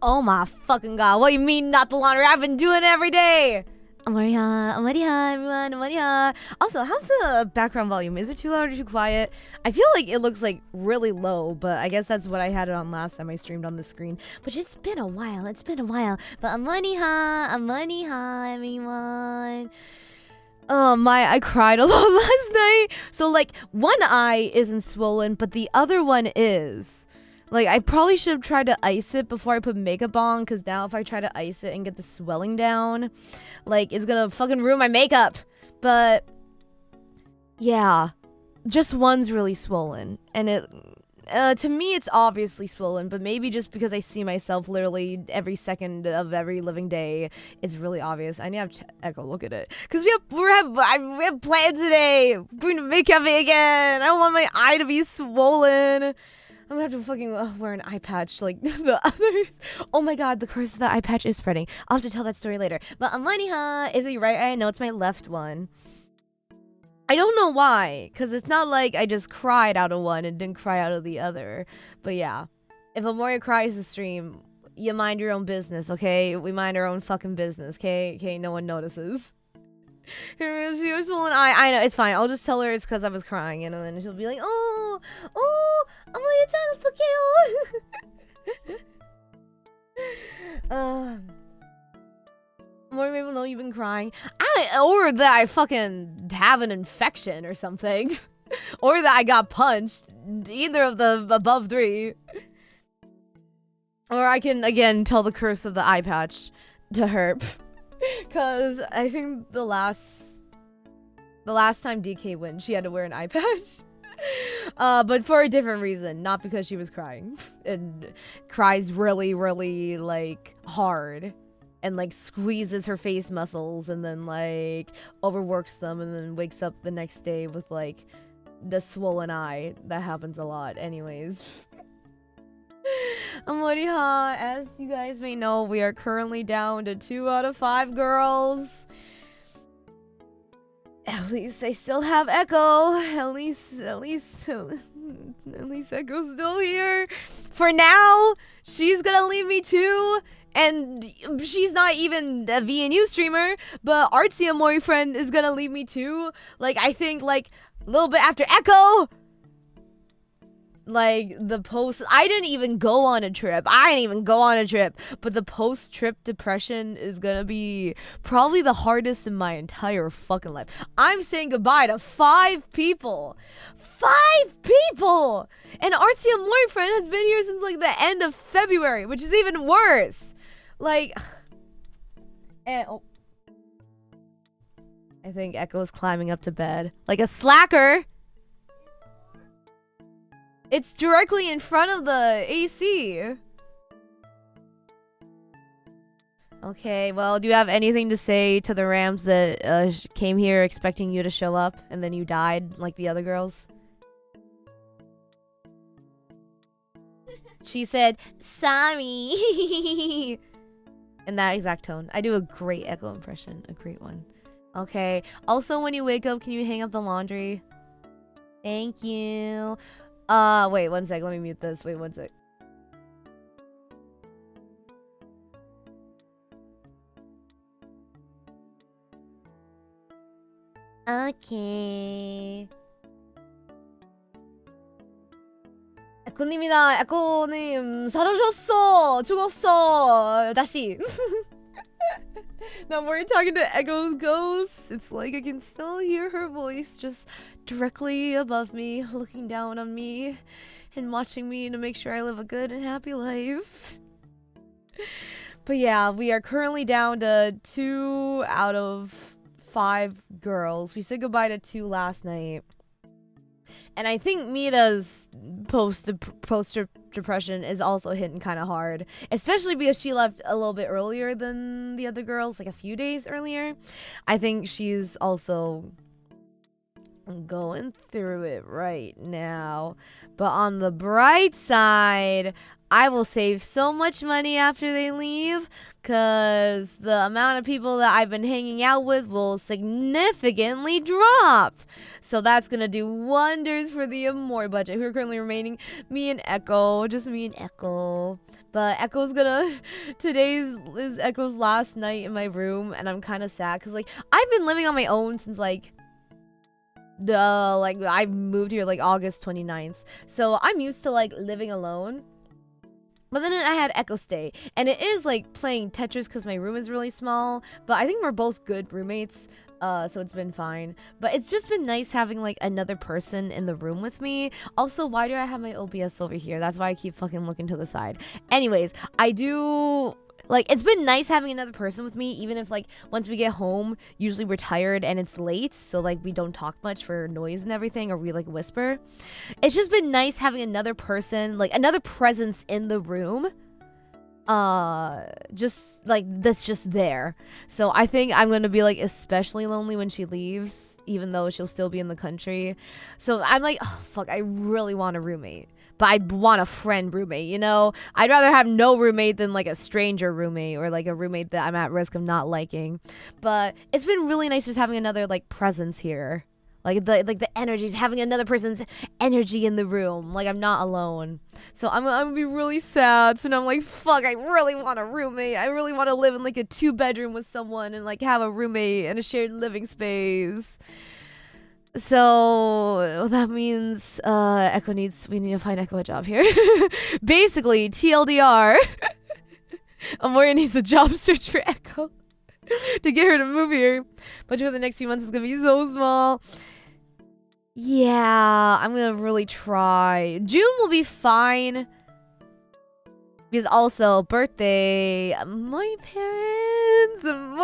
Oh my fucking god, what do you mean not the laundry? I've been doing it every day! AmoriAlive, everyone, AmoriAlive. Also, how's the background volume? Is it too loud or too quiet? I feel like it looks like really low, but I guess that's what I had it on last time I streamed on the screen. But it's been a while, But AmoriAlive, everyone. Oh my, I cried a lot last night. So like, one eye isn't swollen, but the other one is. Like, I probably should have tried to ice it before I put makeup on, because now if I try to ice it and get the swelling down, like, it's gonna fucking ruin my makeup. But, yeah, just one's really swollen. And it, to me, it's obviously swollen, but maybe just because I see myself literally every second of every living day, it's really obvious. I need to have Echo look at it. Because we have plans today. We're going to makeup it again. I don't want my eye to be swollen. I'm gonna have to fucking wear an eye patch like the others. Oh my god, the curse of the eye patch is spreading. I'll have to tell that story later. But is it right? I know it's my left one. I don't know why, because it's not like I just cried out of one and didn't cry out of the other. But yeah, if Amoria cries to stream, you mind your own business, okay? We mind our own fucking business, okay? Okay, no one notices. Your swollen eye. I know, it's fine. I'll just tell her it's because I was crying, and then she'll be like, oh, Amoria more people know you've been crying. Or that I fucking have an infection or something. Or that I got punched. Either of the above three. Or I can, again, tell the curse of the eye patch to her. Because I think the last time DK went, she had to wear an eye patch. But for a different reason, not because she was crying. And cries really, really, like, hard. and like squeezes her face muscles and then like overworks them and then wakes up the next day with like the swollen eye. That happens a lot anyways. Amoriha, as you guys may know, we are currently down to 2 out of 5 girls. At least I still have Echo. At least Echo's still here. For now, she's gonna leave me too. And she's not even a VNU streamer, but Artsy Amori friend is gonna leave me too. Like, I think, like, a little bit after Echo. Like, the post... I didn't even go on a trip. But the post-trip depression is gonna be probably the hardest in my entire fucking life. I'm saying goodbye to 5 people. 5 people! And Artsy Amori friend has been here since, like, the end of February, which is even worse. Like... oh. I think Echo's climbing up to bed. Like a slacker! It's directly in front of the AC. Okay, well, do you have anything to say to the Rams that came here expecting you to show up and then you died like the other girls? She said, sorry. In that exact tone. I do a great Echo impression. A great one. Okay. Also, when you wake up, can you hang up the laundry? Thank you. Wait, one sec. Let me mute this. Wait, one sec. Okay. 에코님이다. 에코님 사라졌어. 죽었어. 다시. No more talking to Echo's ghost. It's like I can still hear her voice just directly above me, looking down on me and watching me to make sure I live a good and happy life. But yeah, we are currently down to 2 out of 5 girls. We said goodbye to 2 last night. And I think Mita's post-depression is also hitting kind of hard. Especially because she left a little bit earlier than the other girls, like a few days earlier. I think she's also going through it right now. But on the bright side, I will save so much money after they leave, because the amount of people that I've been hanging out with will significantly drop. So that's going to do wonders for the Amor budget, who are currently remaining me and Echo. Just me and Echo. But Echo's gonna... Today's is Echo's last night in my room, and I'm kind of sad, because, like, I've been living on my own since, like, I moved here, like, August 29th. So I'm used to, like, living alone. But then I had Echo stay, and it is like playing Tetris because my room is really small, but I think we're both good roommates, so it's been fine. But it's just been nice having like another person in the room with me. Also, why do I have my OBS over here? That's why I keep fucking looking to the side. Anyways, I do... Like, it's been nice having another person with me, even if, like, once we get home, usually we're tired and it's late, so, like, we don't talk much for noise and everything, or we, like, whisper. It's just been nice having another person, like, another presence in the room, just, like, that's just there. So I think I'm gonna be, like, especially lonely when she leaves, even though she'll still be in the country. So I'm like, oh, fuck, I really want a roommate. But I'd want a friend roommate, you know? I'd rather have no roommate than, like, a stranger roommate or, like, a roommate that I'm at risk of not liking. But it's been really nice just having another, like, presence here. Like, the energy, just having another person's energy in the room. Like, I'm not alone. So I'm gonna be really sad. So now I'm like, fuck, I really want a roommate. I really want to live in, like, a 2-bedroom with someone and, like, have a roommate and a shared living space. So that means we need to find Echo a job here. Basically, TLDR. Amoria needs a job search for Echo to get her to move here. But for the next few months, it's gonna be so small. Yeah, I'm gonna really try. June will be fine. Because also, birthday, my parents, and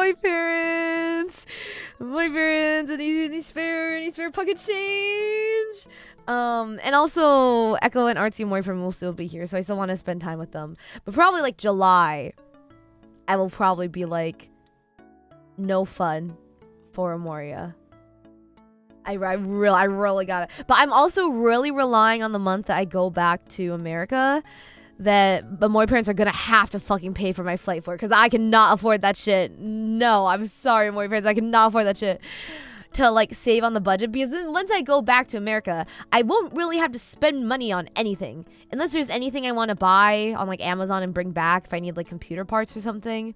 any spare pocket change. And also, Echo and Artsy and Boyfriend will still be here, so I still want to spend time with them. But probably, like, July, I will probably be like, no fun for Amoria. I really got it. But I'm also really relying on the month that I go back to America that Amoria parents are gonna have to fucking pay for my flight for it, because I cannot afford that shit. No, I'm sorry, Amoria parents, I cannot afford that shit. To like save on the budget, because then once I go back to America, I won't really have to spend money on anything unless there's anything I want to buy on like Amazon and bring back if I need like computer parts or something,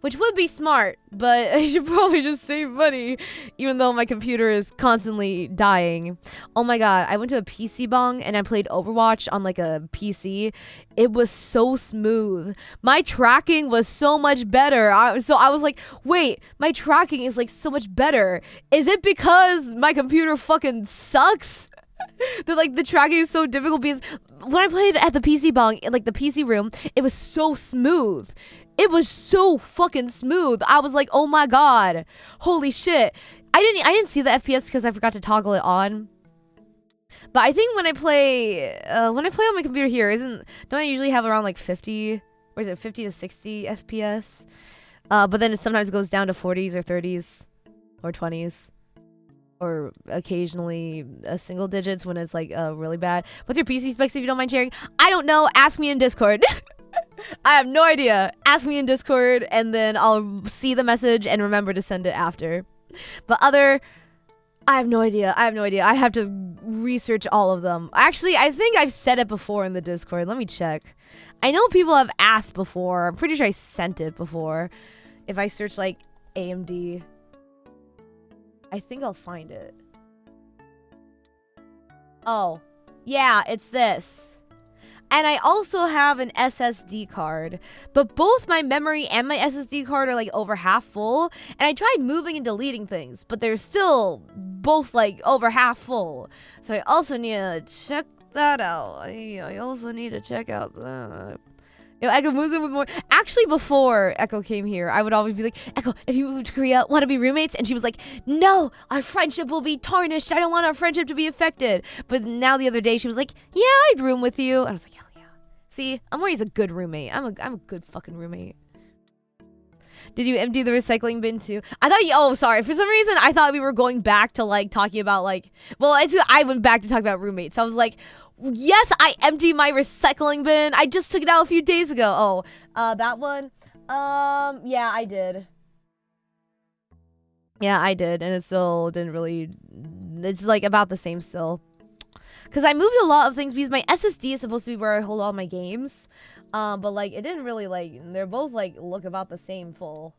which would be smart, but I should probably just save money even though my computer is constantly dying. Oh my god, I went to a PC bong and I played Overwatch on like a PC. It was so smooth. My tracking was so much better. So I was like, wait, my tracking is like so much better. Is it because my computer fucking sucks? That like the tracking is so difficult, because when I played at the PC bong, like the PC room, it was so smooth. It was so fucking smooth. I was like, oh my god, holy shit. I didn't see the FPS because I forgot to toggle it on. But I think when I play on my computer here, don't I usually have around like 50, or is it 50 to 60 FPS? But then it sometimes goes down to 40s or 30s or 20s. Or occasionally single digits when it's like really bad. What's your PC specs if you don't mind sharing? I don't know. Ask me in Discord. I have no idea. Ask me in Discord and then I'll see the message and remember to send it after. But I have no idea. I have to research all of them. Actually, I think I've said it before in the Discord. Let me check. I know people have asked before. I'm pretty sure I sent it before. If I search like AMD, I think I'll find it. Oh, yeah, it's this. And I also have an SSD card, but both my memory and my SSD card are like over half full. And I tried moving and deleting things, but they're still both like over half full. So I also need to check that out. I also need to check out that. You know, Echo moves in with more. Actually, before Echo came here, I would always be like, Echo, if you move to Korea, want to be roommates? And she was like, no, our friendship will be tarnished. I don't want our friendship to be affected. But now the other day, she was like, yeah, I'd room with you. I was like, hell yeah. See, Amori's a good roommate. I'm a good fucking roommate. Did you empty the recycling bin too? I thought oh, sorry. For some reason, I thought we were going back to like talking about like, well, I went back to talk about roommates. So I was like, yes, I emptied my recycling bin. I just took it out a few days ago. Oh, that one. Yeah, I did. Yeah, I did. And it still didn't really, it's like about the same still. Because I moved a lot of things because my SSD is supposed to be where I hold all my games. But like it didn't really like, they're both like look about the same full.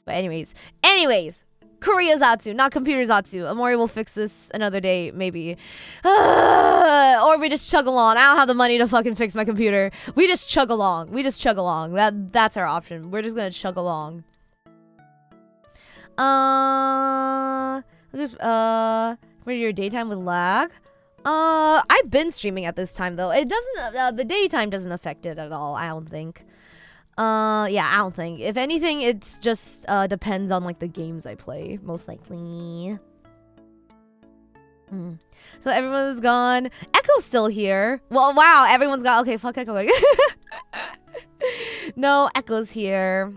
But anyways, Korea Zatsu, not computer Zatsu. Amori will fix this another day, maybe. Or we just chug along. I don't have the money to fucking fix my computer. We just chug along. That's our option. We're just gonna chug along. For your daytime with lag? I've been streaming at this time though. It doesn't, the daytime doesn't affect it at all, I don't think. Yeah, I don't think. If anything, it's just depends on like the games I play, most likely. So everyone's gone. Echo's still here. Well, wow, everyone's gone. Okay, fuck Echo. No, Echo's here.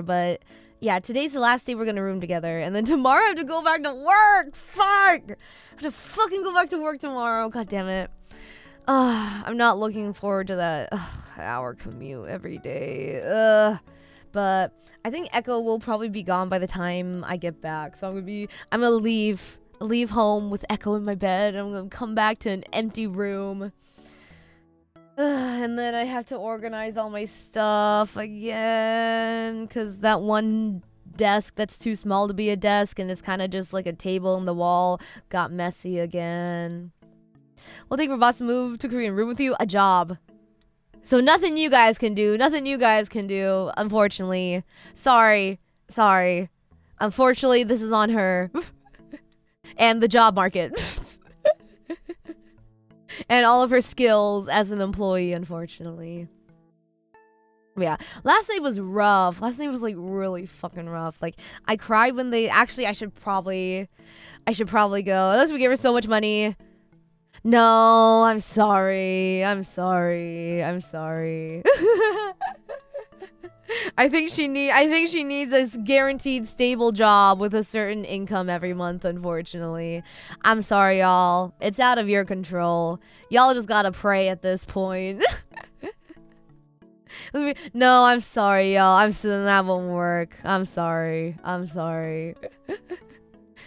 But yeah, today's the last day we're gonna room together, and then tomorrow I have to go back to work. Fuck! I have to fucking go back to work tomorrow. God damn it. I'm not looking forward to that hour commute every day. But I think Echo will probably be gone by the time I get back. So I'm gonna leave home with Echo in my bed. I'm gonna come back to an empty room. And then I have to organize all my stuff again, because that one desk that's too small to be a desk and it's kind of just like a table in the wall got messy again. We'll take robots to move to Korean room with you. A job. So nothing you guys can do. Unfortunately. Sorry. Unfortunately, this is on her. And the job market. And all of her skills as an employee, unfortunately. Yeah, last night was rough. Last night was like really fucking rough. Like I cried when they actually I should probably go. Unless we gave her so much money. No, I'm sorry. I think she needs a guaranteed stable job with a certain income every month, unfortunately. I'm sorry, y'all. It's out of your control. Y'all just gotta pray at this point. No, I'm sorry, y'all. That won't work. I'm sorry.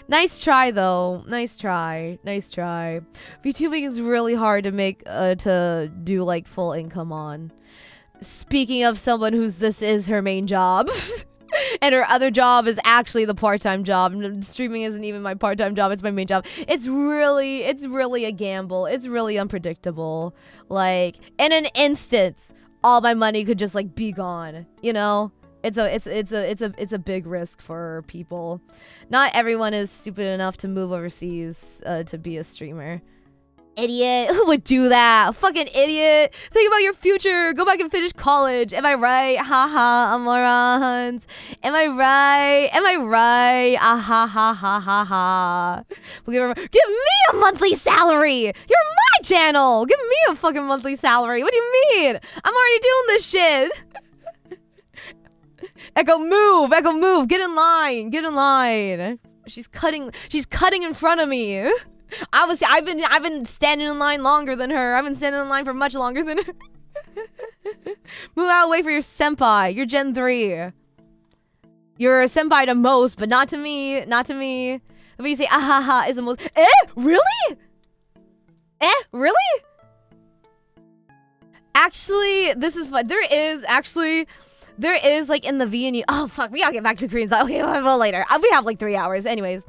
Nice try, though. Nice try. VTubing is really hard to make, to do, like, full income on. Speaking of someone this is her main job. And her other job is actually the part-time job. Streaming isn't even my part-time job, it's my main job. It's really a gamble. It's really unpredictable. Like, in an instance, all my money could just like be gone, you know? It's a big risk for people. Not everyone is stupid enough to move overseas to be a streamer. Idiot. Who would do that? Fucking idiot. Think about your future. Go back and finish college. Am I right? Haha, Amorons. Am I right? Ah ha ha ha ha ha. Give me a monthly salary. You're my channel. Give me a fucking monthly salary. What do you mean? I'm already doing this shit. Echo, move. Get in line. She's cutting in front of me. Obviously, I've been standing in line longer than her. I've been standing in line for much longer than her. Move out of the way for your senpai. You're Gen 3. You're a senpai to most, but not to me. When you say ahaha is the most. Really? Actually, this is fun. There is like in the V and U. Oh fuck, we gotta get back to Korean side. Okay, well later. We have like 3 hours. Anyways,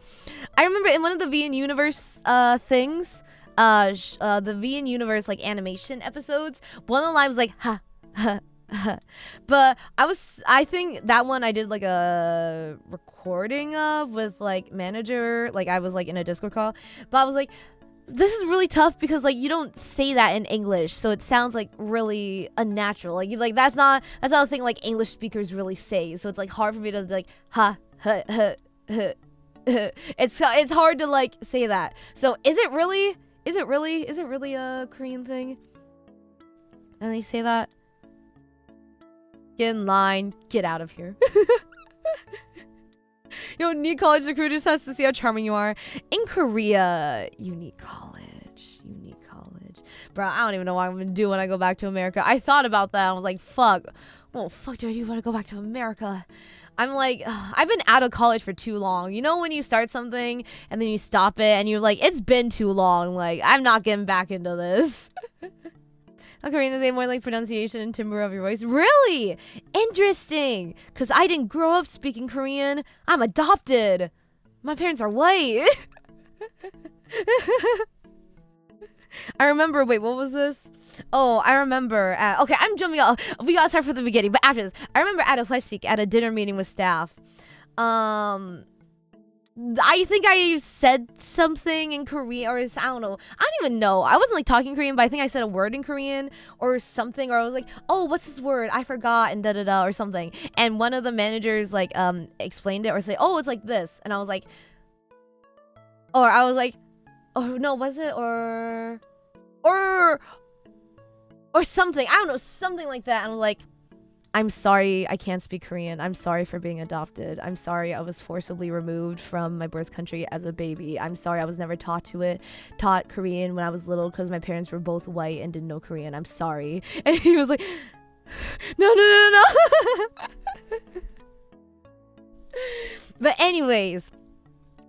I remember in one of the V and Universe things, the V and Universe like animation episodes, one of the lines was like ha ha ha. But I think that one I did like a recording of with like manager. Like I was like in a Discord call, but I was like, this is really tough because like you don't say that in English, so it sounds like really unnatural. Like that's not a thing like English speakers really say. So it's like hard for me to be like ha ha ha ha. It's hard to like say that. So is it really a Korean thing? And they say that? Get in line. Get out of here. Yo, need college recruiters has to see how charming you are. In Korea, you need college. Bro, I don't even know what I'm gonna do when I go back to America. I thought about that. I was like, fuck. What the fuck do I do when I go back to America? I'm like, I've been out of college for too long. You know when you start something and then you stop it and you're like, it's been too long. Like, I'm not getting back into this. How Koreans say more like pronunciation and timbre of your voice. Really? Interesting. Because I didn't grow up speaking Korean. I'm adopted. My parents are white. I remember, wait, what was this? Oh, I remember okay, I'm jumping off. We gotta start from the beginning, but after this, I remember at a dinner meeting with staff. I think I said something in Korean, or I don't know. I don't even know. I wasn't like talking Korean, but I think I said a word in Korean or something, or I was like, oh, what's this word? I forgot, and da-da-da, or something. And one of the managers like explained it or say, oh, it's like this. And I was like, oh no, was it? Or something. I don't know, something like that. And I'm like, I'm sorry I can't speak Korean. I'm sorry for being adopted. I'm sorry I was forcibly removed from my birth country as a baby. I'm sorry I was never taught Korean when I was little because my parents were both white and didn't know Korean. I'm sorry. And he was like, no. But anyways,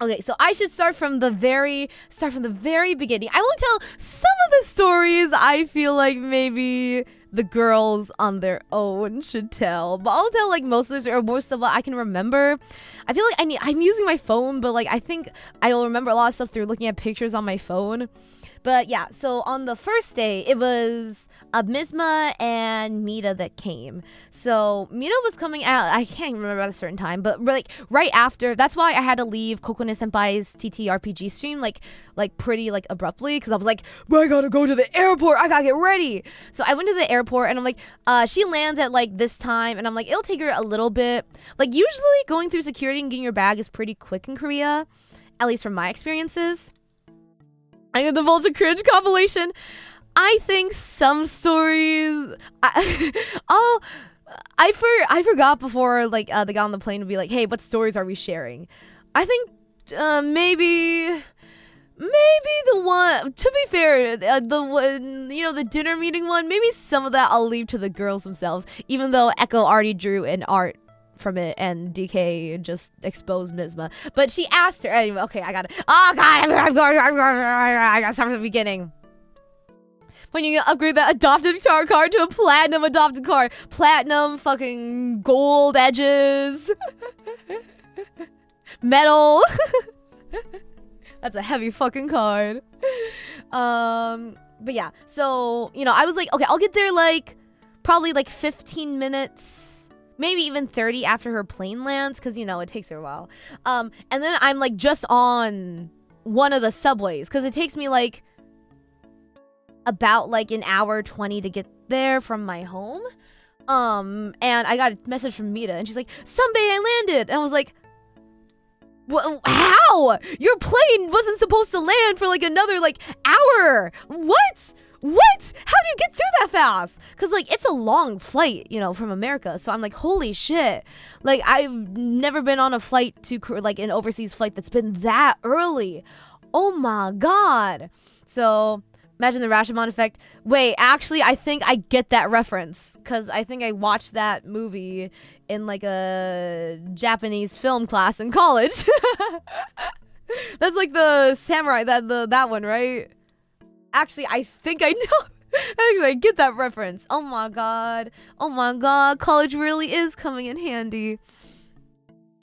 okay, so I should start from the very beginning. I won't tell some of the stories I feel like maybe the girls on their own should tell, but I'll tell like most of this or most of what I can remember. I feel like I'm using my phone, but like I think I'll remember a lot of stuff through looking at pictures on my phone. But yeah, so on the first day, it was Misma and Mita that came. So Mita was coming out, I can't remember at a certain time, but like right after, that's why I had to leave Kokone Senpai's TTRPG stream like pretty like abruptly, because I was like, I gotta go to the airport, I gotta get ready. So I went to the airport and I'm like, she lands at like this time, and I'm like, it'll take her a little bit. Like usually going through security and getting your bag is pretty quick in Korea, at least from my experiences. I'm gonna divulge a cringe compilation. I think some stories I forgot before, like, the guy on the plane would be like, hey, what stories are we sharing? I think, maybe the one, to be fair, the one, you know, the dinner meeting one, maybe some of that I'll leave to the girls themselves, even though Echo already drew an art from it and DK just exposed Mizma. But she asked her, anyway, okay, I got it. Oh, God, I got to start from the beginning. When you upgrade that adopted card to a platinum adopted card. Platinum, fucking gold edges. Metal. That's a heavy fucking card. But yeah, so, you know, I was like, okay, I'll get there like, probably like 15 minutes, maybe even 30 after her plane lands, because, you know, it takes her a while. And then I'm like just on one of the subways, because it takes me like about like an hour 20 to get there from my home. And I got a message from Mita, and she's like, Sunbae, I landed. And I was like, how? Your plane wasn't supposed to land for like another like hour. What? How do you get through that fast? Because like it's a long flight, you know, from America. So I'm like, holy shit. Like I've never been on a flight to like an overseas flight that's been that early. Oh my God. So imagine the Rashomon effect. Wait, actually, I think I get that reference, because I think I watched that movie in like a Japanese film class in college. That's like the samurai, that one, right? Actually, I think I know. Actually, I get that reference. Oh my God. Oh my God. College really is coming in handy.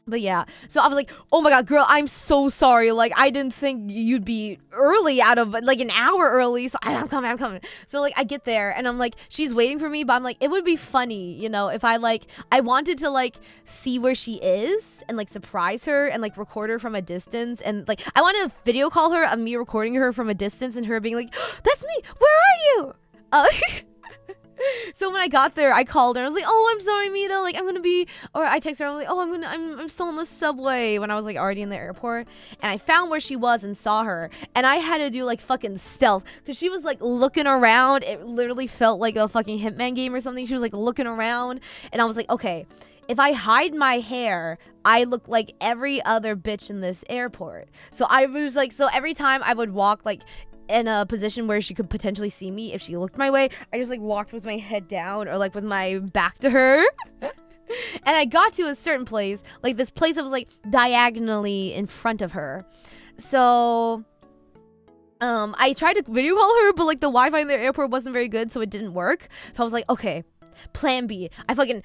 But yeah, so I was like, oh my God, girl, I'm so sorry. Like, I didn't think you'd be early out of, like, an hour early. So I'm coming. So, like, I get there, and I'm like, she's waiting for me. But I'm like, it would be funny, you know, if I wanted to, like, see where she is and, like, surprise her and, like, record her from a distance. And, like, I wanted to video call her of me recording her from a distance and her being like, oh, that's me. Where are you? So when I got there, I called her. I was like, "Oh, I'm sorry, Mita. Like, I'm gonna be," or I texted her. I'm like, "Oh, I'm still on the subway." When I was like already in the airport, and I found where she was and saw her, and I had to do like fucking stealth because she was like looking around. It literally felt like a fucking Hitman game or something. She was like looking around, and I was like, okay, if I hide my hair, I look like every other bitch in this airport. So I was like, so every time I would walk like in a position where she could potentially see me if she looked my way, I just like walked with my head down or like with my back to her. And I got to a certain place, like this place that was like diagonally in front of her. So I tried to video call her, but like the Wi-Fi in the airport wasn't very good, so it didn't work. So I was like, okay, plan B. I fucking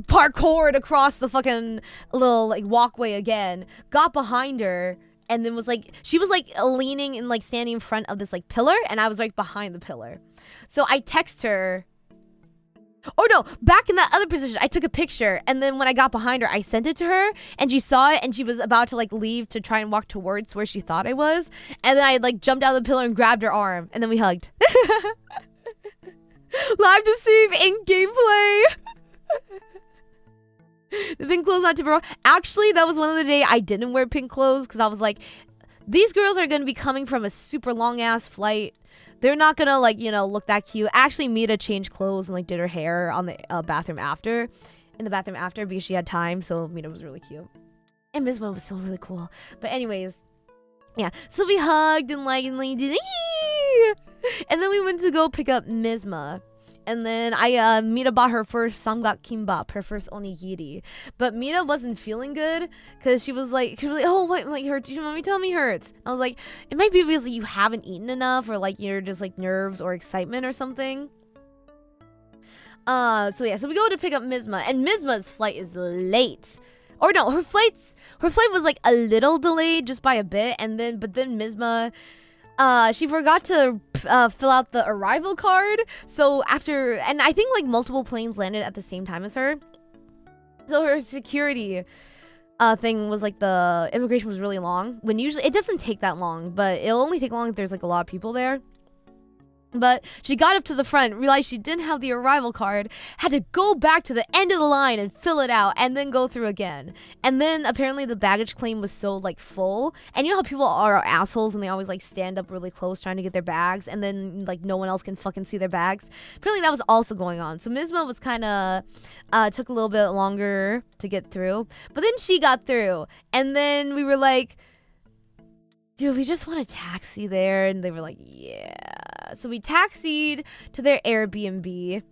parkoured across the fucking little like walkway again, got behind her, and then was like, she was like leaning and like standing in front of this like pillar, and I was right behind the pillar. So I text her. Oh no, back in that other position, I took a picture, and then when I got behind her, I sent it to her, and she saw it, and she was about to like leave to try and walk towards where she thought I was, and then I like jumped out of the pillar and grabbed her arm, and then we hugged. Live deceive in gameplay. The pink clothes not typical. Actually, that was one of the day I didn't wear pink clothes because I was like, these girls are gonna be coming from a super long ass flight. They're not gonna like, you know, look that cute. Actually, Mita changed clothes and like did her hair on the bathroom after, because she had time. So Mita was really cute, and Mizma was still really cool. But anyways, yeah. So we hugged and like did, and then we went to go pick up Mizma. And then Mita bought her first samgak kimbap, her first onigiri. But Mita wasn't feeling good because she was like, oh, what, like, hurt? Your tummy hurts. I was like, it might be because like, you haven't eaten enough, or like you're just like nerves or excitement or something. So yeah, so we go to pick up Mizma, and Mizma's flight is late. Or no, her flight was like a little delayed just by a bit, but then Mizma, she forgot to fill out the arrival card. So and I think like multiple planes landed at the same time as her. So her security thing was like, the immigration was really long. When usually it doesn't take that long, but it'll only take long if there's like a lot of people there. But she got up to the front, realized she didn't have the arrival card, had to go back to the end of the line and fill it out, and then go through again. And then apparently the baggage claim was so like full. And you know how people are assholes and they always like stand up really close trying to get their bags, and then like no one else can fucking see their bags. Apparently that was also going on. So Mizma was kind of took a little bit longer to get through, but then she got through, and then we were like, dude, we just want a taxi there. And they were like, yeah. So we taxied to their Airbnb.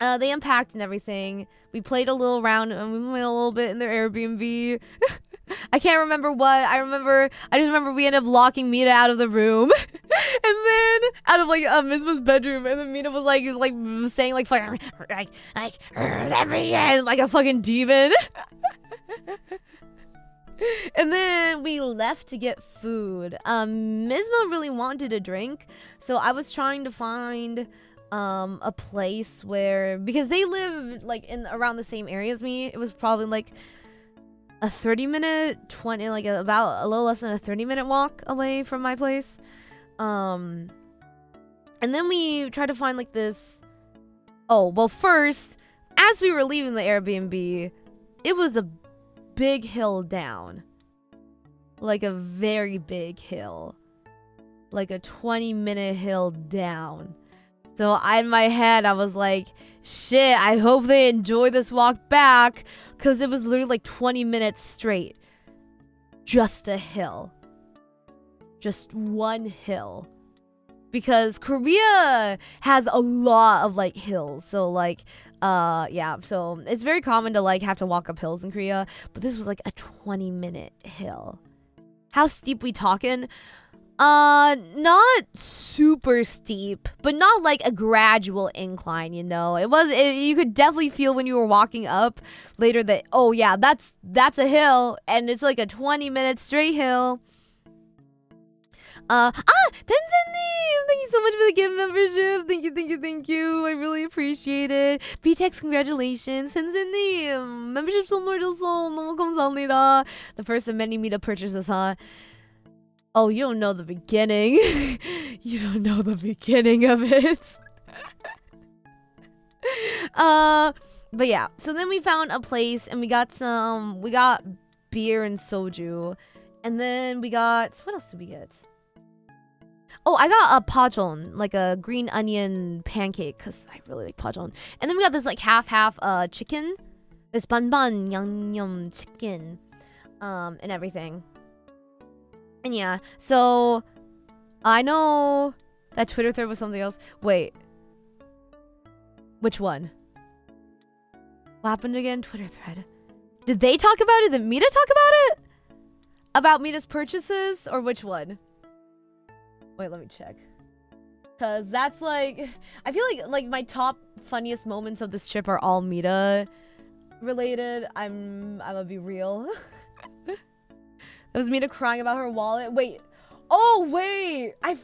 They unpacked and everything. We played a little round and we went a little bit in their Airbnb. I can't remember what. I just remember we ended up locking Mita out of the room. And then out of like Mizma's bedroom. And then Mita was like saying like fucking like a fucking demon. And then we left to get food. Mizma really wanted a drink, so I was trying to find a place where, because they live like in around the same area as me, it was probably like a 30-minute, about a little less than a 30-minute walk away from my place. And then we tried to find like this. Oh, well, first, as we were leaving the Airbnb, it was a big hill down, like a very big hill, like a 20-minute hill down. So in my head I was like, shit, I hope they enjoy this walk back, because it was literally like 20 minutes straight, just a hill, just one hill, because Korea has a lot of like hills. So like yeah, so it's very common to like have to walk up hills in Korea, but this was like a 20-minute hill. How steep we talking? Not super steep, but not like a gradual incline, you know. You could definitely feel when you were walking up later that, oh yeah, that's a hill, and it's like a 20-minute straight hill. Tensenim! Thank you so much for the gift membership. Thank you. I really appreciate it. BTEX, congratulations. Tensenim! Membership 선물 줬어. 너무 감사합니다. The first of many meetup purchases, huh? Oh, you don't know the beginning. You don't know the beginning of it. But yeah. So then we found a place and we got beer and soju. And then we got, what else did we get? Oh, I got a pajeon, like a green onion pancake, because I really like pajeon. And then we got this like half chicken, this banban yum chicken, and everything. And yeah, so I know that Twitter thread was something else. Wait, which one? What happened again? Twitter thread. Did they talk about it? Did Mita talk about it? About Mita's purchases, or which one? Wait, let me check. Cause that's like, I feel like my top funniest moments of this trip are all Mita related. I'm gonna be real. That was Mita crying about her wallet. Wait. Oh wait. I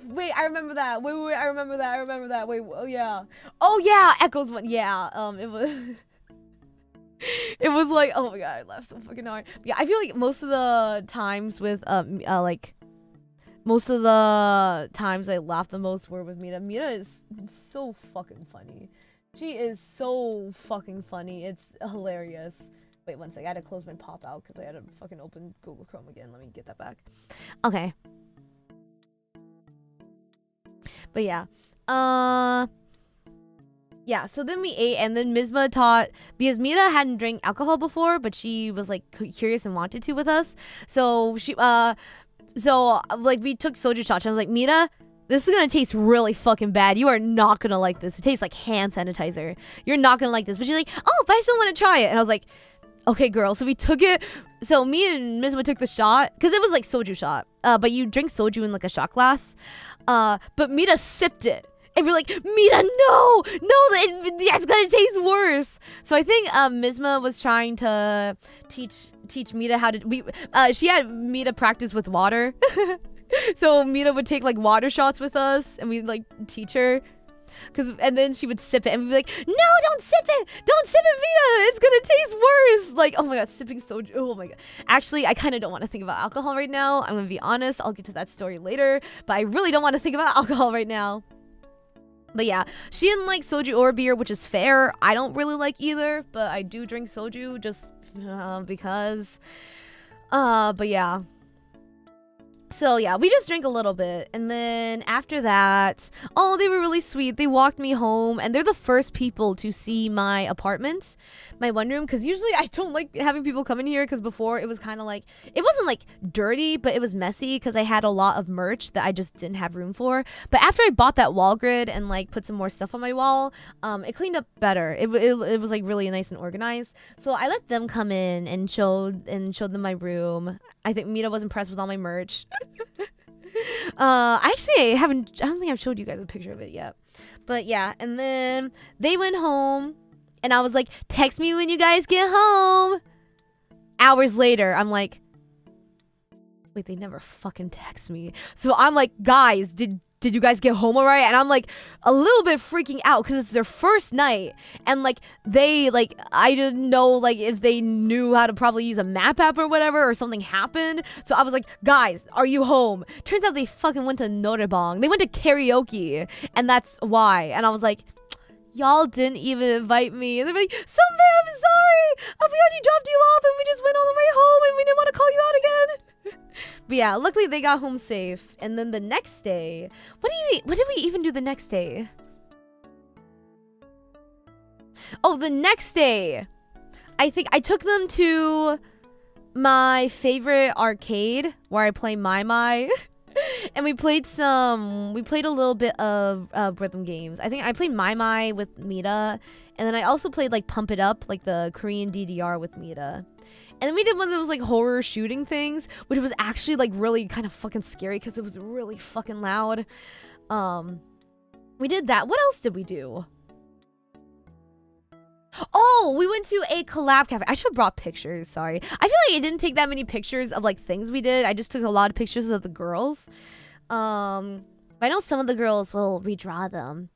remember that. Wait, I remember that. Wait, oh yeah. Oh yeah, Echoes one. Yeah. It was it was like, oh my god, I laughed so fucking hard. Yeah, I feel like most of the times with most of the times I laugh the most were with Mita. Mita is so fucking funny. She is so fucking funny. It's hilarious. Wait one sec. I had to close my pop out because I had to fucking open Google Chrome again. Let me get that back. Okay. But yeah. Yeah, so then we ate, and then Mizma taught, because Mita hadn't drank alcohol before, but she was like curious and wanted to with us. So she like we took soju shots, and I was like, Mita, this is gonna taste really fucking bad. You are not gonna like this. It tastes like hand sanitizer. You're not gonna like this. But she's like, oh, but I still want to try it. And I was like, okay, girl. So we took it. So me and Mizma took the shot, because it was like soju shot. But you drink soju in like a shot glass. But Mita sipped it. And we're like, Mita, no, it's gonna taste worse. So I think Mizma was trying to teach Mita how to. She had Mita practice with water, so Mita would take like water shots with us, and we'd like teach her. And then she would sip it and we'd be like, no, don't sip it, Vita, it's gonna taste worse. Like, oh my god, sipping soju, oh my god. Actually, I kind of don't want to think about alcohol right now. I'm gonna be honest, I'll get to that story later, but I really don't want to think about alcohol right now. But yeah, she didn't like soju or beer, which is fair. I don't really like either, but I do drink soju just because. But yeah. So yeah, we just drank a little bit, and then after that, oh, they were really sweet. They walked me home, and they're the first people to see my apartment, my one room, because usually I don't like having people come in here, because before it was kind of like, it wasn't like dirty, but it was messy because I had a lot of merch that I just didn't have room for. But after I bought that wall grid and like put some more stuff on my wall, it cleaned up better. It was like really nice and organized. So I let them come in and showed them my room. I think Mita was impressed with all my merch. I don't think I've showed you guys a picture of it yet. But yeah, and then they went home and I was like, text me when you guys get home. Hours later, I'm like, wait, they never fucking text me. So I'm like, guys, did you guys get home all right? And I'm like a little bit freaking out because it's their first night. And like I didn't know like if they knew how to probably use a map app or whatever, or something happened. So I was like, guys, are you home? Turns out they fucking went to Norebang. They went to karaoke, and that's why. And I was like, y'all didn't even invite me. And they're like, Sunbae, I'm sorry. We already dropped you off and we just went all the way home and we didn't want to call you out again. But yeah, luckily they got home safe. And then the next day, what did we even do the next day? Oh, the next day, I think I took them to my favorite arcade where I play My. And we played a little bit of rhythm games. I think I played My with Mita, and then I also played like Pump It Up, like the Korean DDR with Mita. And then we did one of those like horror shooting things, which was actually like really kind of fucking scary because it was really fucking loud. We did that. What else did we do? Oh, we went to a collab cafe. I should have brought pictures, sorry. I feel like I didn't take that many pictures of like things we did. I just took a lot of pictures of the girls. I know some of the girls will redraw them.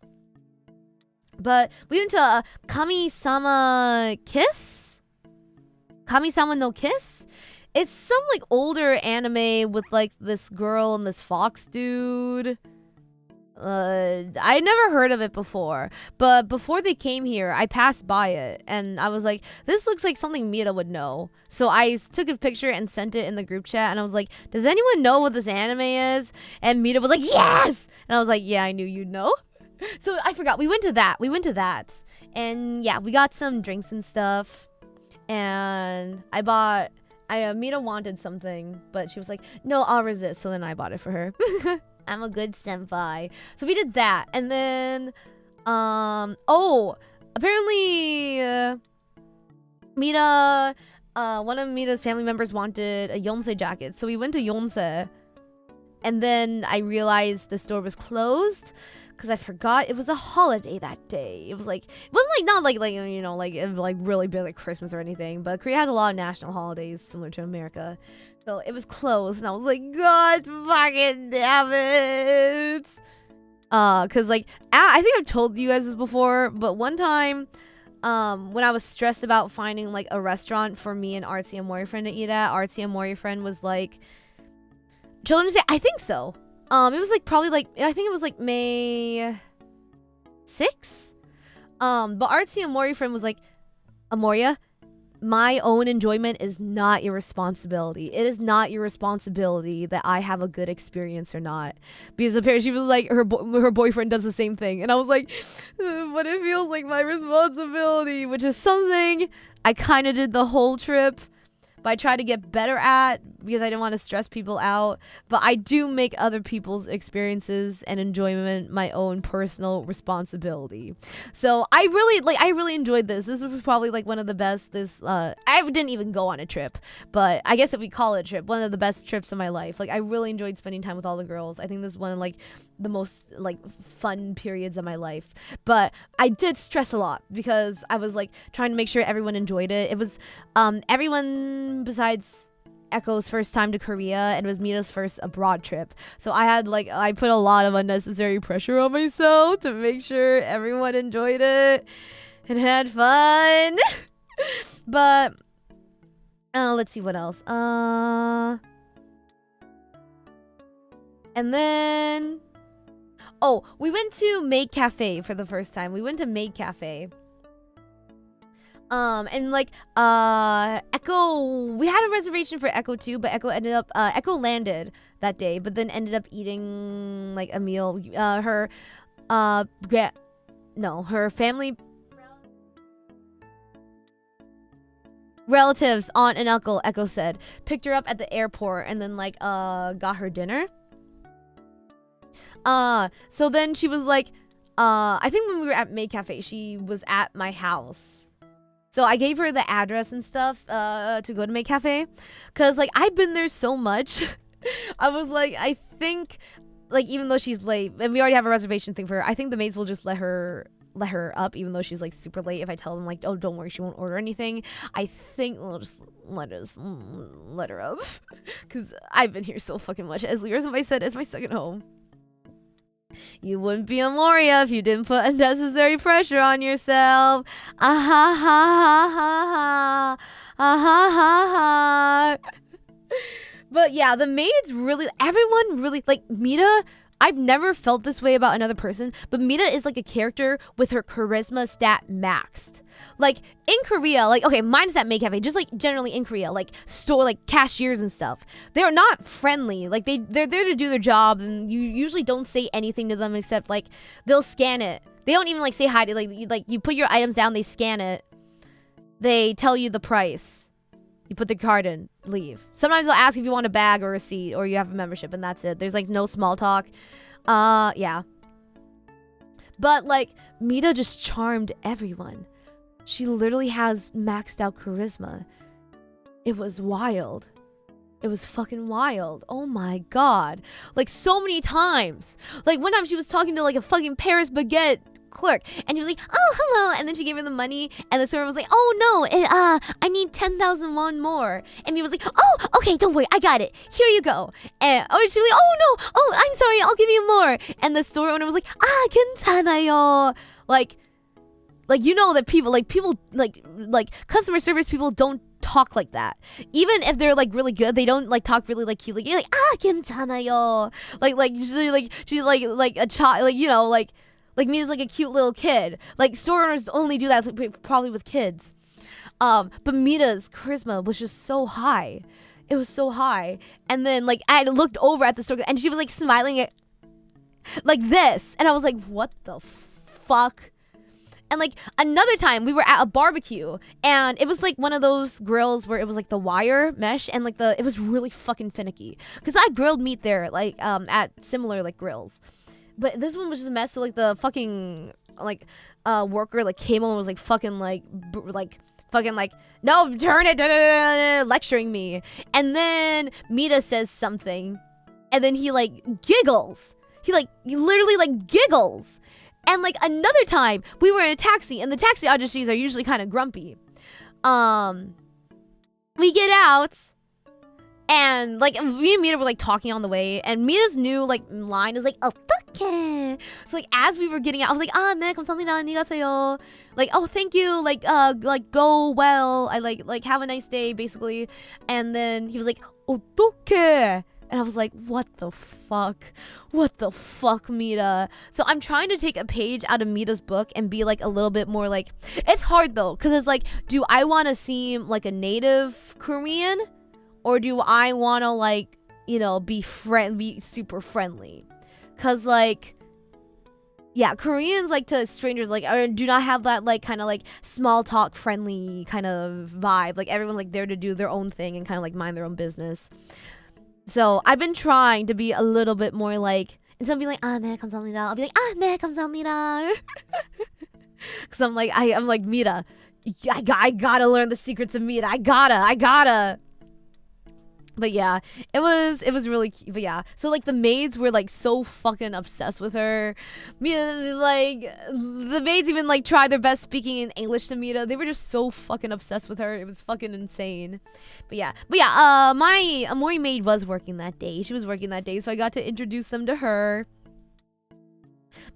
But we went to Kami-sama Kiss? Kami-sama no Kiss? It's some like older anime with like this girl and this fox dude. I never heard of it before, but before they came here, I passed by it and I was like, this looks like something Mita would know. So I took a picture and sent it in the group chat and I was like, does anyone know what this anime is? And Mita was like, yes! And I was like, yeah, I knew you'd know. So I forgot, we went to that. And yeah, we got some drinks and stuff. And Mita wanted something, but she was like, no, I'll resist. So then I bought it for her. I'm a good senpai. So we did that. And then, apparently, Mita, one of Mita's family members wanted a Yonsei jacket. So we went to Yonsei. And then I realized the store was closed because I forgot it was a holiday that day. It was like, it wasn't like, not like you know, like, it was like really big like Christmas or anything. But Korea has a lot of national holidays similar to America. So it was closed and I was like, God fucking damn it. Cause like, I think I've told you guys this before, but one time, when I was stressed about finding like a restaurant for me and Artsy and Mori friend to eat at, Artsy and Mori friend was like, Children's Day, I think so. It was like probably like, I think it was like May 6th. But Artsy and Mori friend was like, Amoria, my own enjoyment is not your responsibility. It is not your responsibility that I have a good experience or not. Because apparently she was like, her boyfriend does the same thing. And I was like, but it feels like my responsibility, which is something I kind of did the whole trip. But I try to get better at because I didn't want to stress people out. But I do make other people's experiences and enjoyment my own personal responsibility. So I really enjoyed this. This was probably like one of the best. I didn't even go on a trip, but I guess if we call it a trip, one of the best trips of my life. Like I really enjoyed spending time with all the girls. I think this is one of like the most like fun periods of my life. But I did stress a lot because I was like trying to make sure everyone enjoyed it. It was everyone besides Echo's first time to Korea, and it was Mita's first abroad trip. So I put a lot of unnecessary pressure on myself to make sure everyone enjoyed it and had fun. But let's see what else. And then we went to Maid Cafe for the first time. We went to Maid Cafe. And like Echo, we had a reservation for Echo too, but Echo landed that day, but then ended up eating like a meal. Her family relatives, aunt and uncle, Echo said, picked her up at the airport and then like got her dinner. So then she was like, I think when we were at Maid Cafe, she was at my house. So I gave her the address and stuff to go to Maid Cafe, cause like I've been there so much. I was like, I think like even though she's late and we already have a reservation thing for her, I think the maids will just let her up even though she's like super late. If I tell them like, oh, don't worry, she won't order anything, I think we'll just let her up, cause I've been here so fucking much. As I said, it's my second home. You wouldn't be Amoria if you didn't put unnecessary pressure on yourself. Ah ha ha ha ha ha ha ha. But yeah, the maids really, everyone really, like Mita, I've never felt this way about another person, but Mita is like a character with her charisma stat maxed. Like in Korea, like, okay, minus that Maid Cafe, just like generally in Korea, like store, like cashiers and stuff, they're not friendly. Like they're there to do their job, and you usually don't say anything to them except like they'll scan it. They don't even like say hi to like you put your items down, they scan it, they tell you the price, you put the card in, leave. Sometimes they'll ask if you want a bag or a receipt or you have a membership, and that's it. There's like no small talk. Yeah. But like Mita just charmed everyone. She literally has maxed out charisma. It was wild. It was fucking wild. Oh my god. Like so many times. Like one time she was talking to like a fucking Paris baguette clerk, and she was like, oh, hello, and then she gave her the money, and the server was like, oh no, I need 10,000 won more, and he was like, oh, okay, don't worry, I got it, here you go. And she was like, oh no, oh, I'm sorry, I'll give you more. And the store owner was like, 괜찮아요. Like you know that people like customer service people don't talk like that. Even if they're like really good, they don't like talk really like cute. Like you're like, 괜찮아요. She's like a child, like, you know, like Mina's like a cute little kid. Like store owners only do that probably with kids. But Mina's charisma was just so high. It was so high. And then like I looked over at the store and she was like smiling at like this, and I was like, what the fuck? And like another time we were at a barbecue, and it was like one of those grills where it was like the wire mesh, and like it was really fucking finicky, because I grilled meat there like at similar like grills, but this one was just a mess. So like the fucking like worker like came on and was like fucking fucking like, no, turn it, lecturing me. And then Mita says something, and then he like giggles. He literally like giggles. And like another time, we were in a taxi, and the taxi agencies are usually kind of grumpy. We get out, and like me and Mita were like talking on the way, and Mita's new like line is like, 어떡해. So like as we were getting out, I was like, 네, 감사합니다, 안녕하세요. Like, oh, thank you, like go well. I like have a nice day, basically. And then he was like, 어떡해. And I was like, what the fuck? What the fuck, Mita? So I'm trying to take a page out of Mita's book and be like a little bit more like, it's hard though, because it's like, do I want to seem like a native Korean, or do I want to like, you know, be super friendly? Because like, yeah, Koreans like to strangers like do not have that like kind of like small talk friendly kind of vibe. Like everyone like there to do their own thing and kind of like mind their own business. So I've been trying to be a little bit more like, instead of being like, 네, 감사합니다, I'll be like, 네, 감사합니다. Because I'm like, Mita, I gotta learn the secrets of Mita. I gotta. But yeah, it was really cute. But yeah, so like the maids were like so fucking obsessed with her. Mita, like the maids even like tried their best speaking in English to Mita. They were just so fucking obsessed with her. It was fucking insane. But yeah, my Amori maid was working that day. She was working that day, so I got to introduce them to her.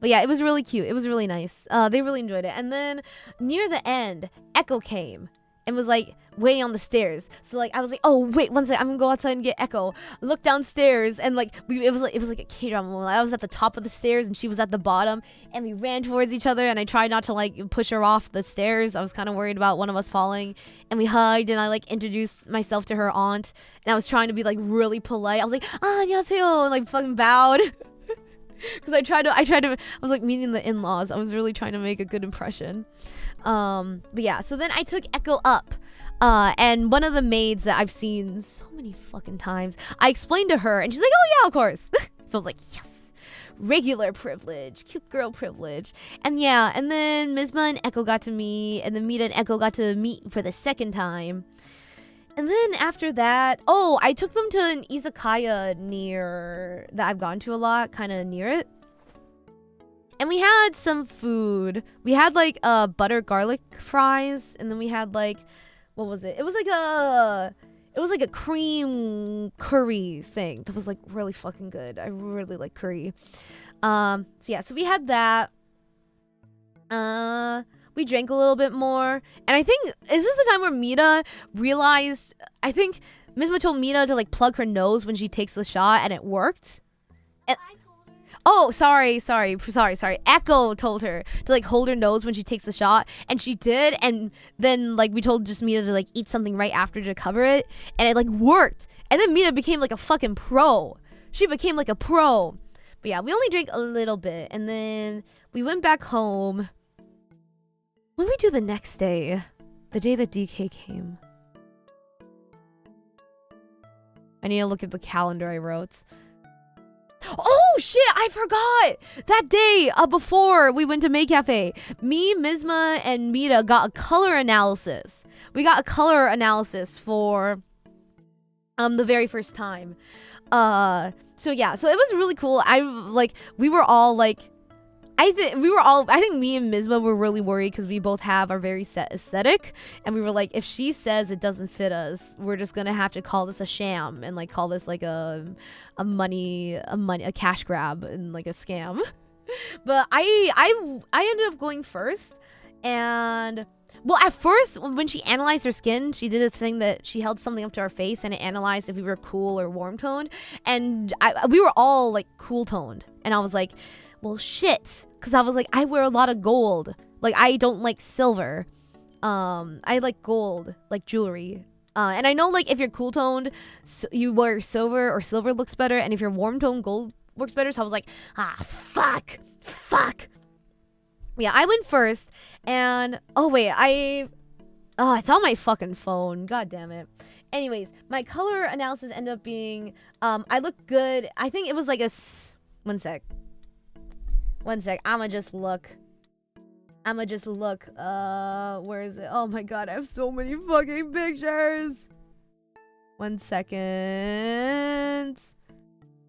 But yeah, it was really cute. It was really nice. They really enjoyed it. And then near the end, Echo came and was like waiting on the stairs. So like I was like, oh wait, one second, I'm gonna go outside and get Echo. Look downstairs, and like it was like a K-drama moment. I was at the top of the stairs and she was at the bottom, and we ran towards each other, and I tried not to like push her off the stairs. I was kind of worried about one of us falling, and we hugged, and I like introduced myself to her aunt, and I was trying to be like really polite. I was like, 안녕하세요, and like fucking bowed. Because I was like meeting the in-laws. I was really trying to make a good impression. But yeah, so then I took Echo up. And one of the maids that I've seen so many fucking times, I explained to her, and she's like, oh yeah, of course. So I was like, yes, regular privilege, cute girl privilege. And yeah, and then Mizma and Echo got to meet, and then Mita and Echo got to meet for the second time. And then after that, oh, I took them to an izakaya that I've gone to a lot, kind of near it. And we had some food. We had like butter garlic fries, and then we had like, what was it? It was like a cream curry thing that was like really fucking good. I really like curry. So yeah, so we had that. We drank a little bit more, and I think, is this the time where Mita realized, I think Mizma told Mita to like plug her nose when she takes the shot, and it worked. And I told her. Oh, sorry. Echo told her to like hold her nose when she takes the shot, and she did, and then like we told just Mita to like eat something right after to cover it, and it like worked. And then Mita became like a fucking pro. She became like a pro. But yeah, we only drank a little bit, and then we went back home. What did we do the next day? The day that DK came. I need to look at the calendar I wrote. Oh shit, I forgot! That day before we went to May Cafe, me, Mizma, and Mita got a color analysis. We got a color analysis for the very first time. So yeah, so it was really cool. We were all like, I think me and Mizma were really worried because we both have our very set aesthetic, and we were like, if she says it doesn't fit us, we're just gonna have to call this a sham and like call this like a cash grab and like a scam. But I ended up going first, and well, at first when she analyzed her skin, she did a thing that she held something up to our face and it analyzed if we were cool or warm toned, and we were all like cool toned, and I was like, well shit. Because I was like, I wear a lot of gold. Like, I don't like silver. I like gold, like jewelry. And I know, like, if you're cool toned, you wear silver, or silver looks better. And if you're warm toned, gold works better. So I was like, fuck. Yeah, I went first. And, oh, wait, it's on my fucking phone. God damn it. Anyways, my color analysis ended up being, I look good. I think it was like one sec. I'ma just look. Where is it? Oh my god, I have so many fucking pictures. 1 second.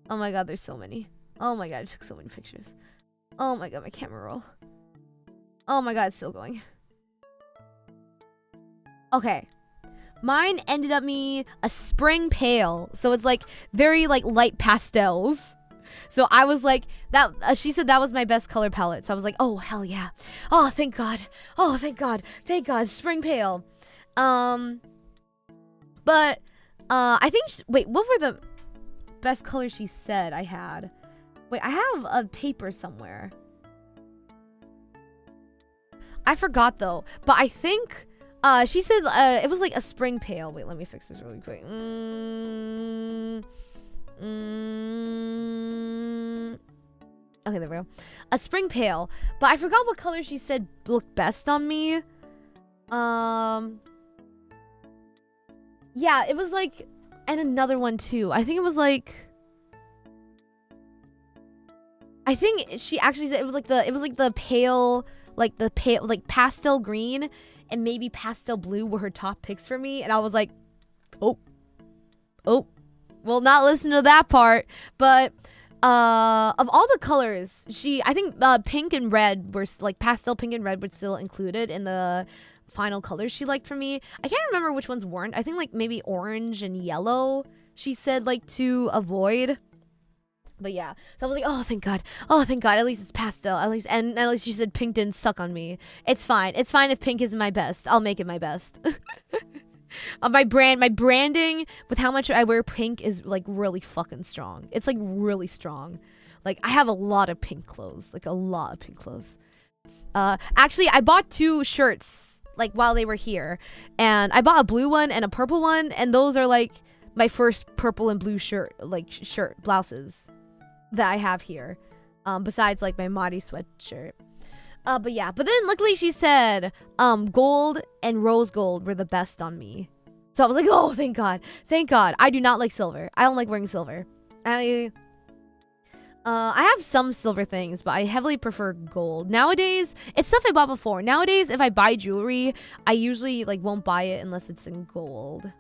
Oh my god, there's so many. Oh my god, I took so many pictures. Oh my god, my camera roll. Oh my god, it's still going. Okay. Mine ended up being a spring pale. So it's like very like light pastels. So I was like, that. She said that was my best color palette. So I was like, oh hell yeah, oh thank God, spring pale. But I think wait, what were the best colors she said I had? Wait, I have a paper somewhere. I forgot though, but I think she said it was like a spring pale. Wait, let me fix this really quick. Okay, there we go. A spring pale. But I forgot what color she said looked best on me. Yeah, it was like, and another one too. I think it was like, I think she actually said it was like the pale, like pastel green and maybe pastel blue were her top picks for me. And I was like, oh, will not listen to that part. But of all the colors, I think pink and red were like pastel pink and red were still included in the final colors she liked for me. I can't remember which ones weren't. I think like maybe orange and yellow she said like to avoid. But yeah, so I was like, oh thank God, at least it's pastel, at least she said pink didn't suck on me. It's fine if pink isn't my best, I'll make it my best. My branding with how much I wear pink is like really fucking strong. It's like really strong. Like I have a lot of pink clothes, actually I bought 2 shirts like while they were here, and I bought a blue one and a purple one, and those are like my first purple and blue shirt blouses that I have here, besides like my Madi sweatshirt. But then luckily she said gold and rose gold were the best on me. So I was like, oh thank God. I do not like silver. I don't like wearing silver. I have some silver things, but I heavily prefer gold. Nowadays, it's stuff I bought before. Nowadays, if I buy jewelry, I usually like won't buy it unless it's in gold.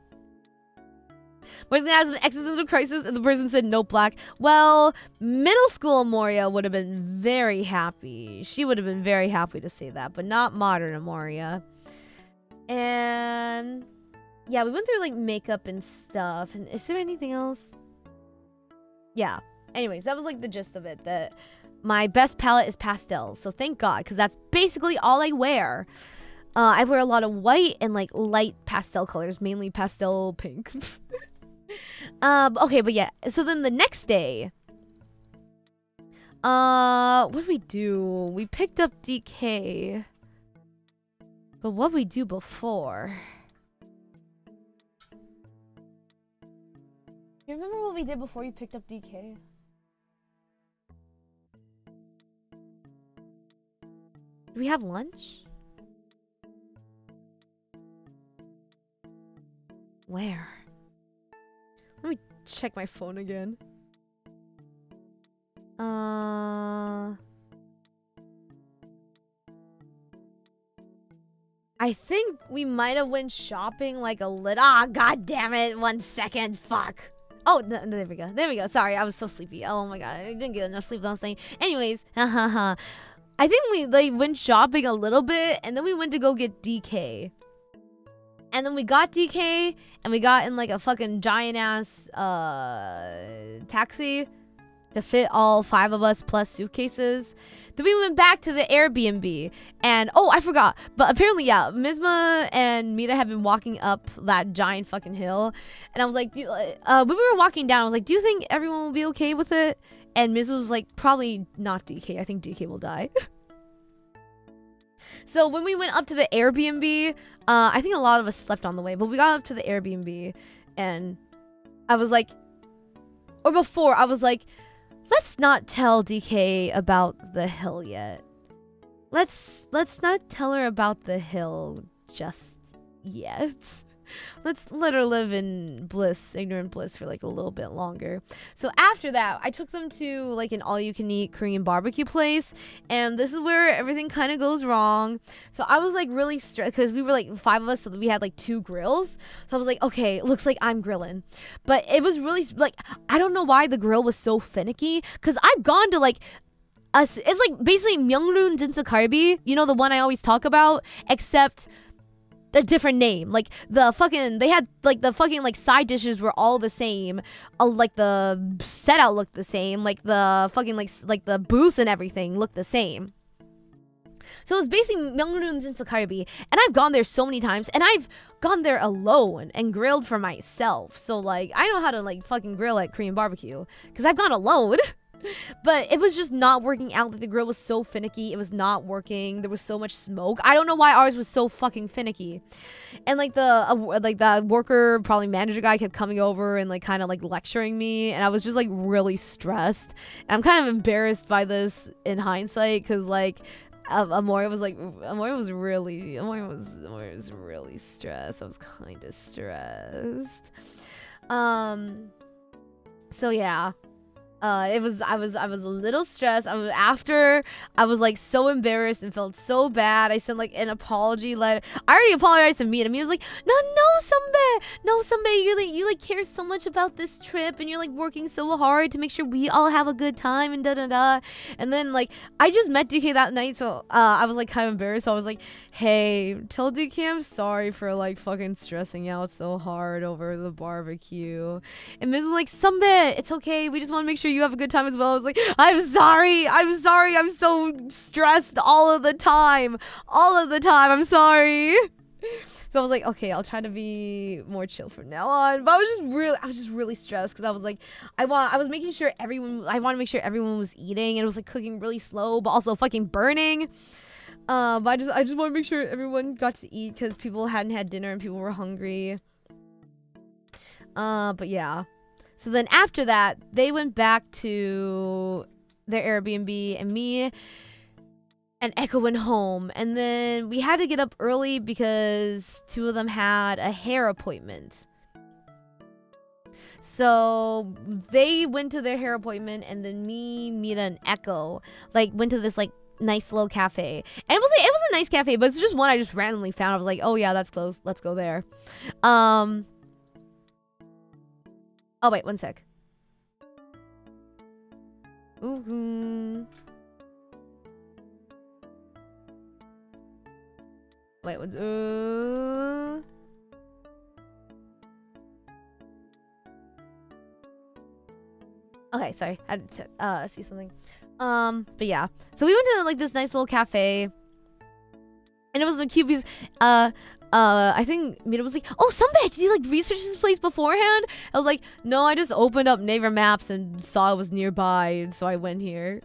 Boys gonna have an existential crisis, and the person said no black. Well, middle school Amoria would have been very happy. She would have been very happy to say that, but not modern Amoria. And yeah, we went through like makeup and stuff. And is there anything else? Yeah. Anyways, that was like the gist of it. That my best palette is pastel. So thank God, because that's basically all I wear. I wear a lot of white and like light pastel colors, mainly pastel pink. Okay, but yeah. So then the next day, what did we do? We picked up DK. But what did we do before? You remember what we did before you picked up DK? Did we have lunch? Where? Let me check my phone again. I think we might have went shopping like a little. Ah, god damn it! 1 second, fuck. Oh, there we go. There we go. Sorry, I was so sleepy. Oh my god, I didn't get enough sleep last night. Anyways, I think we like went shopping a little bit, and then we went to go get DK. And then we got DK, and we got in like a fucking giant ass taxi to fit all 5 of us plus suitcases. Then we went back to the Airbnb, and oh, I forgot. But apparently, yeah, Mizma and Mita have been walking up that giant fucking hill, and I was like, when we were walking down, I was like, do you think everyone will be okay with it? And Mizma was like, probably not DK. I think DK will die. So when we went up to the Airbnb, I think a lot of us slept on the way, but we got up to the Airbnb, and I was like, or before, I was like, let's not tell DK about the hill yet. Let's not tell her about the hill just yet. Let's let her live in bliss, ignorant bliss, for like a little bit longer. So after that, I took them to like an all-you-can-eat Korean barbecue place, and this is where everything kind of goes wrong. So I was like really stressed because we were like 5 of us, so we had like 2 grills. So I was like, okay, looks like I'm grilling, but it was really like, I don't know why the grill was so finicky, because I've gone to like it's like basically Myeongrun Jinseokgalbi, you know, the one I always talk about, except a different name. Like the fucking, they had like the fucking like side dishes were all the same, like the set out looked the same, like the fucking like the booths and everything looked the same. So it was basically Myeongrun Jinseokgalbi, and I've gone there so many times, and I've gone there alone and grilled for myself. So like I know how to like fucking grill at Korean barbecue because I've gone alone. But it was just not working out. Like the grill was so finicky. It was not working. There was so much smoke. I don't know why ours was so fucking finicky. And like the worker, probably manager guy, kept coming over and like kind of like lecturing me, and I was just like really stressed. And I'm kind of embarrassed by this in hindsight, because like Amoria was really stressed. I was kind of stressed. So yeah. I was a little stressed. I was like so embarrassed and felt so bad. I sent like an apology letter. I already apologized to Mita. Mita was like, no, Sambe, you like care so much about this trip, and you're like working so hard to make sure we all have a good time and da da da. And then like I just met DK that night, so I was like kind of embarrassed. So I was like, hey, tell DK I'm sorry for like fucking stressing out so hard over the barbecue. And Miz was like, Sambe, it's okay. We just want to make sure you have a good time as well. I was like, I'm sorry, I'm so stressed all of the time, I'm sorry. So I was like, okay, I'll try to be more chill from now on. But I was just really stressed because I was like, I want to make sure everyone was eating, and it was like cooking really slow but also fucking burning. But I just want to make sure everyone got to eat because people hadn't had dinner and people were hungry. But yeah. So then after that, they went back to their Airbnb, and me and Echo went home. And then we had to get up early because two of them had a hair appointment. So they went to their hair appointment, and then me, Mita, and Echo like went to this like nice little cafe. And it was a nice cafe, but it's just one I just randomly found. I was like, oh yeah, that's close. Let's go there. Oh, wait, one sec. Ooh. Wait, what's... Okay, sorry. I had to see something. But yeah. So we went to like this nice little cafe. And it was a cute piece. I think Mita was like, oh, Sambe, did you like research this place beforehand? I was like, no, I just opened up Naver Maps and saw it was nearby, so I went here.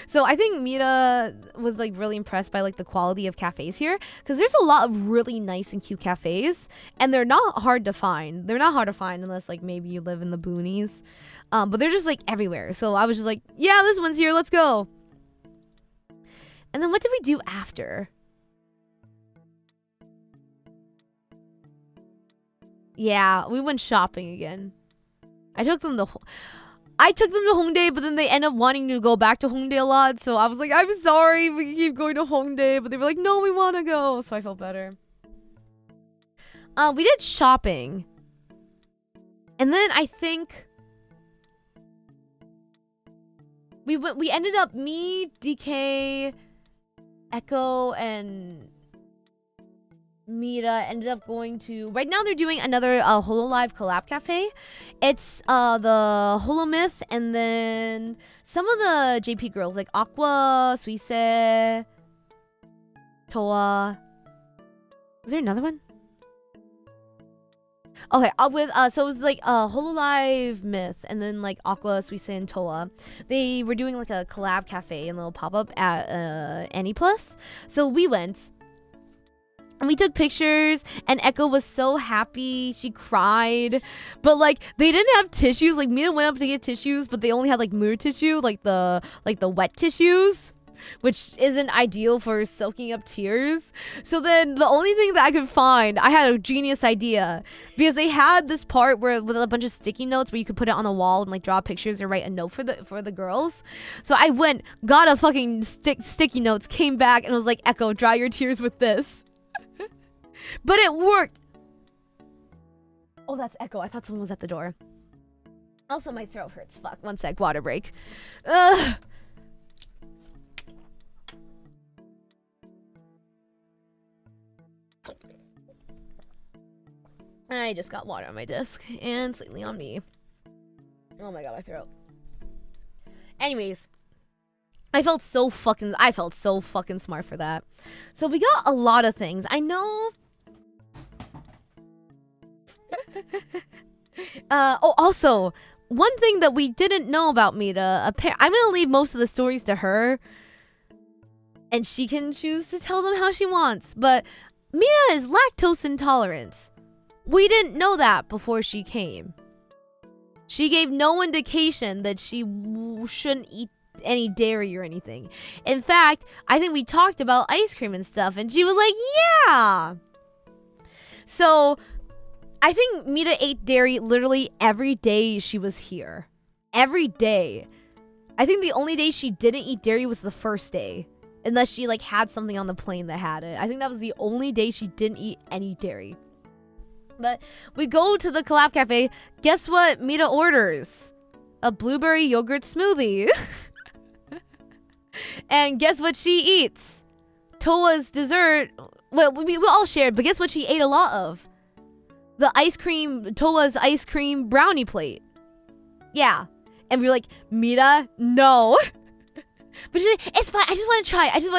So I think Mita was like really impressed by like the quality of cafes here, because there's a lot of really nice and cute cafes, and they're not hard to find. They're not hard to find unless like maybe you live in the boonies. But they're just like everywhere. So I was just like, yeah, this one's here, let's go. And then what did we do after? Yeah, we went shopping again. I took them to Hongdae, but then they end up wanting to go back to Hongdae a lot. So I was like, I'm sorry, we keep going to Hongdae. But they were like, no, we want to go. So I felt better. We did shopping. And then I think we ended up, me, DK, Echo, and Mita ended up going to... Right now they're doing another HoloLive collab cafe. It's the Holomyth, and then some of the JP girls like Aqua, Suise, Toa. Is there another one? Okay, so it was like HoloLive Myth, and then like Aqua, Suise, and Toa. They were doing like a collab cafe and little pop-up at Annie Plus. So we went. And we took pictures, and Echo was so happy. She cried. But, like, they didn't have tissues. Like, Mita went up to get tissues, but they only had, like, mirror tissue, like the wet tissues, which isn't ideal for soaking up tears. So then the only thing that I could find, I had a genius idea, because they had this part where with a bunch of sticky notes where you could put it on the wall and, like, draw pictures or write a note for the girls. So I went, got a fucking sticky notes, came back, and was like, Echo, dry your tears with this. But it worked. Oh, that's Echo. I thought someone was at the door. Also, my throat hurts. Fuck. One sec. Water break. Ugh. I just got water on my disc and slightly on me. Oh my god, my throat. Anyways. I felt so fucking smart for that. So we got a lot of things. I know. Also, one thing that we didn't know about Mita, I'm gonna leave most of the stories to her, and she can choose to tell them how she wants. But Mita is lactose intolerant. We didn't know that before she came. She gave no indication that she shouldn't eat any dairy or anything. In fact, I think we talked about ice cream and stuff, and she was like, yeah. So I think Mita ate dairy literally every day she was here. every day. I think the only day she didn't eat dairy was the first day. Unless she like had something on the plane that had it. I think that was the only day she didn't eat any dairy. But we go to the collab cafe. Guess what Mita orders? A blueberry yogurt smoothie. And guess what she eats? Toa's dessert. Well, we all shared, but guess what she ate a lot of? The ice cream, Toa's ice cream brownie plate. Yeah. And we were like, Mita, no. But she's like, it's fine. I just want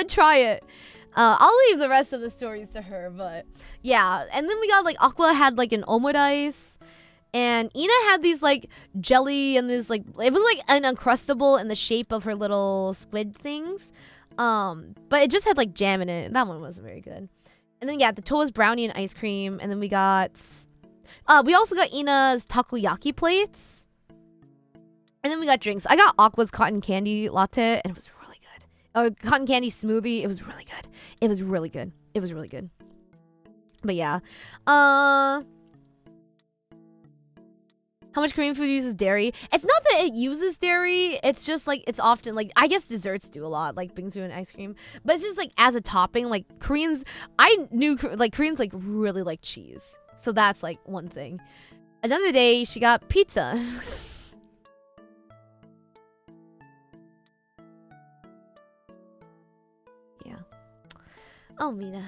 to try it. I'll leave the rest of the stories to her, but yeah. And then we got like Aqua had like an omodice, and Ina had these like jelly and this like it was like an Uncrustable in the shape of her little squid things, but it just had like jam in it. That one wasn't very good. And then yeah, the Toa's brownie and ice cream, and then we also got Ina's takoyaki plates. And then we got drinks. I got Aqua's cotton candy latte, and it was really good. Or cotton candy smoothie. It was really good. It was really good. It was really good. But yeah. How much Korean food uses dairy? It's not that it uses dairy. It's just like it's often like I guess desserts do a lot, like bingsu and ice cream. But it's just like as a topping, like Koreans. I knew like Koreans like really like cheese, so that's like one thing. Another day she got pizza. Oh, Mina.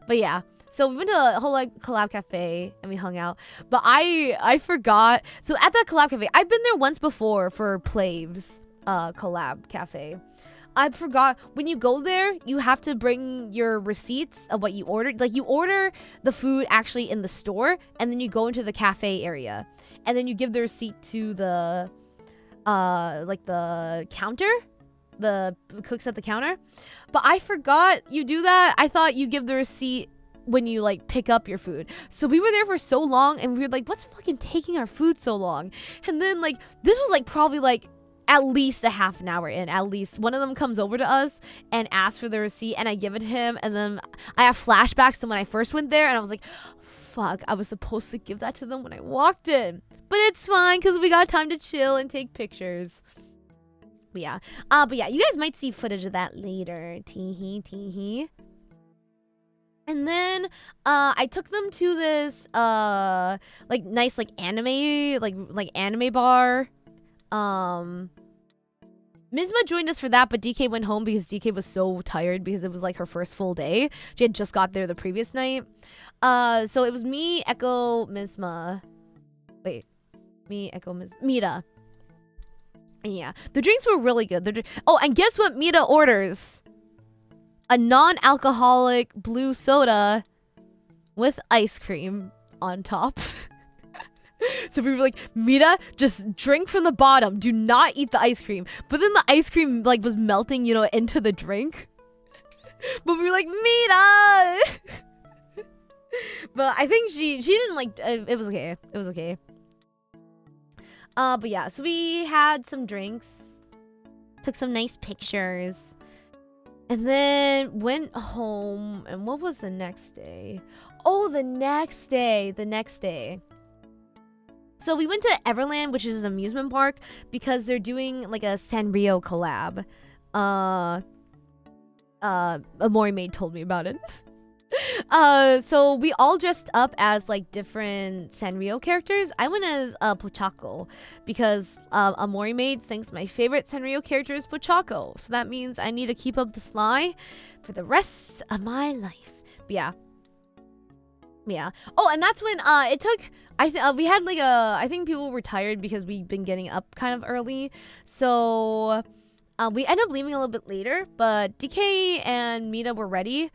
But yeah, so we went to a whole like collab cafe and we hung out. But I forgot. So at that collab cafe, I've been there once before for Plave's collab cafe. I forgot when you go there, you have to bring your receipts of what you ordered. Like you order the food actually in the store, and then you go into the cafe area, and then you give the receipt to the like the counter. The cooks at the counter. But I forgot you do that. I thought you give the receipt when you like pick up your food. So we were there for so long, and we were like, what's fucking taking our food so long? And then like this was like probably like at least a half an hour in. At least one of them comes over to us and asks for the receipt, and I give it to him, and then I have flashbacks to when I first went there, and I was like, fuck, I was supposed to give that to them when I walked in. But it's fine because we got time to chill and take pictures. But yeah, you guys might see footage of that later. Teehee. And then I took them to this like nice like anime like anime bar. Mizma joined us for that, but DK went home because DK was so tired because it was like her first full day. She had just got there the previous night. So it was me, Echo, Mizma. Wait, me, Echo, Mita. Yeah, the drinks were really good. Oh, and guess what Mita orders? A non-alcoholic blue soda with ice cream on top. So we were like, Mita, just drink from the bottom. Do not eat the ice cream. But then the ice cream like was melting, you know, into the drink. But we were like, Mita! But I think she didn't like, it was okay. It was okay. But yeah, so we had some drinks, took some nice pictures, and then went home. And what was the next day? Oh, the next day. So we went to Everland, which is an amusement park, because they're doing like a Sanrio collab. AmoriMaid told me about it. So we all dressed up as like different Sanrio characters. I went as Pochako because AmoriMaid thinks my favorite Sanrio character is Pochako. So that means I need to keep up the sly for the rest of my life. But yeah. Oh, and that's when it took. We had like I think people were tired because we've been getting up kind of early. So we ended up leaving a little bit later. But DK and Mita were ready.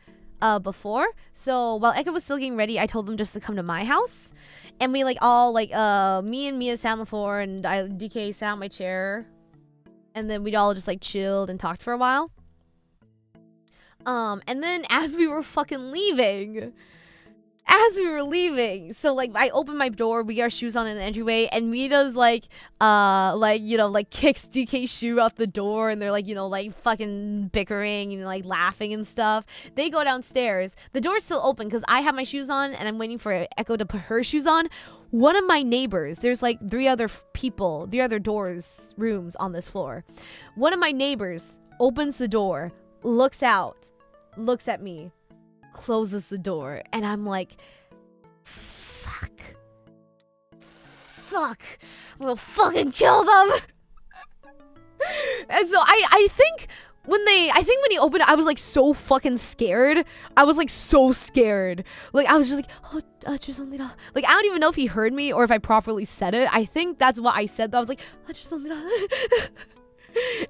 Before, so while Eka was still getting ready, I told them just to come to my house, and we like all like me and Mia sat on the floor, and DK sat on my chair, and then we'd all just like chilled and talked for a while. And then as we were leaving, so like I opened my door, we got our shoes on in the entryway, and Mita's like you know, like kicks DK's shoe out the door, and they're like, you know, like fucking bickering and like laughing and stuff. They go downstairs, the door's still open because I have my shoes on and I'm waiting for Echo to put her shoes on. one of my neighbors, there's like 3 other people, 3 other rooms on this floor. One of my neighbors opens the door, looks out, looks at me, closes the door, and I'm like, fuck, I'm gonna fucking kill them. And so I think when he opened it, I was like so fucking scared. I was like so scared. Like I was just like, oh, like I don't even know if he heard me or if I properly said it. I think that's what I said. I was like,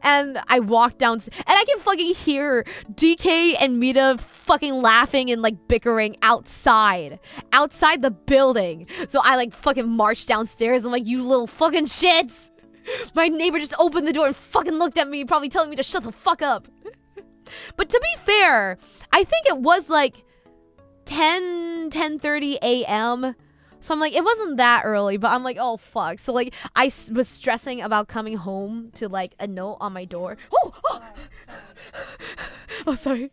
and I walked down, and I can fucking hear DK and Mita fucking laughing and like bickering outside the building. So I like fucking marched downstairs. I'm like, you little fucking shits. My neighbor just opened the door and fucking looked at me, probably telling me to shut the fuck up. But to be fair, I think it was like 10:30 a.m. So I'm like, it wasn't that early, but I'm like, oh fuck. So like, I was stressing about coming home to like a note on my door. Oh, sorry.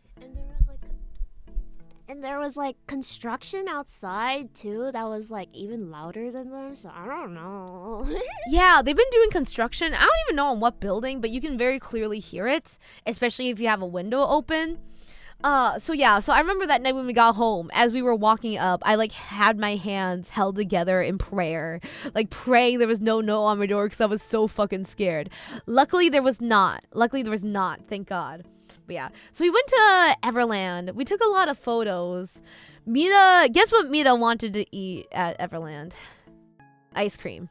And there was like construction outside too that was like even louder than them, so I don't know. Yeah, they've been doing construction. I don't even know on what building, but you can very clearly hear it, especially if you have a window open. So I remember that night when we got home, as we were walking up, I like had my hands held together in prayer, like praying there was no note on my door because I was so fucking scared. Luckily there was not, thank God. But yeah, so we went to Everland. We took a lot of photos. Guess what Mita wanted to eat at Everland? Ice cream.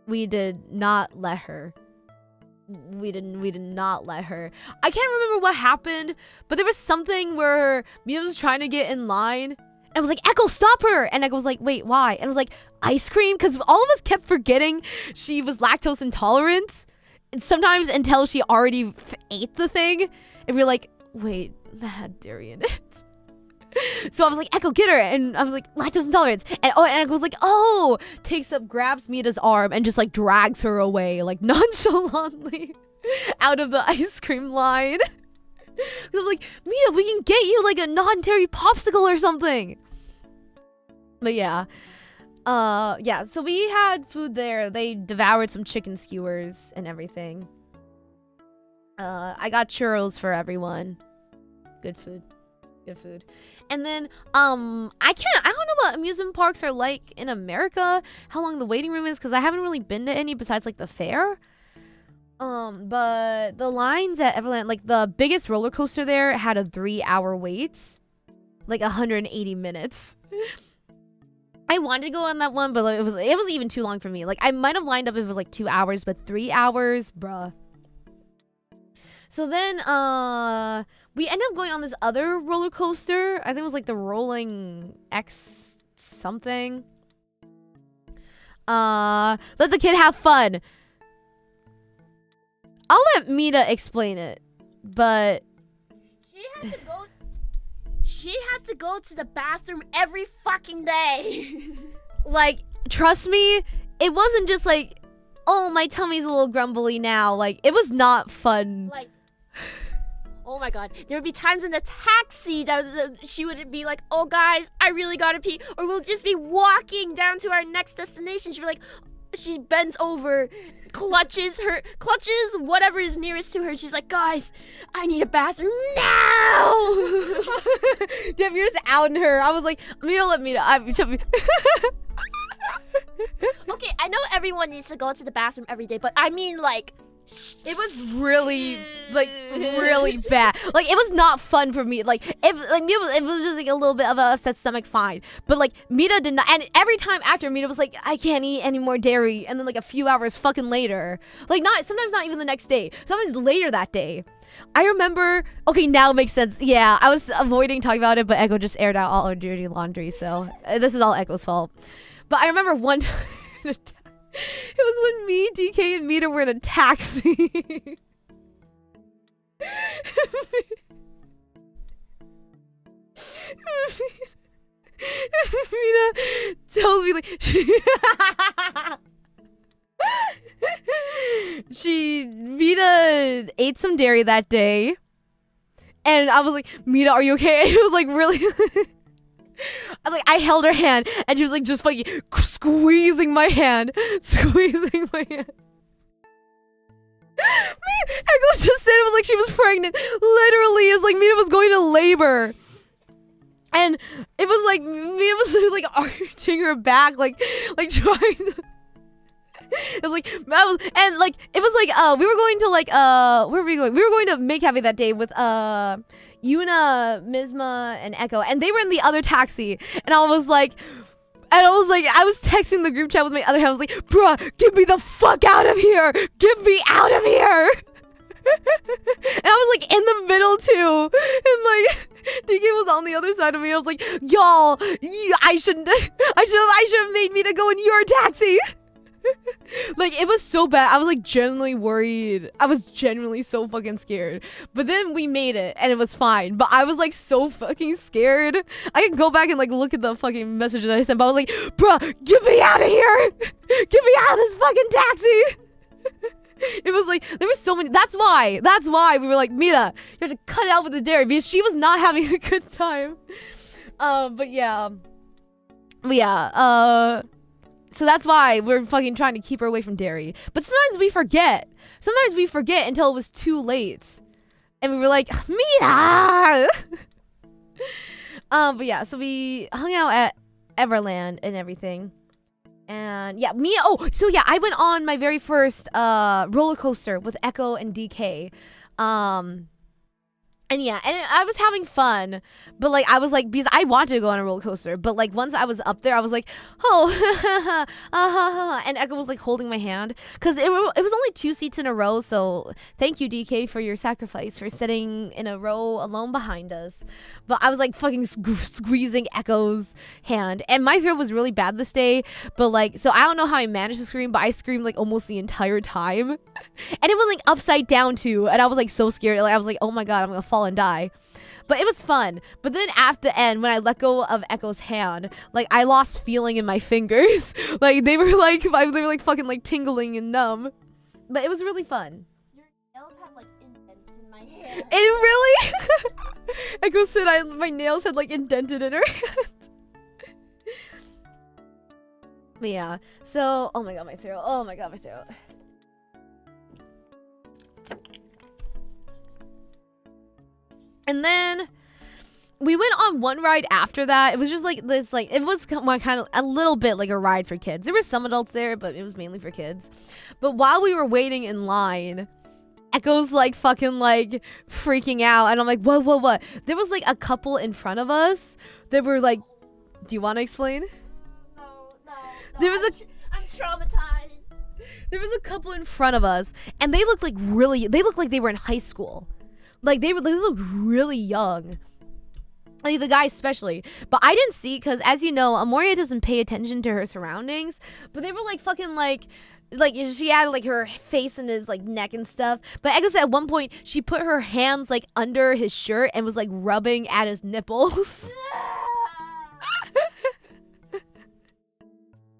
We did not let her. We did not let her. I can't remember what happened, but there was something where Mita was trying to get in line. And I was like, Echo, stop her! And Echo was like, wait, why? And I was like, ice cream? Because all of us kept forgetting she was lactose intolerant. And sometimes until she already ate the thing. And we were like, wait, that had dairy in it. So I was like, Echo, get her. And I was like, lactose intolerance. And Echo was like, grabs Mita's arm and just like drags her away, like nonchalantly out of the ice cream line. I was like, Mita, we can get you like a non-dairy popsicle or something. But yeah. So we had food there. They devoured some chicken skewers and everything. I got churros for everyone. Good food. And then I don't know what amusement parks are like in America, how long the waiting room is, because I haven't really been to any besides like the fair. But the lines at Everland, like the biggest roller coaster there had a 3-hour wait, like 180 minutes. I wanted to go on that one, but it was even too long for me. Like I might have lined up if it was like 2 hours, but 3 hours, bruh. So then we ended up going on this other roller coaster. I think it was like the Rolling X something. Let the kid have fun. I'll let Mita explain it, but she had to go to the bathroom every fucking day. Like, trust me, it wasn't just like, oh, my tummy's a little grumbly now. Like, it was not fun. Like, oh my god, there would be times in the taxi that she would be like, oh guys, I really gotta pee. Or we'll just be walking down to our next destination. She'd be like, she bends over, clutches whatever is nearest to her. She's like, guys, I need a bathroom now. Damn, you're just outing her. I was like, let Mita. Okay, I know everyone needs to go to the bathroom every day, but I mean, like, it was really, like, really bad. Like, it was not fun for me. Like, it was just like a little bit of an upset stomach, fine. But like, Mita did not. And every time after, Mita was like, I can't eat any more dairy. And then like a few hours fucking later, like sometimes not even the next day, sometimes later that day. I remember. Okay, now it makes sense. Yeah, I was avoiding talking about it, but Echo just aired out all our dirty laundry. So this is all Echo's fault. But I remember one time. It was when me, DK, and Mita were in a taxi. Mita tells me, like, Mita ate some dairy that day. And I was like, Mita, are you okay? And it was like, really? I held her hand, and she was like just fucking squeezing my hand, squeezing my hand. Echo just said it was like she was pregnant. Literally, it's like Mina was going to labor. And it was like Mina was literally like arching her back, like trying to. It was like it was like we were going to like where were we going? We were going to Make Happy that day with Yuna, Mizma, and Echo, and they were in the other taxi, and I was texting the group chat with my other hand. I was like, bruh, get me the fuck out of here! Get me out of here! And I was like in the middle too, and like DK was on the other side of me. I was like, y'all, I should have made me to go in your taxi. Like, it was so bad. I was like genuinely worried. I was genuinely so fucking scared. But then we made it and it was fine. But I was like so fucking scared. I can go back and like look at the fucking messages I sent, but I was like, bruh, get me out of here! Get me out of this fucking taxi! It was like, there were so many. That's why we were like, Mina, you have to cut it out with the dairy, because she was not having a good time. So that's why we're fucking trying to keep her away from dairy. But sometimes we forget. Sometimes we forget until it was too late. And we were like, Mina! But yeah, so we hung out at Everland and everything. And yeah, I went on my very first roller coaster with Echo and DK. And I was having fun, but like I was like, because I wanted to go on a roller coaster, but like once I was up there, I was like, oh, and Echo was like holding my hand, because it was only 2 seats in a row. So thank you, DK, for your sacrifice for sitting in a row alone behind us. But I was like fucking squeezing Echo's hand, and my throat was really bad this day. But like, so I don't know how I managed to scream, but I screamed like almost the entire time, and it went like upside down too, and I was like so scared. Like I was like, oh my god, I'm gonna fall and die. But it was fun. But then at the end, when I let go of Echo's hand, like I lost feeling in my fingers. Like they were like fucking like tingling and numb. But it was really fun. Your nails have like indents in my hand. It really? Echo said my nails had like indented in her hand. But yeah. So, oh my god, my throat. Oh my god, my throat. And then we went on one ride after that. It was just like this, like it was kind of a little bit like a ride for kids. There were some adults there, but it was mainly for kids. But while we were waiting in line, Echo's like fucking like freaking out, and I'm like, what? There was like a couple in front of us that were like, do you want to explain? No. There was I'm traumatized. There was a couple in front of us, and they looked like they were in high school. Like they looked really young. Like the guy especially. But I didn't see, because as you know, Amoria doesn't pay attention to her surroundings. But they were like fucking like she had like her face in his like neck and stuff. But Echo said at one point she put her hands like under his shirt and was like rubbing at his nipples.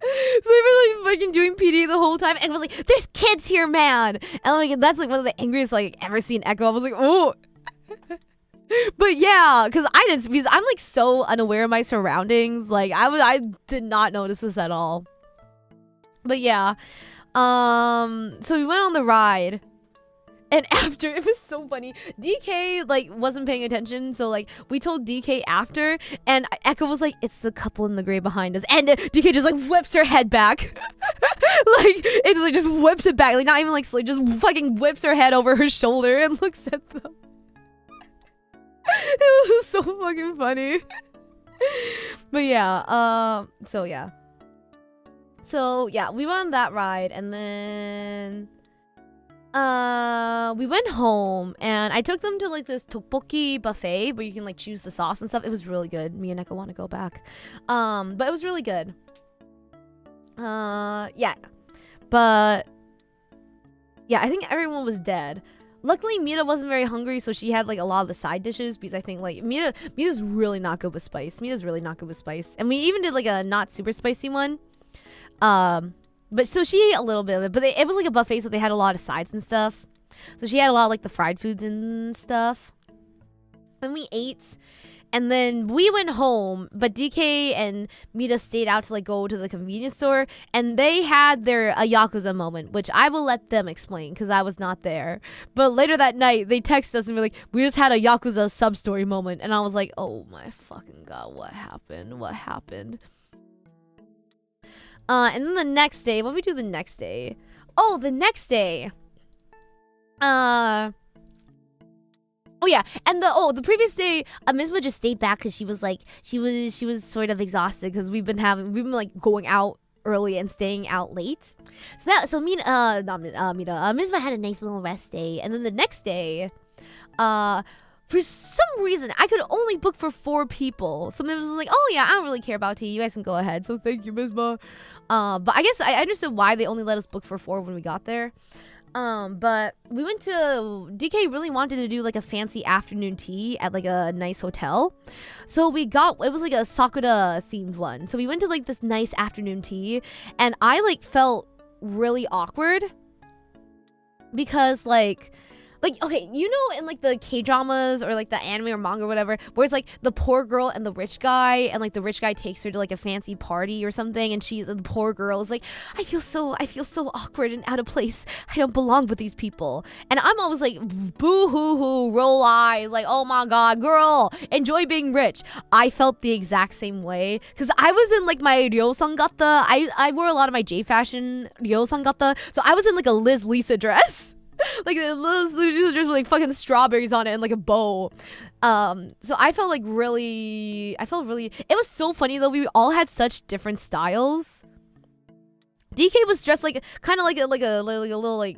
So they were like fucking doing PD the whole time, and was like, "There's kids here, man!" And I'm like, that's like one of the angriest like ever seen Echo. I was like, oh. But yeah, because I'm like so unaware of my surroundings. Like I did not notice this at all. But yeah, so we went on the ride. And after, it was so funny. DK, like, wasn't paying attention. So, like, we told DK after. And Echo was like, it's the couple in the gray behind us. And DK just, like, whips her head back. Like, it like, just whips it back. Like, not even, like, just fucking whips her head over her shoulder and looks at them. It was so fucking funny. But yeah, so yeah. So, yeah, we went on that ride. And then... we went home, and I took them to like this tteokbokki buffet where you can like choose the sauce and stuff. It was really good. Me and Echo want to go back. But it was really good. Yeah. But yeah, I think everyone was dead. Luckily, Mita wasn't very hungry, so she had like a lot of the side dishes, because I think like Mita's really not good with spice. Mita's really not good with spice. And we even did like a not super spicy one. But so she ate a little bit of it, but it was like a buffet, so they had a lot of sides and stuff. So she had a lot of like the fried foods and stuff. And we ate, And then we went home, but DK and Mita stayed out to like go to the convenience store, and they had their Yakuza moment, which I will let them explain because I was not there. But later that night, they texted us and were like, we just had a Yakuza sub-story moment. And I was like, oh my fucking god, what happened? What happened? And then the next day, what did we do the next day? Oh, the next day. Oh yeah, and the previous day, Mizma just stayed back because she was sort of exhausted because we've been like going out early and staying out late. Mizma had a nice little rest day, and then the next day, for some reason, I could only book for 4 people. So Mizma was like, oh yeah, I don't really care about tea. You guys can go ahead. So thank you, Mizma. But I guess I understood why they only let us book for 4 when we got there. But we went to, DK really wanted to do like a fancy afternoon tea at like a nice hotel. So it was like a Sakura themed one. So we went to like this nice afternoon tea, and I like felt really awkward because like okay, you know, in like the K-dramas or like the anime or manga or whatever, where it's like the poor girl and the rich guy, and like the rich guy takes her to like a fancy party or something, and the poor girl is like, I feel so awkward and out of place. I don't belong with these people. And I'm always like, boo hoo hoo, roll eyes, like, oh my god, girl, enjoy being rich. I felt the exact same way because I was in like my Ryo-sangata. I wore a lot of my J fashion Ryo-sangata, so I was in like a Liz Lisa dress. Like the little just with like fucking strawberries on it and like a bow. So I felt really, it was so funny though. We all had such different styles. DK was dressed like kind of like a little like,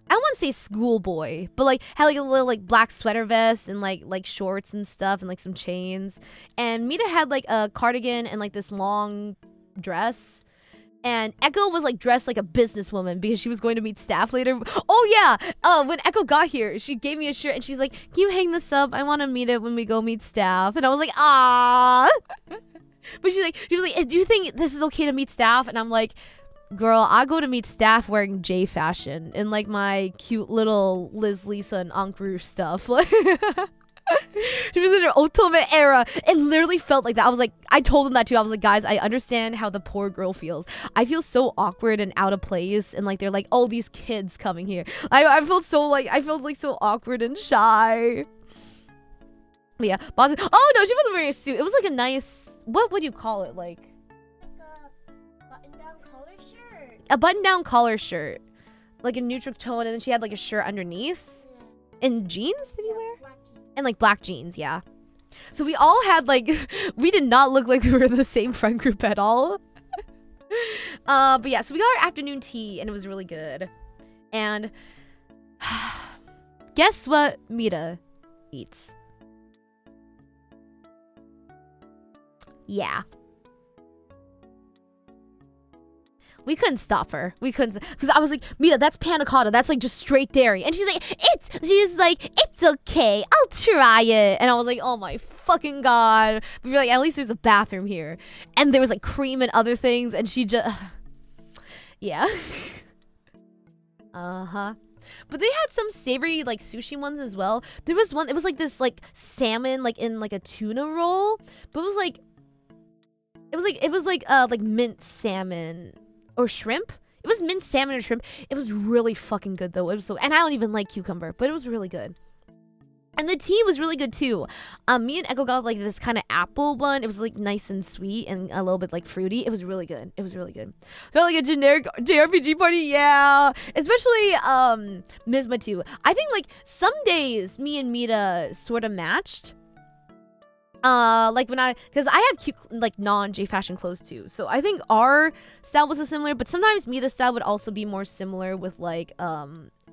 I don't want to say schoolboy, but like had like a little like black sweater vest and like shorts and stuff and like some chains. And Mita had like a cardigan and like this long dress. And Echo was like dressed like a businesswoman because she was going to meet staff later. Oh yeah, when Echo got here, she gave me a shirt and she's like, can you hang this up? I want to meet it when we go meet staff. And I was like, ah. But she was like, do you think this is okay to meet staff? And I'm like, girl, I go to meet staff wearing J fashion and like my cute little Liz Lisa and Ankh Rouge stuff. She was in her otome era. It literally felt like that. I was like, I told them that too. I was like, guys, I understand how the poor girl feels. I feel so awkward and out of place, and like they're like, oh, these kids coming here. I felt so awkward and shy. But yeah, oh no, she wasn't wearing a suit. It was like a nice, what would you call it, like a button-down collar shirt. A button-down collar shirt, like a neutral tone, and then she had like a shirt underneath. And jeans? Did you wear? And like black jeans, yeah. So we all had like, we did not look like we were in the same friend group at all. But yeah, so we got our afternoon tea and it was really good. And guess what Mita eats? Yeah. We couldn't stop her. We couldn't, because I was like, Mita, that's panna cotta. That's like just straight dairy. And she's like, it's okay. I'll try it. And I was like, oh my fucking god. We were like, at least there's a bathroom here. And there was like cream and other things. And she just, yeah. Uh-huh. But they had some savory like sushi ones as well. There was one, it was like this like salmon like in like a tuna roll. But it was like mint salmon. Or shrimp. It was mint salmon or shrimp. It was really fucking good though. It was and I don't even like cucumber, but it was really good. And the tea was really good too. Me and Echo got like this kind of apple one. It was like nice and sweet and a little bit like fruity. It was really good. It was really good. So like a generic JRPG party, yeah. Especially Mizma too. I think like some days me and Mita sort of matched. Like because I have cute like non-J fashion clothes too, so I think our style was similar, but sometimes Mita's style would also be more similar with like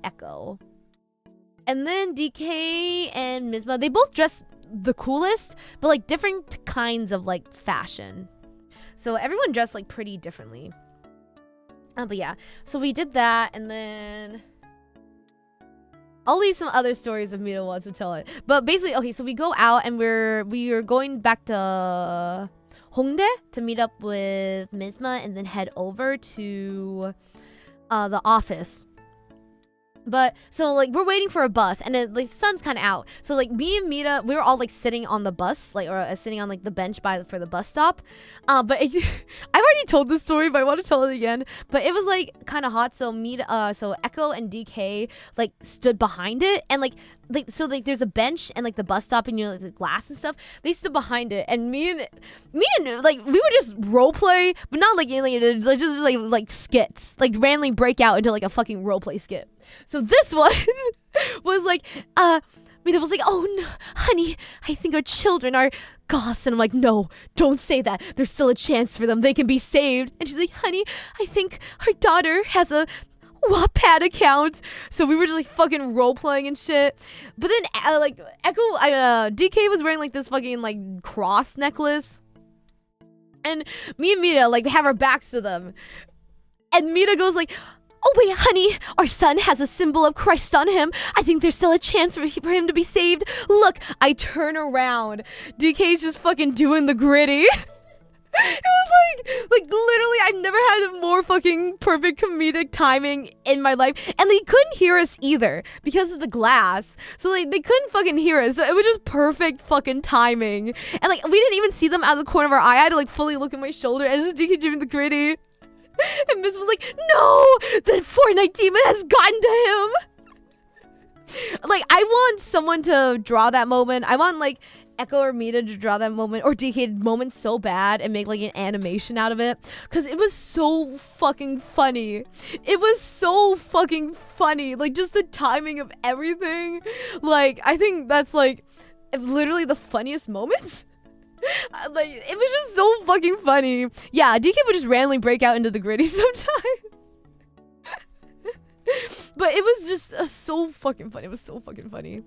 Echo. And then DK and Mizma, they both dress the coolest, but like different kinds of like fashion, so everyone dressed like pretty differently. But yeah, so we did that, and then I'll leave some other stories if Mita wants to tell it. But basically, okay, so we go out and we are going back to Hongdae to meet up with Mizma and then head over to the office. But so like we're waiting for a bus and it, like the sun's kind of out. So like me and Mita, we were all like sitting on the bus, like or sitting on like the bench for the bus stop. But I've already told this story, but I want to tell it again. But it was like kind of hot, so Mita, so Echo and DK like stood behind it and like so like there's a bench and like the bus stop and like the glass and stuff. They stood behind it and me and like we would just role play, but not like just like skits, like randomly break out into like a fucking role play skit. So this one was like, Mina was like, oh no, honey, I think our children are goths. And I'm like, no, don't say that. There's still a chance for them. They can be saved. And she's like, honey, I think our daughter has a Wattpad account. So we were just like fucking role playing and shit. But then like Echo, DK was wearing like this fucking like cross necklace. And me and Mita like have our backs to them. And Mita goes like, oh wait, honey, our son has a symbol of Christ on him. I think there's still a chance for him to be saved. Look, I turn around. DK's just fucking doing the gritty. It was like literally, I've never had a more fucking perfect comedic timing in my life. And they couldn't hear us either because of the glass. So like they couldn't fucking hear us. So it was just perfect fucking timing. And like we didn't even see them out of the corner of our eye. I had to like fully look at my shoulder and just DK doing the gritty. And Miss was like, no, the Fortnite demon has gotten to him. Like, I want someone to draw that moment. I want, like, Echo or Mita to draw that moment or DK moment so bad and make, like, an animation out of it. Because it was so fucking funny. It was so fucking funny. Like, just the timing of everything. Like, I think that's, like, literally the funniest moment. Like, it was just so fucking funny. Yeah, DK would just randomly break out into the gritty sometimes. But it was just so fucking funny. It was so fucking funny.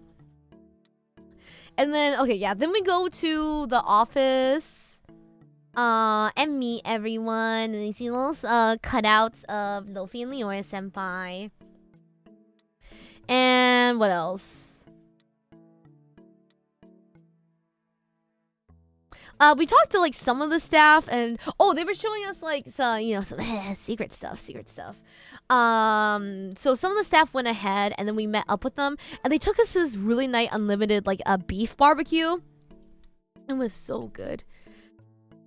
And then, okay, yeah, then we go to the office and meet everyone. And you see little cutouts of Luffy and Leora senpai. And what else? We talked to like some of the staff and they were showing us like some secret stuff. So some of the staff went ahead and then we met up with them and they took us to this really nice unlimited like a beef barbecue. It was so good.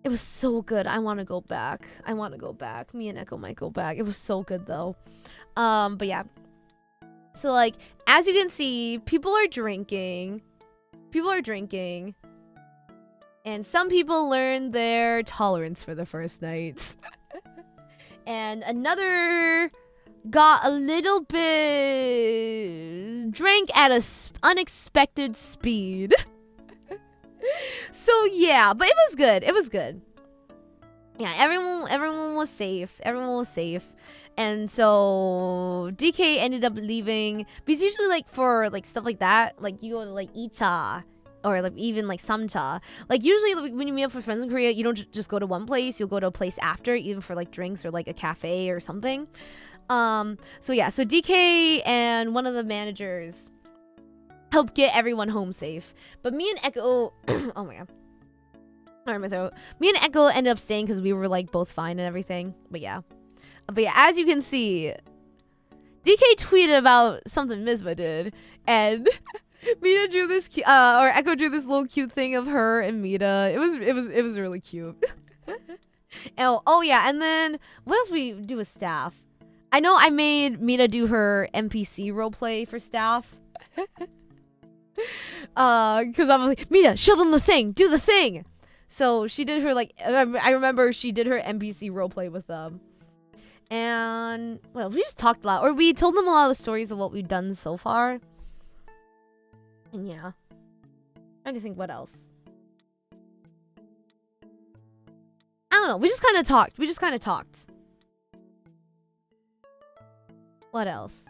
It was so good. I want to go back. Me and Echo might go back. It was so good though. But yeah. So like as you can see, people are drinking. And some people learned their tolerance for the first night. And another got a little bit drank at a unexpected speed. So yeah, but it was good. Yeah, everyone was safe. And so DK ended up leaving because usually like for like stuff like that, like you go to like Icha or like even like Samcha. Like usually like, when you meet up with friends in Korea, you don't just go to one place. You'll go to a place after, even for like drinks or like a cafe or something. So yeah, so DK and one of the managers helped get everyone home safe. But me and Echo, oh my god. Me and Echo ended up staying because we were like both fine and everything. But yeah, as you can see, DK tweeted about something Mizma did, and Mita drew this or Echo drew this little cute thing of her and Mita. It was really cute. Oh yeah, and then what else we do with staff? I know I made Mita do her NPC roleplay for staff. Because I was like, Mita, show them the thing, do the thing. So she did her like I remember she did her NPC roleplay with them. And well, we just talked a lot, or we told them a lot of the stories of what we've done so far. And yeah, trying to think what else. I don't know. We just kind of talked. What else?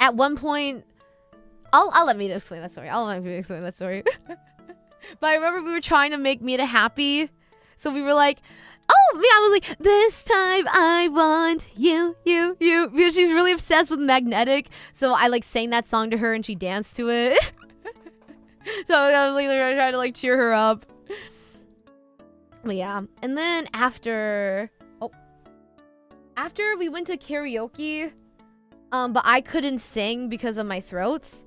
At one point, I'll let Mita explain that story. But I remember we were trying to make Mita happy, so we were like, oh, me, I was like, this time I want you. Because she's really obsessed with Magnetic. So I like sang that song to her and she danced to it. So I was like trying to like cheer her up. But yeah. And then after we went to karaoke, But I couldn't sing because of my throats.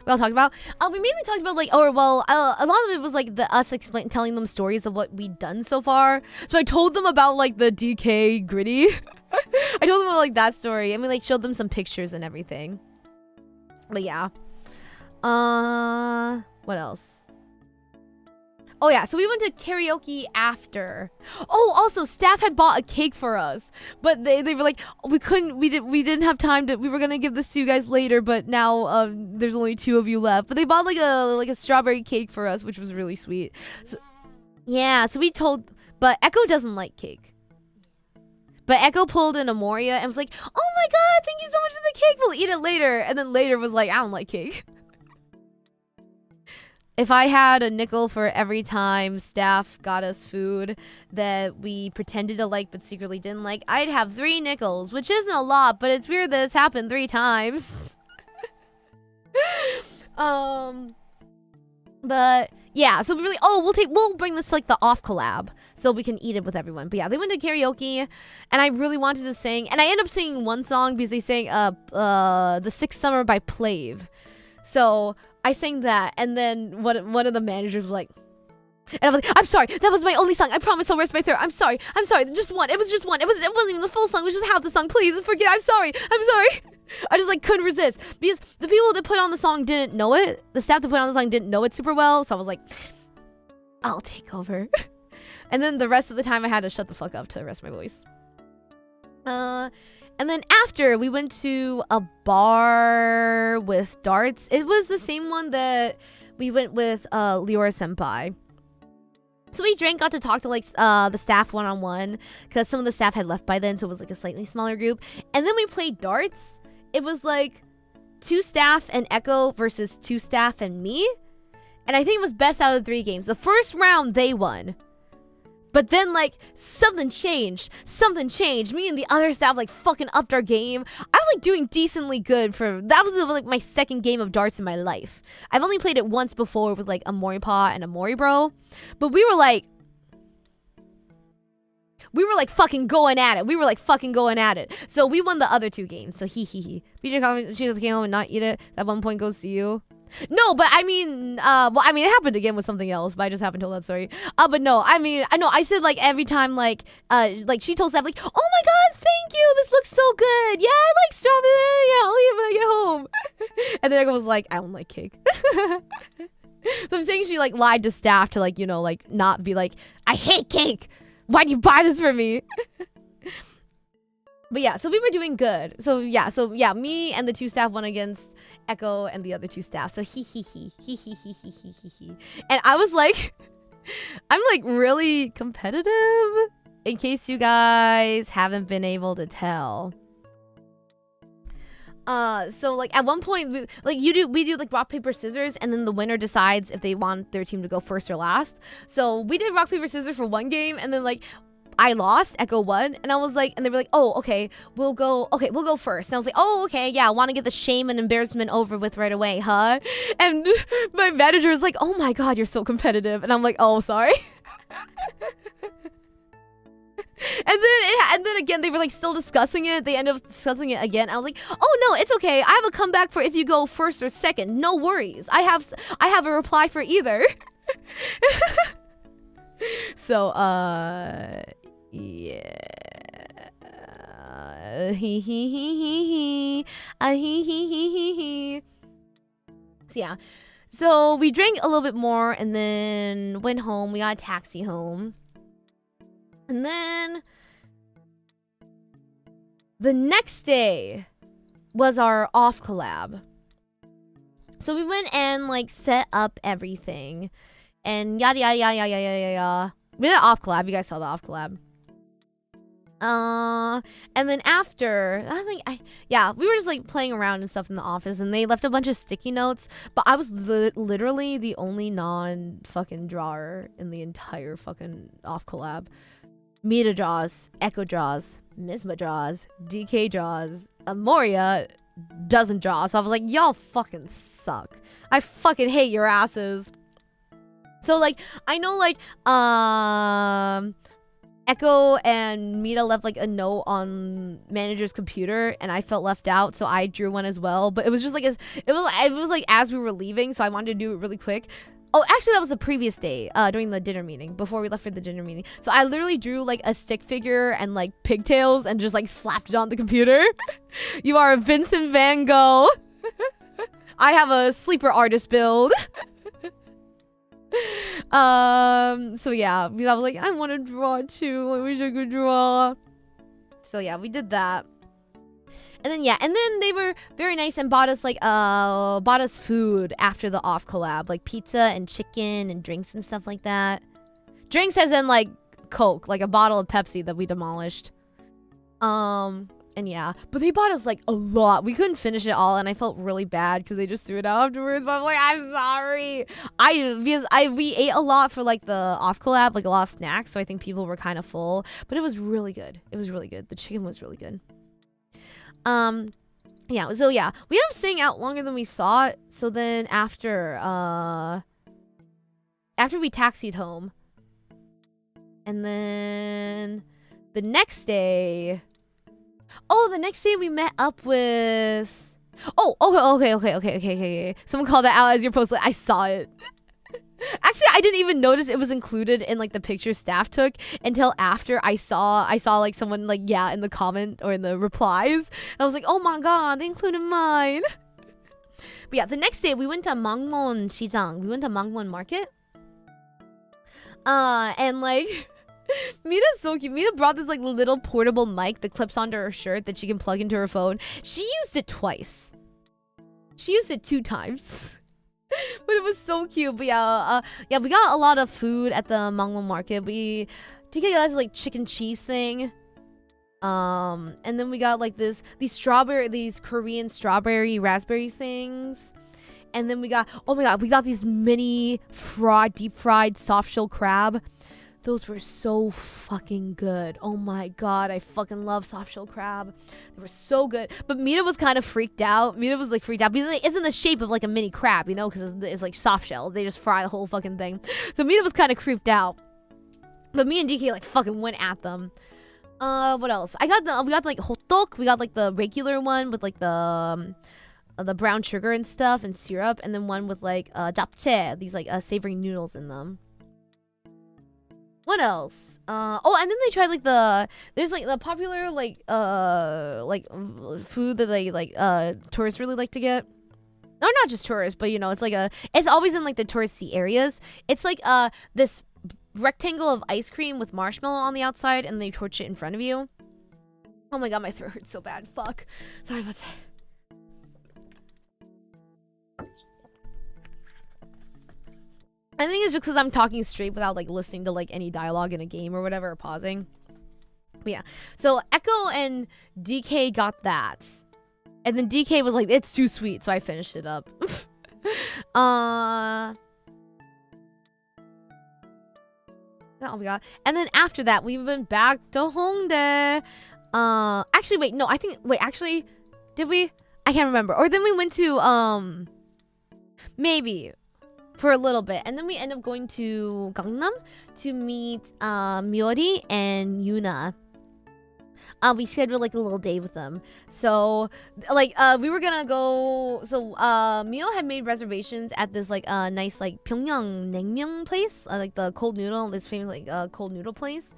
We all talked about. We mainly talked about like, a lot of it was like us telling them stories of what we'd done so far. So I told them about like the DK gritty. I told them about like that story, and we like showed them some pictures and everything. But yeah. What else? Oh yeah, so we went to karaoke after. Oh, also staff had bought a cake for us, but they were like, we didn't have time to. We were gonna give this to you guys later, but now there's only 2 of you left. But they bought like a strawberry cake for us, which was really sweet. So, yeah, so we told, but Echo doesn't like cake. But Echo pulled an Amoria and was like, oh my god, thank you so much for the cake. We'll eat it later. And then later was like, I don't like cake. If I had a nickel for every time staff got us food that we pretended to like but secretly didn't like, I'd have 3 nickels, which isn't a lot, but it's weird that it's happened 3 times. But yeah, so we really, we'll bring this to like the off collab so we can eat it with everyone. But yeah, they went to karaoke and I really wanted to sing, and I ended up singing one song because they sang The Sixth Summer by Plave. So I sang that, and then one of the managers was like, and I was like, I'm sorry, that was my only song. I promise I'll rest my throat. I'm sorry, just one. It was just one. It wasn't even the full song. It was just half the song. Please forget. I'm sorry. I just like couldn't resist because the people that put on the song didn't know it. The staff that put on the song didn't know it super well. So I was like, I'll take over. And then the rest of the time I had to shut the fuck up to rest my voice. And then after, we went to a bar with darts. It was the same one that we went with Leora Senpai. So we drank, got to talk to like the staff one-on-one because some of the staff had left by then, so it was like a slightly smaller group. And then we played darts. It was like 2 staff and Echo versus 2 staff and me. And I think it was best out of 3 games. The first round, they won. But then, like, something changed. Me and the other staff, like, fucking upped our game. I was, like, doing decently good for... That was, like, my second game of darts in my life. I've only played it once before with, like, Amoripa and Amoribro. But we were, like, fucking going at it. So we won the other 2 games. So, hee. She came home and not eat it. At one point goes to you. No, but I mean, it happened again with something else, but I just haven't told that story. But no, I mean, I know I said like every time, like she told Steph, like, oh my god, thank you, this looks so good. Yeah, I like strawberry. Yeah, I'll eat it when I get home. And then I was like, I don't like cake. So I'm saying she like lied to staff to like, you know, like not be like, I hate cake. Why'd you buy this for me? But yeah, so we were doing good. So yeah, me and the 2 staff won against Echo and the other 2 staff. So he. And I was like, I'm like really competitive, in case you guys haven't been able to tell. So like at one point, we do like rock, paper, scissors, and then the winner decides if they want their team to go first or last. So we did rock, paper, scissors for 1 game, and then like I lost, Echo won, and I was like, and they were like, oh, okay, we'll go first. And I was like, oh, okay, yeah, I want to get the shame and embarrassment over with right away, huh? And my manager was like, oh my god, you're so competitive. And I'm like, oh, sorry. And then again, they were like still discussing it. They ended up discussing it again. I was like, oh no, it's okay. I have a comeback for if you go first or second. No worries. I have a reply for either. So, yeah. So yeah. So we drank a little bit more and then went home. We got a taxi home. And then the next day was our off collab. So we went and like set up everything and yada yada yada yada yada yada. We did an off collab. You guys saw the off collab. And then after, we were just like playing around and stuff in the office, and they left a bunch of sticky notes, but I was literally the only non-fucking drawer in the entire fucking off collab. Mita draws, Echo draws, Misma draws, DK draws, Amoria doesn't draw. So I was like, y'all fucking suck. I fucking hate your asses. So like, I know like, Echo and Mita left like a note on manager's computer, and I felt left out, so I drew one as well. But it was just like it was like as we were leaving, so I wanted to do it really quick. Oh, actually, that was the previous day, during the dinner meeting, before we left for the dinner meeting. So I literally drew like a stick figure and like pigtails and just like slapped it on the computer. You are a Vincent Van Gogh. I have a sleeper artist build. So yeah, I was like, I want to draw too. I wish I could draw. So yeah, we did that. And then they were very nice and bought us food after the off collab, like pizza and chicken and drinks and stuff like that. Drinks as in like Coke, like a bottle of Pepsi that we demolished. And yeah, but they bought us like a lot. We couldn't finish it all, and I felt really bad because they just threw it out afterwards. But I'm like, I'm sorry. We ate a lot for like the off collab, like a lot of snacks. So I think people were kind of full, but it was really good. It was really good. The chicken was really good. Yeah, so yeah, we ended up staying out longer than we thought. So then after we taxied home, and then the next day we met up with, okay. Someone called that out as your post. I saw it. Actually, I didn't even notice it was included in like the picture staff took until after I saw like someone like, yeah, in the comment or in the replies. And I was like, oh my god, they included mine. But yeah, the next day we went to Mangwon Shijang. We went to Mangwon Market. And like Mita's so cute. Mita brought this like little portable mic that clips onto her shirt that she can plug into her phone. She used it twice. She used it 2 times. But it was so cute. But yeah, we got a lot of food at the Mangwon Market. We did get this like chicken cheese thing. And then we got like these Korean strawberry raspberry things. And then we got, oh my god, we got these mini deep fried soft shell crab. Those were so fucking good. Oh my god, I fucking love soft shell crab. They were so good. But Mita was kind of freaked out. Mita was like freaked out because it's in the shape of like a mini crab, you know, because it's like soft shell. They just fry the whole fucking thing. So Mita was kind of creeped out. But me and DK like fucking went at them. What else? We got like hotdog. We got like the regular one with like the brown sugar and stuff and syrup, and then one with like japchae, these like savory noodles in them. What else? And then they tried like there's like the popular like food that they like tourists really like to get. No, not just tourists, but you know, it's always in like the touristy areas. It's like this rectangle of ice cream with marshmallow on the outside, and they torch it in front of you. Oh my god, my throat hurts so bad. Fuck. Sorry about that. I think it's just because I'm talking straight without like listening to like any dialogue in a game or whatever, or pausing. But yeah, so Echo and DK got that, and then DK was like, it's too sweet, so I finished it up. That's all we got. And then after that, we went back to Hongdae. Actually, did we? I can't remember. Or then we went to maybe for a little bit, and then we end up going to Gangnam to meet Myori and Yuna. We scheduled like a little day with them. So like we were gonna go, so Mio had made reservations at this like nice like Pyongyang naengmyeon place, like the cold noodle, this famous like cold noodle place.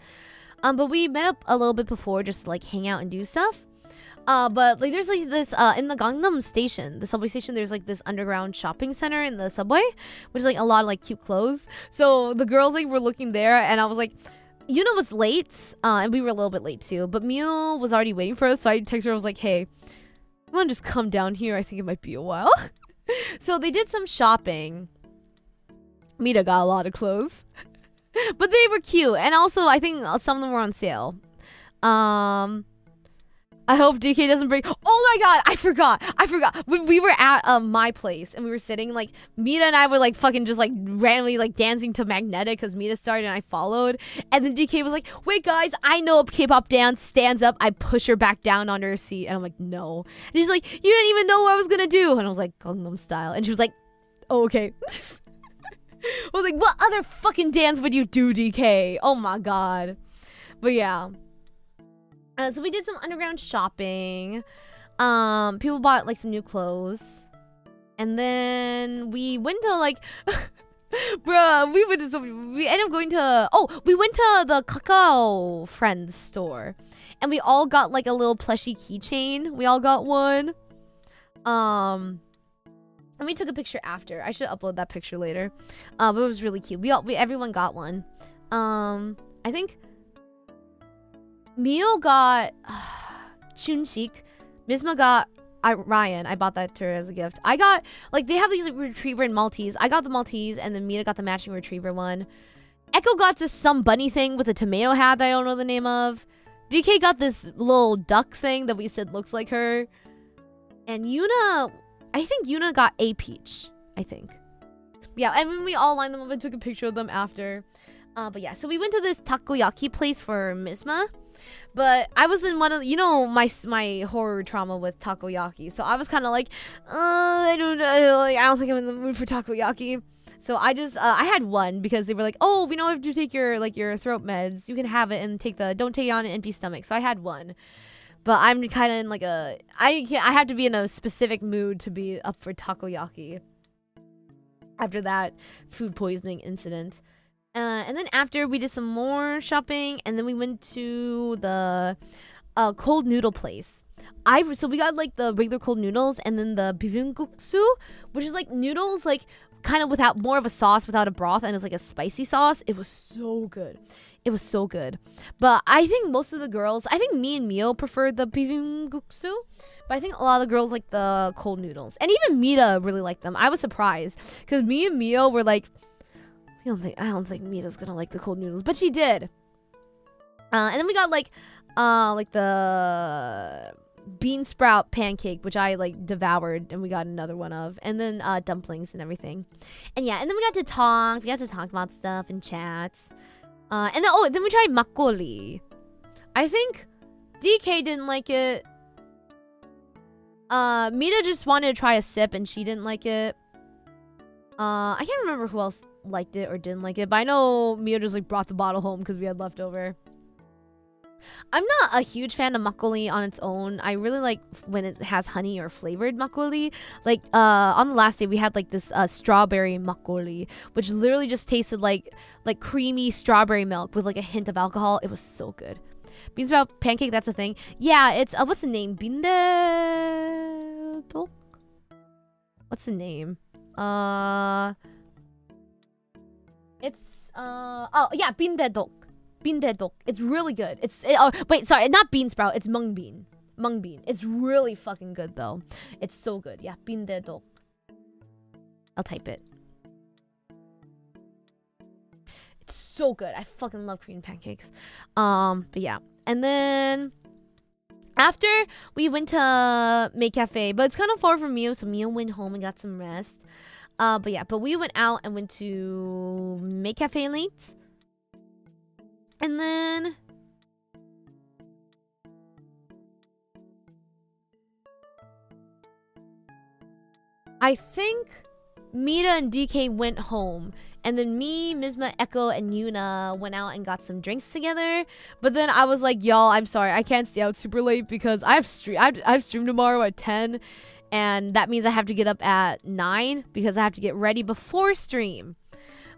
But we met up a little bit before just to, like hang out and do stuff. But like there's like this in the Gangnam station, the subway station, there's like this underground shopping center in the subway, which is like a lot of like cute clothes. So the girls like were looking there, and I was like, Yuna was late, and we were a little bit late too, but Mio was already waiting for us, so I texted her. I was like, hey, you wanna just come down here? I think it might be a while. So they did some shopping. Mita got a lot of clothes. But they were cute, and also I think some of them were on sale. I hope DK doesn't break. Oh my god, I forgot. We were at my place, and we were sitting, like, Mita and I were like fucking just like randomly like dancing to Magnetic because Mita started and I followed. And then DK was like, wait guys, I know a K-pop dance. Stands up. I push her back down onto her seat, and I'm like, no. And she's like, you didn't even know what I was gonna do. And I was like, Gangnam Style. And she was like, oh, okay. I was like, what other fucking dance would you do, DK? Oh my god. But yeah. So we did some underground shopping. People bought like some new clothes. And then we went to like bruh, we ended up going to we went to the Kakao Friends store. And we all got like a little plushy keychain. We all got one. And we took a picture after. I should upload that picture later. But it was really cute. Everyone got one. I think Mio got Chunshik. Misma got Ryan. I bought that to her as a gift. I got, like, they have these like, retriever and Maltese. I got the Maltese, and then Mita got the matching retriever one. Echo got this some bunny thing with a tomato hat that I don't know the name of. DK got this little duck thing that we said looks like her. And Yuna, I think Yuna got a peach. I think. Yeah, and then we all lined them up and took a picture of them after. But yeah, so we went to this takoyaki place for Misma. But I was in one of, you know, my horror trauma with takoyaki. So I was kind of like, I don't think I'm in the mood for takoyaki. So I just, I had one because they were like, oh, we know if you take your, like, your throat meds, you can have it and don't take it on an empty stomach. So I had one. But I'm kind of in like I have to be in a specific mood to be up for takoyaki. After that food poisoning incident. And then after we did some more shopping, and then we went to the cold noodle place. So we got like the regular cold noodles and then the bibimbap, which is like noodles like kind of without more of a sauce without a broth, and it's like a spicy sauce. It was so good. It was so good. But I think most of the girls, I think me and Mio preferred the bibimbap, but I think a lot of the girls like the cold noodles. And even Mita really liked them. I was surprised because me and Mio were like, I don't think Mita's gonna like the cold noodles, but she did. And then we got like the bean sprout pancake, which I like devoured, and we got another one of, and then dumplings and everything. And yeah, and then we got to talk. We got to talk about stuff and chats. And then we tried makgeolli. I think DK didn't like it. Mita just wanted to try a sip, and she didn't like it. I can't remember who else liked it or didn't like it, but I know Mia just like brought the bottle home because we had leftover. I'm not a huge fan of makgeolli on its own. I really like when it has honey or flavored makgeolli. Like on the last day we had like this strawberry makgeolli, which literally just tasted like creamy strawberry milk with like a hint of alcohol. It was so good. Bean sprout pancake, that's a thing. Yeah, it's what's the name? Bindedok? What's the name? It's bindedok. Bindedok. It's really good. Wait, sorry, not bean sprout. It's mung bean. Mung bean. It's really fucking good though. It's so good. Yeah, bindedok. I'll type it. It's so good. I fucking love Korean pancakes. But yeah, and then after we went to Make Cafe, but it's kind of far from Mio, so Mio went home and got some rest. But yeah, but we went out and went to Make Cafe late. And then I think Mita and DK went home. And then me, Misma, Echo, and Yuna went out and got some drinks together. But then I was like, y'all, I'm sorry, I can't stay out super late because I have stream tomorrow at 10. And that means I have to get up at 9 because I have to get ready before stream.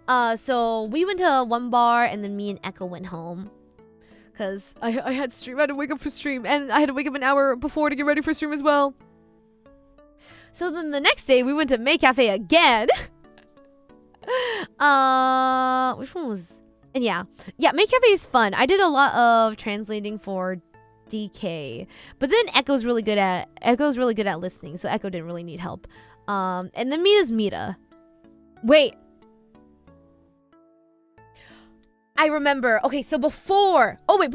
So we went to one bar, and then me and Echo went home. Because I had stream. I had to wake up for stream. And I had to wake up an hour before to get ready for stream as well. So then the next day, we went to Make Cafe again. Which one was... And yeah, Make Cafe is fun. I did a lot of translating for DK, but then Echo's really good at listening, so Echo didn't really need help. And then Mita's Mita. Wait, I remember. Okay, so before Echo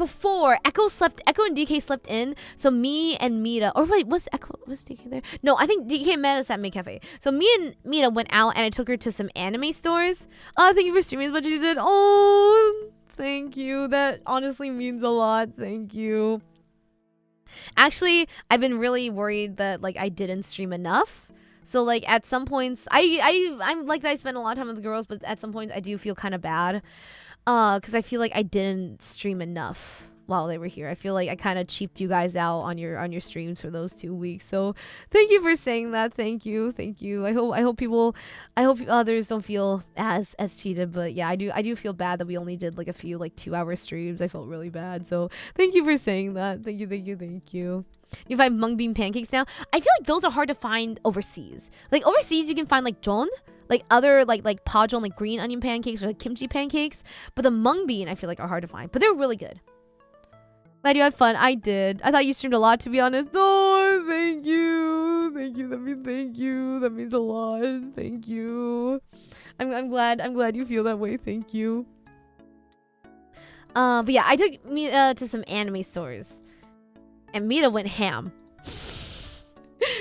and DK slept in, so me and Mita, or wait, was DK there? No, I think DK met us at Make Cafe. So me and Mita went out, and I took her to some anime stores. Oh, thank you for streaming as much as you did. Oh, thank you. That honestly means a lot. Thank you. Actually, I've been really worried that like I didn't stream enough. So like at some points, I'm like that. I spend a lot of time with the girls, but at some points I do feel kind of bad, because I feel like I didn't stream enough while they were here. I feel like I kind of cheaped you guys out on your streams for those 2 weeks. So thank you for saying that. Thank you. I hope others don't feel as cheated. But yeah, I do feel bad that we only did like a few like 2-hour streams. I felt really bad. So thank you for saying that. Thank you. You find mung bean pancakes now. I feel like those are hard to find overseas. Like overseas, you can find like jon, like other like pajeon, like green onion pancakes or like kimchi pancakes. But the mung bean, I feel like are hard to find. But they're really good. Glad you had fun. I did. I thought you streamed a lot, to be honest. Oh, thank you. Thank you. That means a lot. Thank you. I'm glad you feel that way. Thank you. But yeah, I took Mita to some anime stores, and Mita went ham.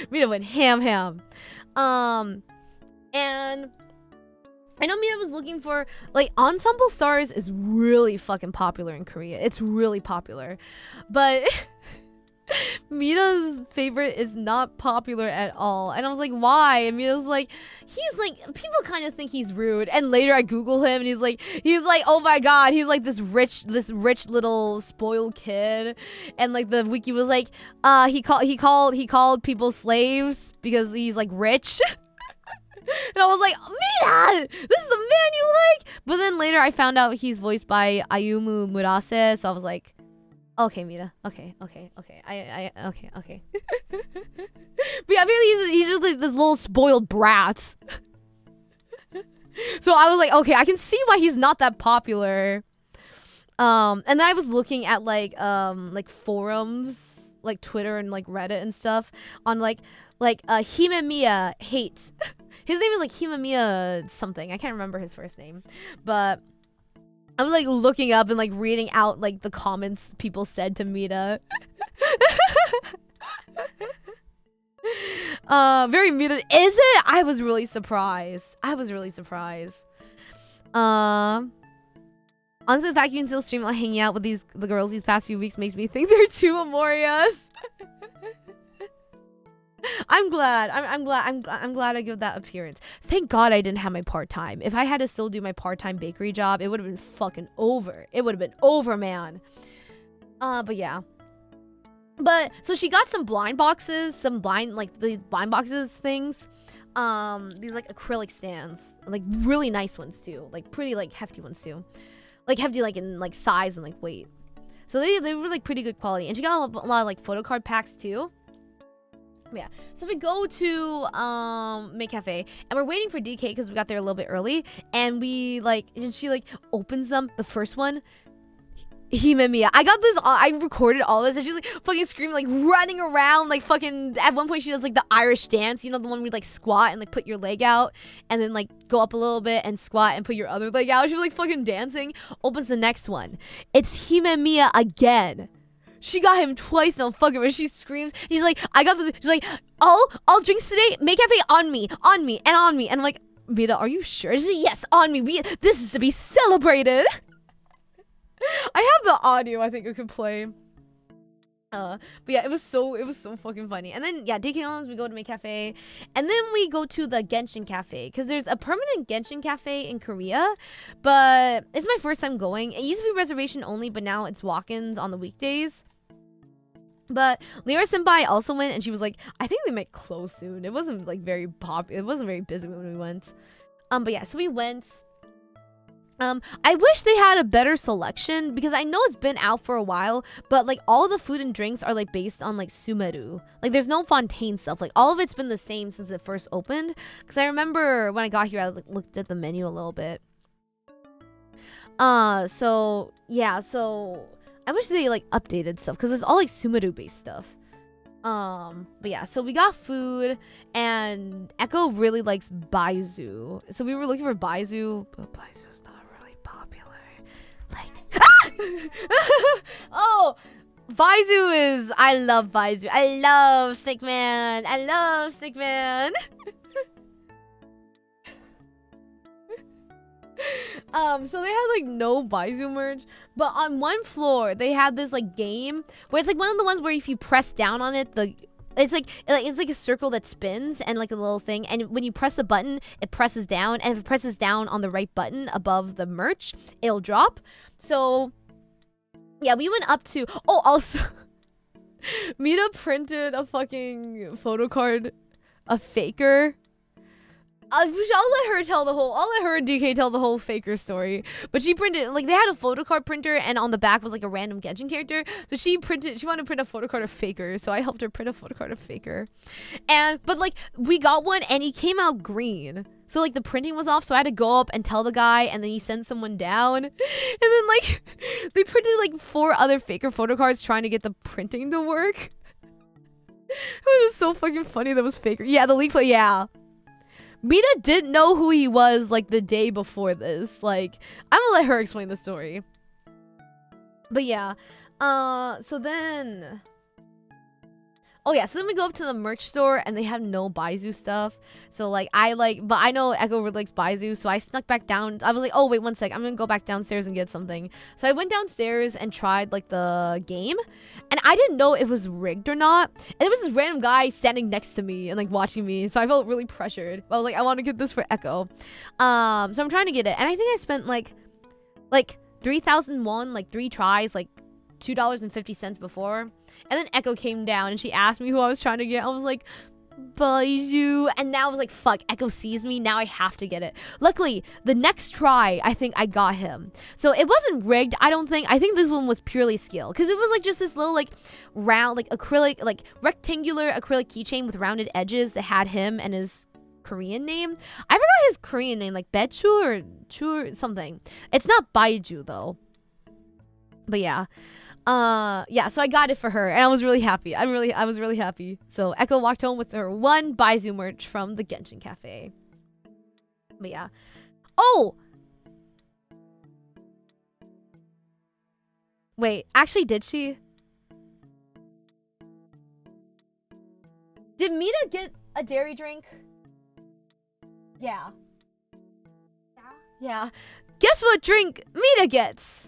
Mita went ham. And I know Mita was looking for, like, Ensemble Stars is really fucking popular in Korea. It's really popular. But Mita's favorite is not popular at all. And I was like, why? And Mita's like, people kind of think he's rude. And later I Google him and he's like, oh my god, he's like this rich little spoiled kid. And like the wiki was like, he called people slaves because he's like rich. And I was like, Mita, this is the man you like. But then later I found out he's voiced by Ayumu Murase, so I was like, okay, Mita, okay. Okay. But yeah, apparently he's just like this little spoiled brat. So I was like, okay, I can see why he's not that popular. And then I was looking at like forums, like Twitter and like Reddit and stuff on like Himemiya hate. His name is like Himemiya something. I can't remember his first name. But I was like looking up and like reading out like the comments people said to Mita. Very Mita. Is it? I was really surprised. Honestly, the fact you can still stream while hanging out with the girls these past few weeks makes me think they're two Amorias. I'm glad I give that appearance. Thank God I didn't have my part-time. If I had to still do my part-time bakery job, it would have been fucking over. It would have been over, man. But yeah. But so she got some blind boxes, these blind boxes things. These like acrylic stands, like really nice ones too, like pretty like hefty ones too, like hefty like in like size and like weight. So they were like pretty good quality, and she got a lot of like photo card packs too. Yeah, so we go to Make Cafe and we're waiting for DK because we got there a little bit early, and she like opens them, the first one, Himemiya. I recorded all this, and she's like fucking screaming, like running around, like fucking, at one point she does like the Irish dance, you know, the one where you like squat and like put your leg out and then like go up a little bit and squat and put your other leg out. She was like fucking dancing. Opens the next one, it's Himemiya again. She got him twice now, fucking, when she screams. He's like, she's like, all drinks today, Make Cafe on me. And I'm like, Mita, are you sure? She's like, yes, on me. This is to be celebrated. I have the audio, I think I could play. But yeah, it was so fucking funny. And then yeah, DK Homes, we go to Make Cafe, and then we go to the Genshin Cafe, because there's a permanent Genshin Cafe in Korea, but it's my first time going. It used to be reservation only, but now it's walk-ins on the weekdays. But Lyra Senpai also went, and she was like, I think they might close soon. It wasn't like very it wasn't very busy when we went. But yeah, so we went. I wish they had a better selection, because I know it's been out for a while, but like all the food and drinks are like based on like Sumeru. Like there's no Fontaine stuff. Like all of it's been the same since it first opened. Because I remember when I got here, I like, looked at the menu a little bit. So yeah, so I wish they like updated stuff, because it's all like Sumeru based stuff. But yeah, so we got food, and Echo really likes Baizu. So we were looking for Baizu, but Baizu's not really popular. Like, oh, Baizu is, I love Baizu. I love Stickman. So they had like no Baizu merch, but on one floor they had this like game where it's like one of the ones where if you press down on it, it's like a circle that spins and like a little thing, and when you press the button, it presses down, and if it presses down on the right button above the merch, it'll drop. So yeah, we went up to, oh, also Mita printed a fucking photo card, a faker. I'll let her and DK tell the whole faker story. But she printed, like, they had a photo card printer, and on the back was like a random Genshin character. So she wanted to print a photo card of faker, so I helped her print a photo card of faker. But like, we got one and he came out green. So like the printing was off, so I had to go up and tell the guy, and then he sent someone down. And then like, they printed like 4 other faker photo cards trying to get the printing to work. It was just so fucking funny that was faker. Yeah, the leak play, yeah. Mita didn't know who he was like the day before this. Like, I'm gonna let her explain the story. But yeah, so then we go up to the merch store and they have no Baizu stuff. So like, but I know Echo really likes Baizu, so I snuck back down. I was like, oh wait, one sec, I'm gonna go back downstairs and get something. So I went downstairs and tried like the game, and I didn't know it was rigged or not. And there was this random guy standing next to me and like watching me, so I felt really pressured. I was like, I want to get this for Echo. So I'm trying to get it, and I think I spent like 3,000 won, like 3 tries, like $2.50 before. And then Echo came down and she asked me who I was trying to get. I was like, Baizu. And now I was like, fuck, Echo sees me, now I have to get it. Luckily, the next try, I think I got him. So it wasn't rigged, I don't think. I think this one was purely skill, because it was like just this little like round, like acrylic, like rectangular acrylic keychain with rounded edges that had him and his Korean name. I forgot his Korean name, like Bechu or Chu or something. It's not Baiju though. But yeah. Yeah, so I got it for her and I was really happy. I was really happy. So Echo walked home with her 1 Baizu merch from the Genshin Cafe. But yeah. Oh! Wait, actually, did she? Did Mita get a dairy drink? Yeah. Yeah. Guess what drink Mita gets?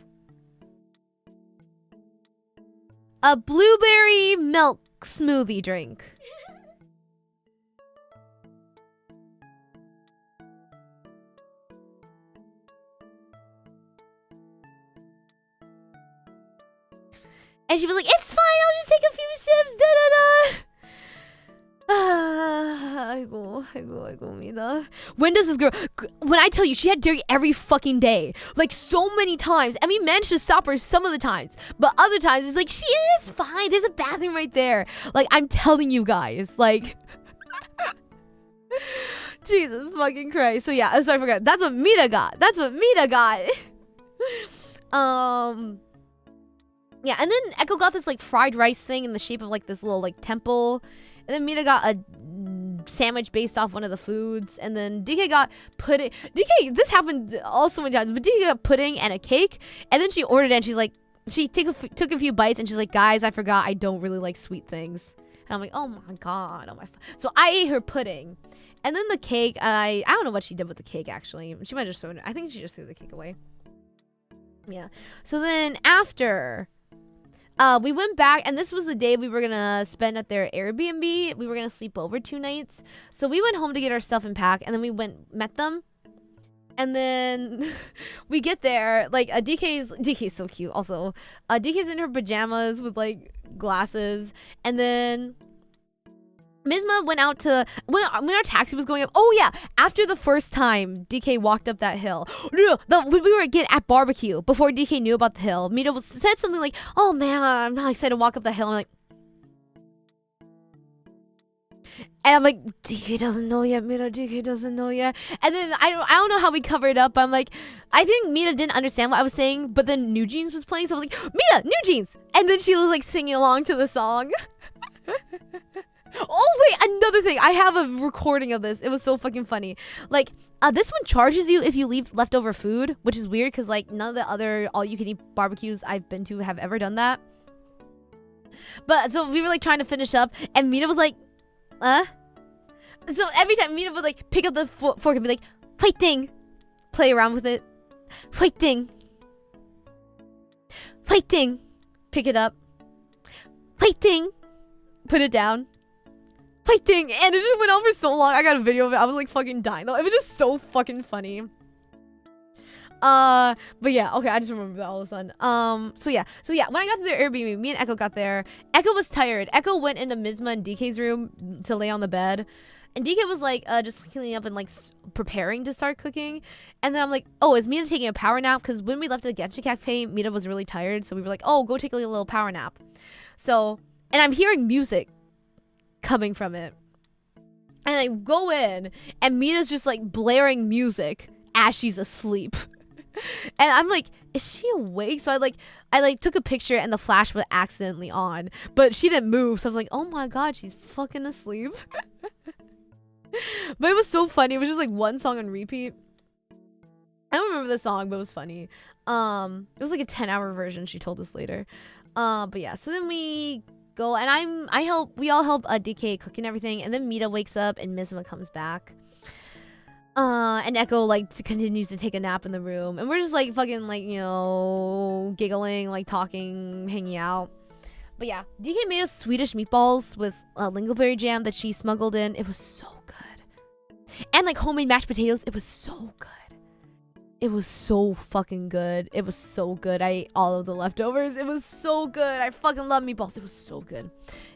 A blueberry milk smoothie drink. And she was like, it's fine, I'll just take a few sips, da-da-da. I go, Mita. When does this girl... When I tell you, she had dairy every fucking day. Like, so many times. And we managed to stop her some of the times. But other times, it's like, she is fine. There's a bathroom right there. Like, I'm telling you guys. Like... Jesus fucking Christ. So, yeah, I'm sorry, I forgot. That's what Mita got. Yeah, and then Echo got this, like, fried rice thing in the shape of, like, this little, like, temple. And then Mita got a sandwich based off one of the foods. And then DK got pudding. DK, this happened also many times, but DK got pudding and a cake. And then she ordered it and she's like, she took a few bites and she's like, guys, I forgot I don't really like sweet things. And I'm like, oh my God. So I ate her pudding. And then the cake, I don't know what she did with the cake, actually. She might have just thrown it. I think she just threw the cake away. Yeah. So then after... we went back, and this was the day we were gonna spend at their Airbnb. We were gonna sleep over 2 nights. So we went home to get our stuff and pack, and then we met them. And then we get there, like, DK's so cute also. DK's in her pajamas with, like, glasses. And then Mizma went out to, when our taxi was going up, oh yeah, after the first time DK walked up that hill, we were again at barbecue before DK knew about the hill. Mita said something like, oh man, I'm not excited to walk up the hill. I'm like, and I'm like, DK doesn't know yet, Mita, DK doesn't know yet. And then I don't know how we covered up. I'm like, I think Mita didn't understand what I was saying, but then New Jeans was playing, so I was like, Mita, New Jeans! And then she was like singing along to the song. Oh wait, another thing. I have a recording of this. It was so fucking funny. Like, this one charges you if you leave leftover food, which is weird because like none of the other all-you-can-eat barbecues I've been to have ever done that. But so we were like trying to finish up, and Mita was like, So every time Mita would like pick up the fork and be like, fighting, play around with it, fighting, pick it up, fighting, put it down. fighting, and it just went on for so long. I got a video of it. I was like fucking dying though. It was just so fucking funny. But yeah, okay, I just remember that all of a sudden. So yeah, when I got to the Airbnb, me and Echo got there. Echo was tired. Echo went into Mizma and DK's room to lay on the bed. And DK was like, just cleaning up and like preparing to start cooking. And then I'm like, oh, is Mina taking a power nap? Because when we left the Genshin Cafe, Mina was really tired. So we were like, oh, go take a little power nap. So, and I'm hearing music coming from it. And I go in, and Mina's just like blaring music as she's asleep. And I'm like, is she awake? So I took a picture, and the flash was accidentally on. But she didn't move. So I was like, oh my god, she's fucking asleep. But it was so funny. It was just like one song on repeat. I don't remember the song, but it was funny. It was like a 10-hour version, she told us later. But yeah, so then we go, and we all help DK cook and everything, and then Mita wakes up and Mizma comes back. And Echo like continues to take a nap in the room, and we're just like fucking like, you know, giggling, like talking, hanging out. But yeah, DK made us Swedish meatballs with lingonberry jam that she smuggled in. It was so good. And like homemade mashed potatoes. It was so good. It was so fucking good. It was so good. I ate all of the leftovers. It was so good. I fucking love meatballs. It was so good.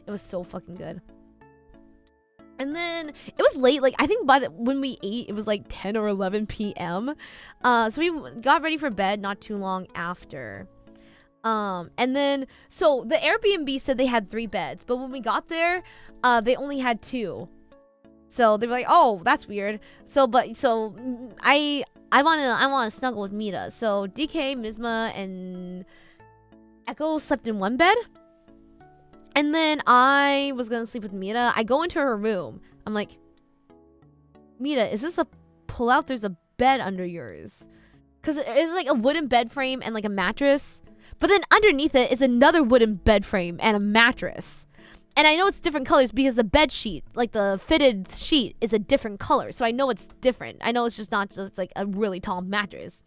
It was so fucking good. And then it was late. Like, I think when we ate, it was like 10 or 11 p.m. So we got ready for bed not too long after. And then, so the Airbnb said they had 3 beds, but when we got there, they only had 2. So they were like, oh, that's weird. So I want to snuggle with Mita. So DK, Mizma, and Echo slept in one bed. And then I was going to sleep with Mita. I go into her room. I'm like, Mita, is this a pull-out? There's a bed under yours. Because it's like a wooden bed frame and like a mattress. But then underneath it is another wooden bed frame and a mattress. And I know it's different colors because the bed sheet, like the fitted sheet, is a different color. So I know it's different. I know it's just not just like a really tall mattress.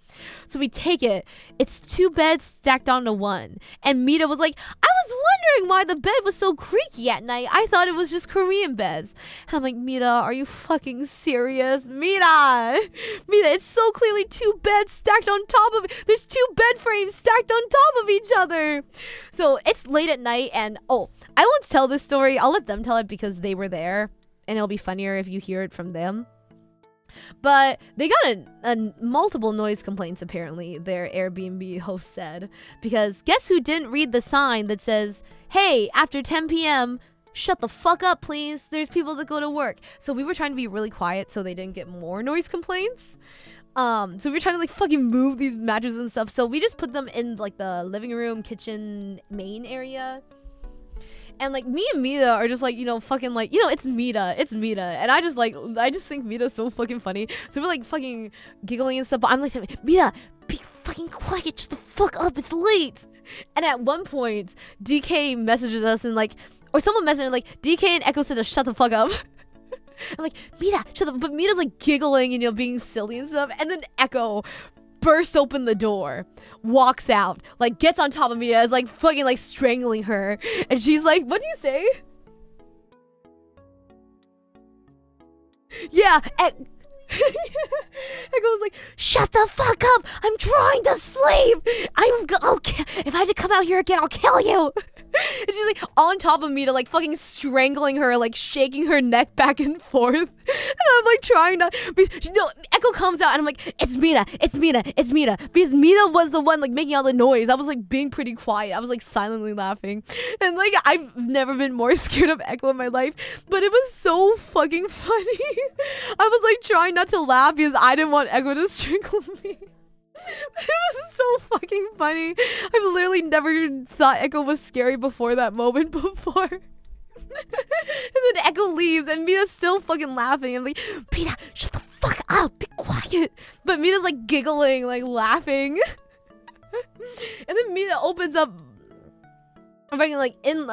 So we take it. It's 2 beds stacked onto one. And Mita was like, I was wondering why the bed was so creaky at night. I thought it was just Korean beds. And I'm like, Mita, are you fucking serious? Mita, it's so clearly 2 beds stacked on top of it. There's 2 bed frames stacked on top of each other. So it's late at night, and oh, I won't tell this story. I'll let them tell it because they were there, and it'll be funnier if you hear it from them. But they got a multiple noise complaints, apparently, their Airbnb host said, because guess who didn't read the sign that says, hey, after 10 p.m., shut the fuck up, please. There's people that go to work. So we were trying to be really quiet so they didn't get more noise complaints. So we were trying to like fucking move these mattresses and stuff. So we just put them in like the living room, kitchen, main area. And like me and Mita are just like, you know, fucking like, you know, it's Mita. And I just think Mita's so fucking funny. So we're like fucking giggling and stuff. But I'm like, Mita, be fucking quiet. Shut the fuck up. It's late. And at one point, DK messages us and like, or someone messaged like, DK and Echo said to shut the fuck up. I'm like, Mita, shut up. But Mita's like giggling, you know, being silly and stuff. And then Echo bursts open the door, walks out, like gets on top of Mita, is like fucking like strangling her, and she's like, what do you say? Yeah, Echo was like, shut the fuck up, I'm trying to sleep, if I had to come out here again, I'll kill you. And she's like on top of Mita, like fucking strangling her, like shaking her neck back and forth. And I'm like trying not. No, Echo comes out and I'm like, it's Mita. Because Mita was the one like making all the noise. I was like being pretty quiet. I was like silently laughing. And like I've never been more scared of Echo in my life. But it was so fucking funny. I was like trying not to laugh because I didn't want Echo to strangle me. It was so fucking funny. I've literally never thought Echo was scary before that moment before. And then Echo leaves and Mita's still fucking laughing. I'm like, Mita, shut the fuck up, be quiet. But Mita's like giggling, like laughing. And then Mita opens up like in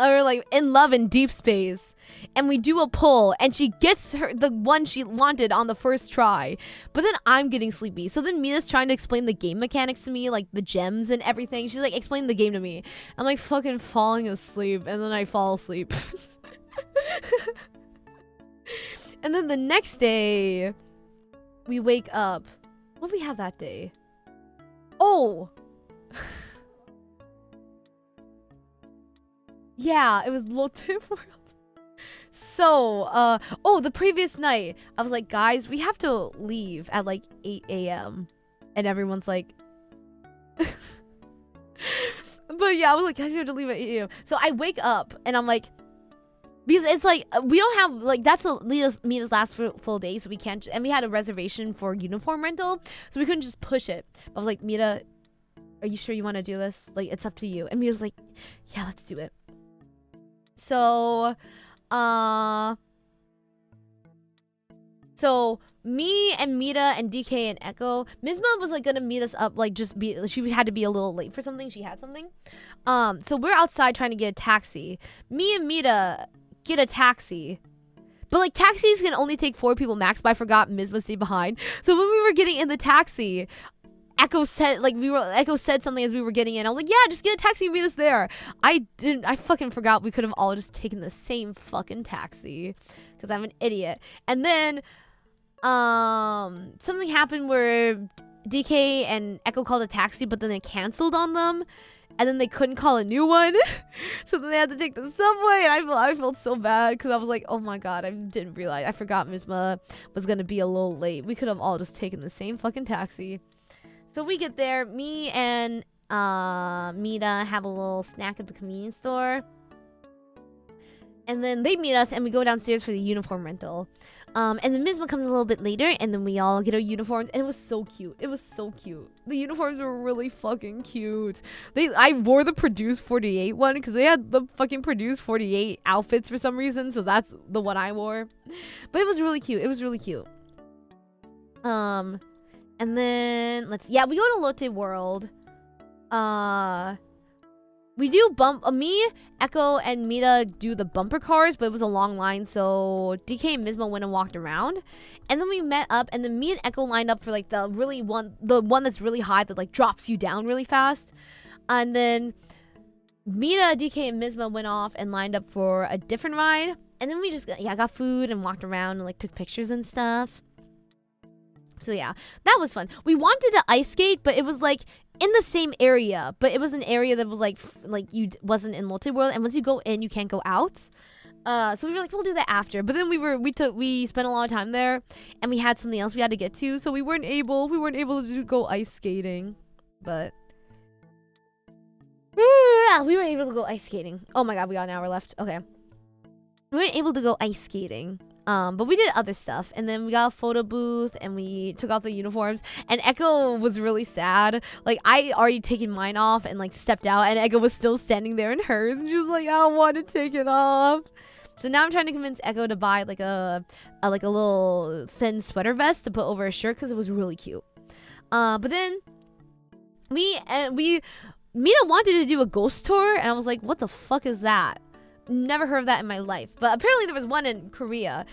love in deep space. And we do a pull, and she gets her the one she wanted on the first try. But then I'm getting sleepy. So then Mina's trying to explain the game mechanics to me, like the gems and everything. She's like, explain the game to me. I'm like fucking falling asleep, and then I fall asleep. And then the next day, we wake up. What did we have that day? Oh! Yeah, it was Lotte World. So, the previous night, I was like, guys, we have to leave at like 8 a.m. And everyone's like... But yeah, I was like, I have to leave at 8 a.m. So I wake up and I'm like, because it's like, we don't have, like, that's Mita's last full day, so we can't, and we had a reservation for uniform rental, so we couldn't just push it. But I was like, Mita, are you sure you want to do this? Like, it's up to you. And Mita's like, yeah, let's do it. So, me and Mita and DK and Echo, Mizma was like gonna meet us up, like she had to be a little late for something. She had something. So we're outside trying to get a taxi. Me and Mita get a taxi. But like taxis can only take 4 people max, but I forgot Mizma stayed behind. So when we were getting in the taxi, Echo said something as we were getting in. I was like, yeah, just get a taxi and meet us there. I fucking forgot we could have all just taken the same fucking taxi. Because I'm an idiot. And then something happened where DK and Echo called a taxi, but then they canceled on them. And then they couldn't call a new one. So then they had to take the subway. And I felt so bad because I was like, oh my god, I didn't realize. I forgot Mizma was going to be a little late. We could have all just taken the same fucking taxi. So we get there. Me and Mita have a little snack at the convenience store. And then they meet us and we go downstairs for the uniform rental. And then Mizma comes a little bit later and then we all get our uniforms and it was so cute. It was so cute. The uniforms were really fucking cute. I wore the Produce 48 one because they had the fucking Produce 48 outfits for some reason. So that's the one I wore. But it was really cute. It was really cute. And then we go to Lotte World. We do me, Echo, and Mita do the bumper cars, but it was a long line, so DK and Mizma went and walked around. And then we met up, and then me and Echo lined up for like the one that's really high that like drops you down really fast. And then Mita, DK, and Mizma went off and lined up for a different ride. And then we just got food and walked around and like took pictures and stuff. So yeah, that was fun. We wanted to ice skate, but it was like in the same area, but it was an area that was like you wasn't in Lotte World, and once you go in, you can't go out. So we were like, we'll do that after. But then we spent a lot of time there, and we had something else we had to get to, so we weren't able to go ice skating. But we were able to go ice skating. Oh my god, we got an hour left. Okay, we weren't able to go ice skating. But we did other stuff, and then we got a photo booth, and we took off the uniforms, and Echo was really sad. Like, I already taken mine off and, like, stepped out, and Echo was still standing there in hers, and she was like, I don't want to take it off. So now I'm trying to convince Echo to buy, like, a little thin sweater vest to put over a shirt, because it was really cute. But then Mita wanted to do a ghost tour, and I was like, what the fuck is that? Never heard of that in my life, but apparently there was one in Korea.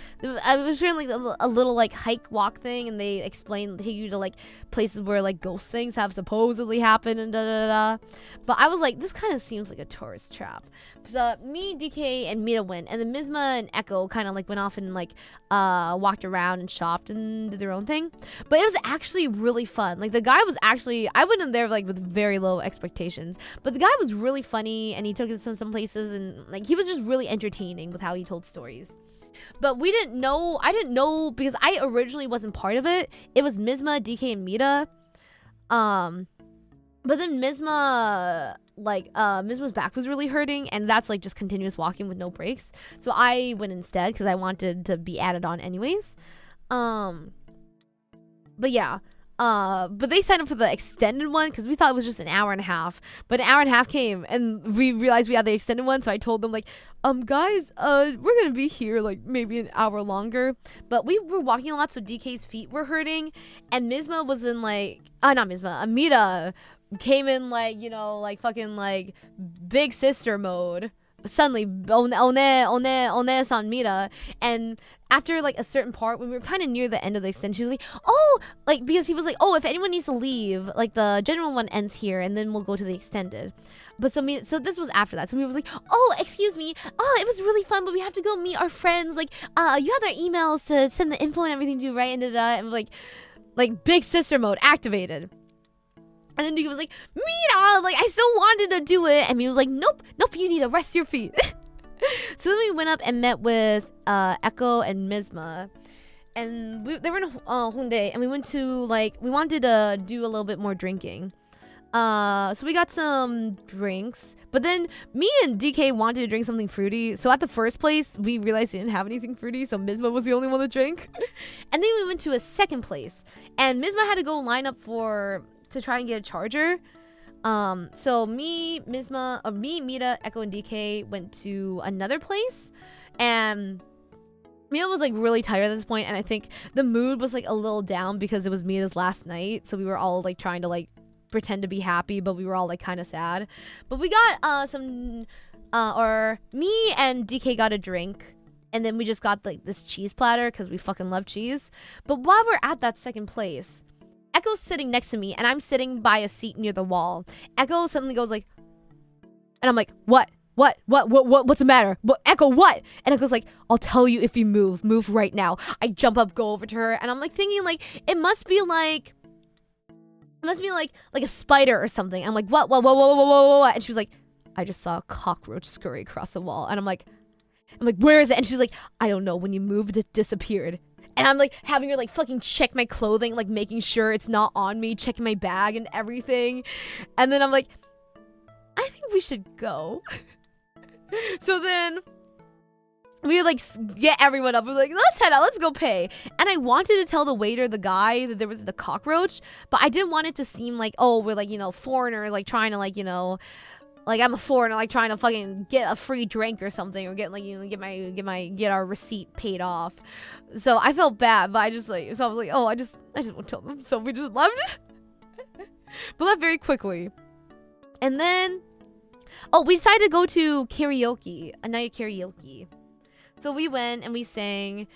I was doing like a little like hike walk thing, and they take you to like places where like ghost things have supposedly happened and da. But I was like, this kind of seems like a tourist trap. So me, DK, and Mita went, and then Mizma and Echo kind of like went off and like walked around and shopped and did their own thing. But it was actually really fun. Like the guy was actually, I went in there like with very low expectations, but the guy was really funny, and he took us to some places, and like he was just really entertaining with how he told stories. But I didn't know because I originally wasn't part of it. It was Mizma, DK, and Mita. But then Mizma's back was really hurting, and that's like just continuous walking with no breaks. So I went instead because I wanted to be added on anyways. But yeah. But they signed up for the extended one because we thought it was just an hour and a half. But an hour and a half came, and we realized we had the extended one. So I told them like, guys, we're gonna be here like maybe an hour longer. But we were walking a lot, so DK's feet were hurting, and Mizma was in like, not Mizma, Amita came in like, you know, like fucking like big sister mode. suddenly one-san Mira, and after like a certain part when we were kind of near the end of the extension, she was like, oh, like because he was like, oh, if anyone needs to leave, like the general one ends here and then we'll go to the extended. But so this was after that, so we was like, oh, excuse me, oh, it was really fun, but we have to go meet our friends, like you have their emails to send the info and everything to, right? And like big sister mode activated. And then he was like, Mira, like I still wanted to do it. And he was like, nope, you need to rest your feet. So then we went up and met with Echo and Mizma. And they were in Hyundai. And we wanted to do a little bit more drinking. So we got some drinks. But then me and DK wanted to drink something fruity. So at the first place, we realized we didn't have anything fruity. So Mizma was the only one to drink. And then we went to a second place. And Mizma had to go line up to try and get a charger. So me, Mita, Echo, and DK went to another place, and Mita was like really tired at this point, and I think the mood was like a little down because it was Mita's last night, so we were all like trying to like pretend to be happy, but we were all like kind of sad. But we got me and DK got a drink, and then we just got like this cheese platter because we fucking love cheese. But while we're at that second place, Echo's sitting next to me, and I'm sitting by a seat near the wall. Echo suddenly goes like, and I'm like, what? What's the matter? What, Echo, what? And Echo's like, I'll tell you if you move right now. I jump up, go over to her, and I'm like thinking like, it must be like a spider or something. I'm like, what? And she was like, I just saw a cockroach scurry across the wall. And I'm like, where is it? And she's like, I don't know. When you moved, it disappeared. And I'm like having her like fucking check my clothing, like making sure it's not on me, checking my bag and everything. And then I'm like, I think we should go. So then we like get everyone up. We're like, let's head out, let's go pay. And I wanted to tell the waiter, the guy, that there was the cockroach, but I didn't want it to seem like, oh, we're like, foreigner, like trying to like, like I'm a foreigner, like trying to fucking get a free drink or something, or get like get our receipt paid off. So I felt bad, but I was like, oh, I just won't tell them. So we just left. We left very quickly, and then we decided to go to karaoke, a night of karaoke. So we went and we sang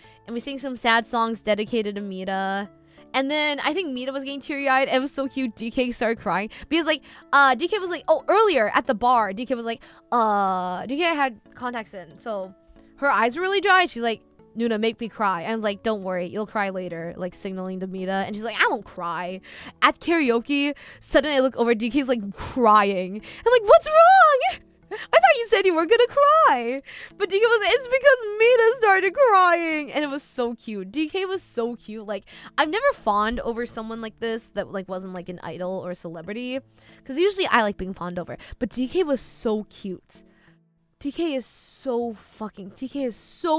some sad songs dedicated to Mita. And then I think Mita was getting teary-eyed. It was so cute. DK started crying because like DK was like, oh, earlier at the bar, DK was like, DK had contacts in, so her eyes were really dry. She's like, Nuna, make me cry. And I was like, don't worry, you'll cry later, like signaling to Mita. And she's like, I won't cry. At karaoke, suddenly I look over, DK's like crying. I'm like, what's wrong? I thought you said you were gonna cry. But DK was like, it's because Mita started crying. And it was so cute. DK was so cute. Like, I'm never fond over someone like this that like wasn't like an idol or a celebrity, because usually I like being fond over. But DK was so cute. DK is so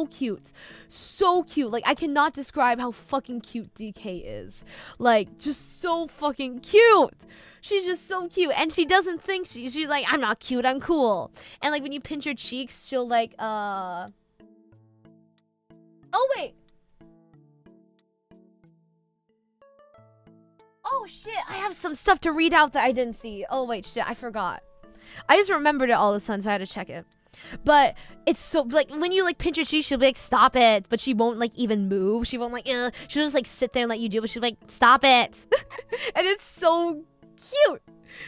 cute. So cute. Like, I cannot describe how fucking cute DK is. Like, just so fucking cute. She's just so cute. And she doesn't think she's like, I'm not cute, I'm cool. And like when you pinch her cheeks, she'll like oh wait. Oh shit, I have some stuff to read out that I didn't see. Oh wait, shit, I forgot. I just remembered it all of a sudden, so I had to check it. But it's so like when you like pinch her cheek, she'll be like, stop it, but she won't like even move. She won't like she'll just like sit there and let you do it, but she'll be like, stop it. And it's so cute.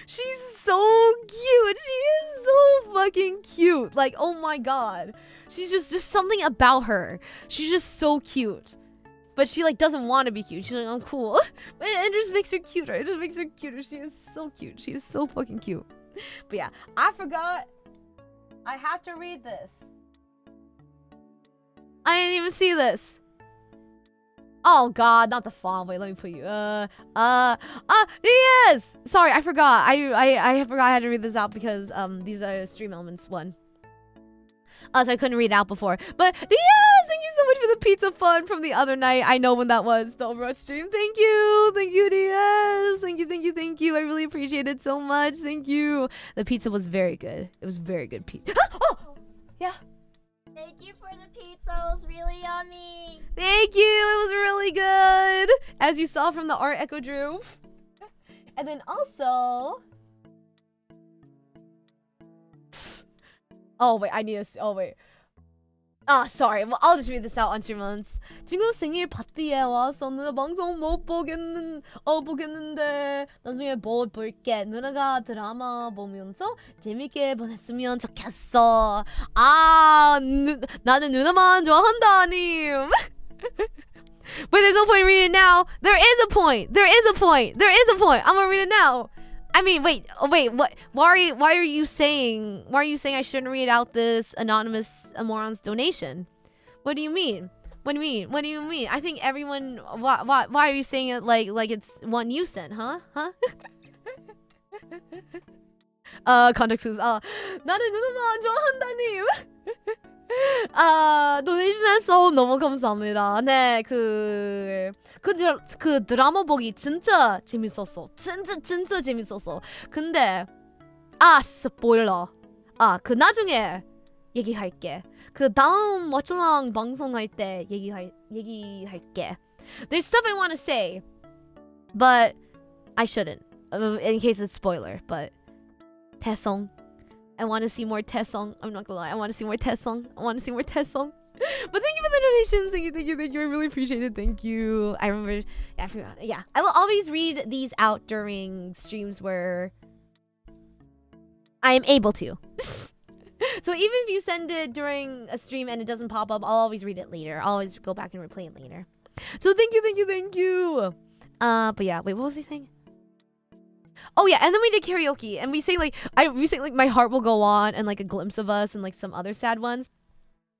She's so cute. She is so fucking cute. Like, oh my god, she's just something about her. She's just so cute. But she like doesn't want to be cute. She's like, I'm cool. It just makes her cuter. It just makes her cuter. She is so cute. She is so fucking cute. But yeah, I forgot. I have to read this. I didn't even see this. Oh god, not the font. Wait, let me put you. Yes. Sorry, I forgot. I forgot I had to read this out because these are Stream Elements 1. So I couldn't read it out before. But yes, thank you so much for the pizza fun from the other night. I know when that was, the Overwatch stream. Thank you, DS. Thank you. I really appreciate it so much. Thank you. The pizza was very good. It was very good pizza. Oh, yeah. Thank you for the pizza. It was really yummy. Thank you. It was really good. As you saw from the art Echo drew. And then also, Oh wait, I need to. Oh wait. Sorry. Well, I'll just read this out on streamons. 친구 생일 파티에 왔었는데 방송 못 보겠는데 나중에 못 볼게. 누나가 드라마 보면서 재밌게 보냈으면 좋겠어. 나는 누나만 좋아한다님. But there's no point in reading it now. There is a point. I'm gonna read it now. I mean, wait. What? Why are you saying I shouldn't read out this anonymous Amorons donation? What do you mean? What do you mean? I think everyone. Why are you saying it like it's one you sent? Huh? Context clues. 나는 누나만 좋아한다님. 도네이션 해서 너무 감사합니다. 네, 그 드라마 보기 진짜 재밌었어. 진짜 재밌었어. 근데 스포일러. 그 나중에 얘기할게. 그 다음 워치랑 방송할 때 얘기할게. There's stuff I want to say, but I shouldn't. In case it's spoiler, but 태성. I want to see more Taesong. I'm not gonna lie. I want to see more Taesong. But thank you for the donations. Thank you. I really appreciate it. Thank you. I remember. Yeah. I will always read these out during streams where I am able to. So even if you send it during a stream and it doesn't pop up, I'll always read it later. I'll always go back and replay it later. So thank you. But yeah. Wait, what was he saying? Oh yeah, and then we did karaoke, and we say like My Heart Will Go On and like A Glimpse of Us and like some other sad ones.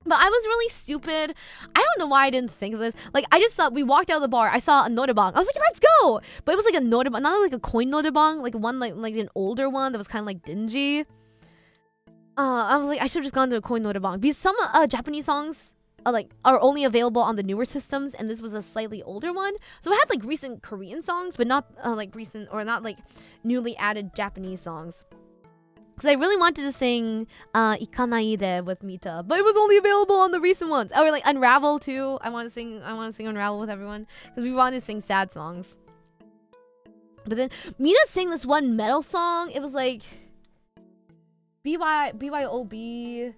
But I was really stupid. I don't know why I didn't think of this. Like I just thought we walked out of the bar, I saw a norebang. I was like, let's go! But it was like a norebang, not like a coin norebang, like one like an older one that was kind of like dingy. I was like, I should have just gone to a coin norebang because some Japanese songs are only available on the newer systems, and this was a slightly older one. So it had like recent Korean songs, but not like recent or not like newly added Japanese songs. Because I really wanted to sing Ikanaide with Mita, but it was only available on the recent ones. Or like Unravel too. I want to sing Unravel with everyone because we wanted to sing sad songs. But then Mita sang this one metal song. It was like BYOB.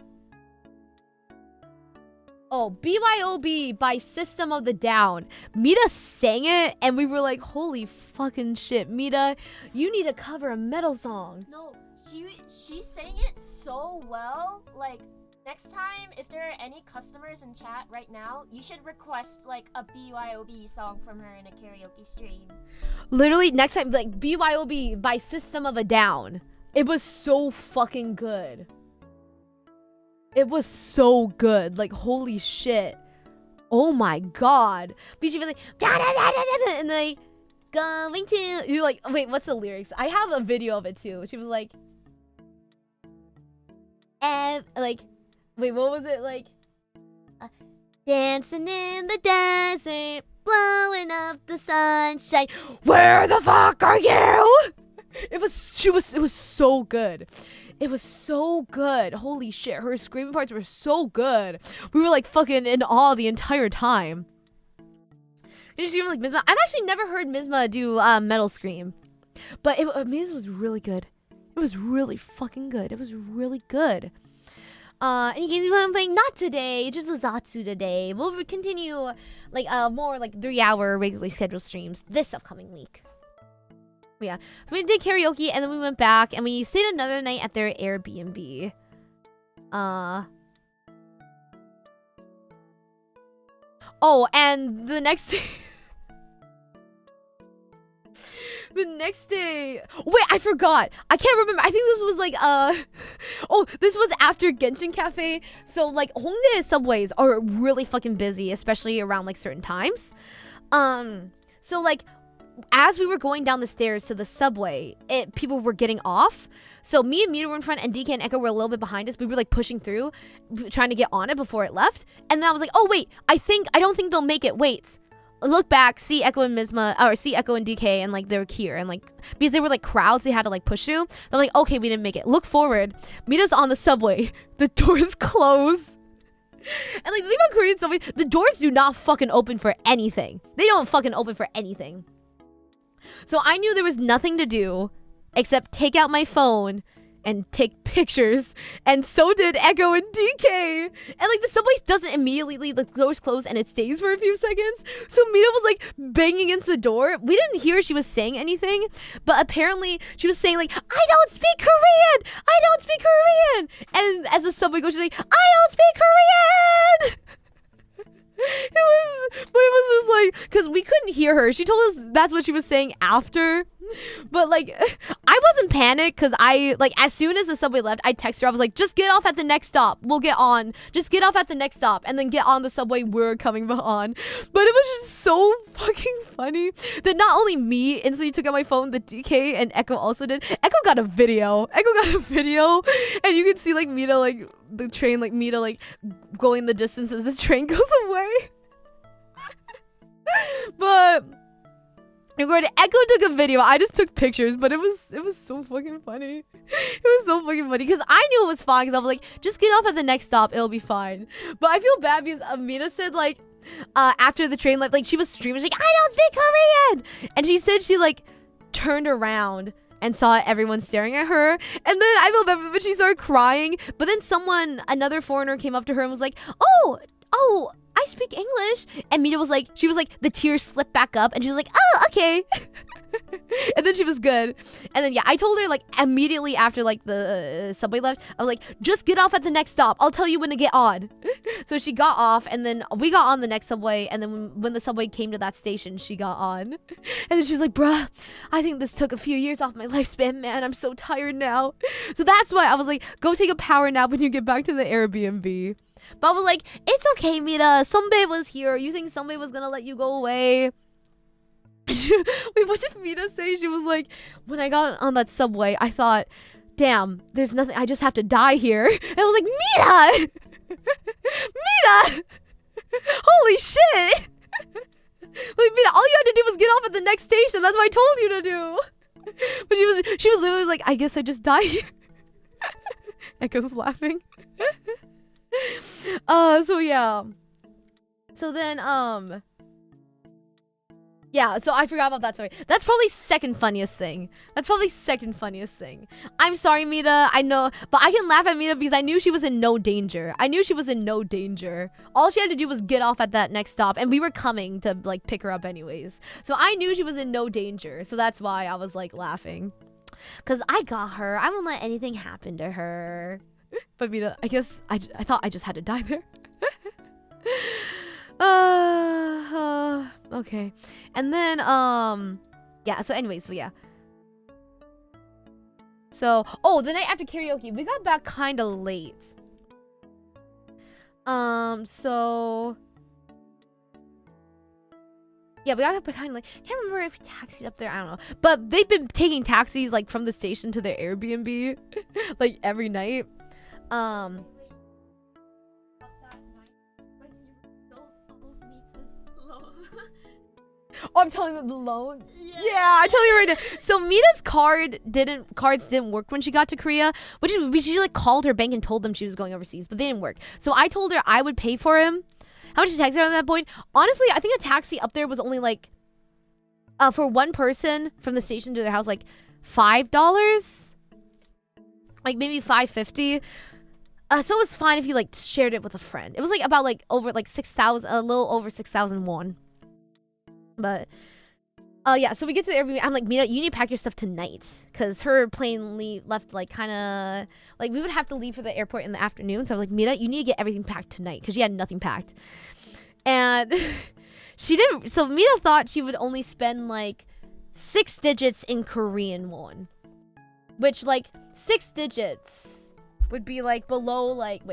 Oh, BYOB by System of the Down. Mita sang it, and we were like, holy fucking shit. Mita, you need to cover a metal song. No, she sang it so well. Like, next time, if there are any customers in chat right now, you should request, like, a BYOB song from her in a karaoke stream. Literally, next time, like, BYOB by System of a Down. It was so fucking good. It was so good. Like, holy shit. Oh my god. But she was like, and like, going to... You're like, wait, what's the lyrics? I have a video of it too. She was like... And, like... Wait, what was it? Like... dancing in the desert, blowing up the sunshine. Where the fuck are you? It was so good. It was so good. Holy shit. Her screaming parts were so good. We were like fucking in awe the entire time. Did you scream like Mizma? I've actually never heard Mizma do metal scream. But Mizma was really good. It was really fucking good. It was really good. Any games I'm playing? Not today. Just a Zatsu today. We'll continue like more like 3-hour regularly scheduled streams this upcoming week. Yeah, we did karaoke and then we went back and we stayed another night at their Airbnb. Oh, and the next day... The next day... Wait, I forgot. I can't remember. I think this was like, Oh, this was after Genshin Cafe. So, like, Hongdae subways are really fucking busy, especially around, like, certain times. So, like... As we were going down the stairs to the subway, people were getting off. So me and Mita were in front, and DK and Echo were a little bit behind us. We were like pushing through, trying to get on it before it left. And then I was like, oh wait, I don't think they'll make it. Wait. Look back, see Echo and Mizma, or see Echo and DK, and like they're here, and like because they were like crowds, they had to like push through. They're like, okay, we didn't make it. Look forward. Mita's on the subway. The doors close. And like the thing about Korean subway, the doors do not fucking open for anything. They don't fucking open for anything. So I knew there was nothing to do except take out my phone and take pictures, and so did Echo and DK. And like the subway doesn't immediately leave, the doors close and it stays for a few seconds. So Mina was like banging against the door. We didn't hear she was saying anything, but apparently she was saying like, I don't speak Korean, I don't speak Korean. And as the subway goes, she's like, I don't speak Korean. It was just like, because we couldn't hear her. She told us that's what she was saying after. But like, I wasn't panicked because I, like, as soon as the subway left, I texted her. I was like, just get off at the next stop. We'll get on. Just get off at the next stop and then get on the subway we're coming on. But it was just so fucking funny that not only me instantly took out my phone, the DK and Echo also did. Echo got a video. And you can see like Mina, like the train, like Mina, like going the distance as the train goes away. But Echo took a video. I just took pictures, but it was so fucking funny. It was so fucking funny because I knew it was fine because I was like, just get off at the next stop, it'll be fine. But I feel bad because Amina said like after the train left, like she was streaming, she's like, I don't speak Korean, and she said she like turned around and saw everyone staring at her, and then I felt bad, but she started crying. But then another foreigner came up to her and was like, oh, I speak English. And Mina was like, the tears slipped back up and she was like, oh, okay. And then she was good. And then, yeah, I told her like immediately after like the subway left, I was like, just get off at the next stop. I'll tell you when to get on. So she got off and then we got on the next subway. And then when the subway came to that station, she got on. And then she was like, bruh, I think this took a few years off my lifespan, man. I'm so tired now. So that's why I was like, go take a power nap when you get back to the Airbnb. But I was like, it's okay, Mira. Sunbae was here. You think Sunbae was gonna let you go away? Wait, what did Mina say? She was like, when I got on that subway, I thought, damn, there's nothing. I just have to die here. And I was like, Mina! Mina! Holy shit! Like, Mina, all you had to do was get off at the next station. That's what I told you to do. But she was literally like, I guess I just die here. Echo's laughing. So yeah. So then, yeah, so I forgot about that story. That's probably second funniest thing. I'm sorry, Mita. I know, but I can laugh at Mita because I knew she was in no danger. All she had to do was get off at that next stop, and we were coming to like pick her up anyways. So I knew she was in no danger. So that's why I was like laughing. Cause I got her. I won't let anything happen to her. But Mita, I guess I thought I just had to die there. Okay. And then yeah, so anyways, so yeah. So the night after karaoke, we got back kind of late. So yeah, we got back kind of late. Can't remember if we taxied up there. I don't know. But they've been taking taxis like from the station to their Airbnb like every night. Oh, I'm telling them the loan. Yeah, I tell you right now. So Mina's cards didn't work when she got to Korea, which is she like called her bank and told them she was going overseas, but they didn't work. So I told her I would pay for him. How much did taxi at that point? Honestly, I think a taxi up there was only like for one person from the station to their house like $5, like maybe $5.50. So it was fine if you like shared it with a friend. It was like about like over like 6,000, a little over 6,000 won. But yeah, so we get to the Airbnb. I'm like, Mina, you need to pack your stuff tonight because her plane left like kind of like we would have to leave for the airport in the afternoon. So I was like, Mina, you need to get everything packed tonight because she had nothing packed. And she didn't. So Mina thought she would only spend like 6 digits in Korean won, which like 6 digits would be like below like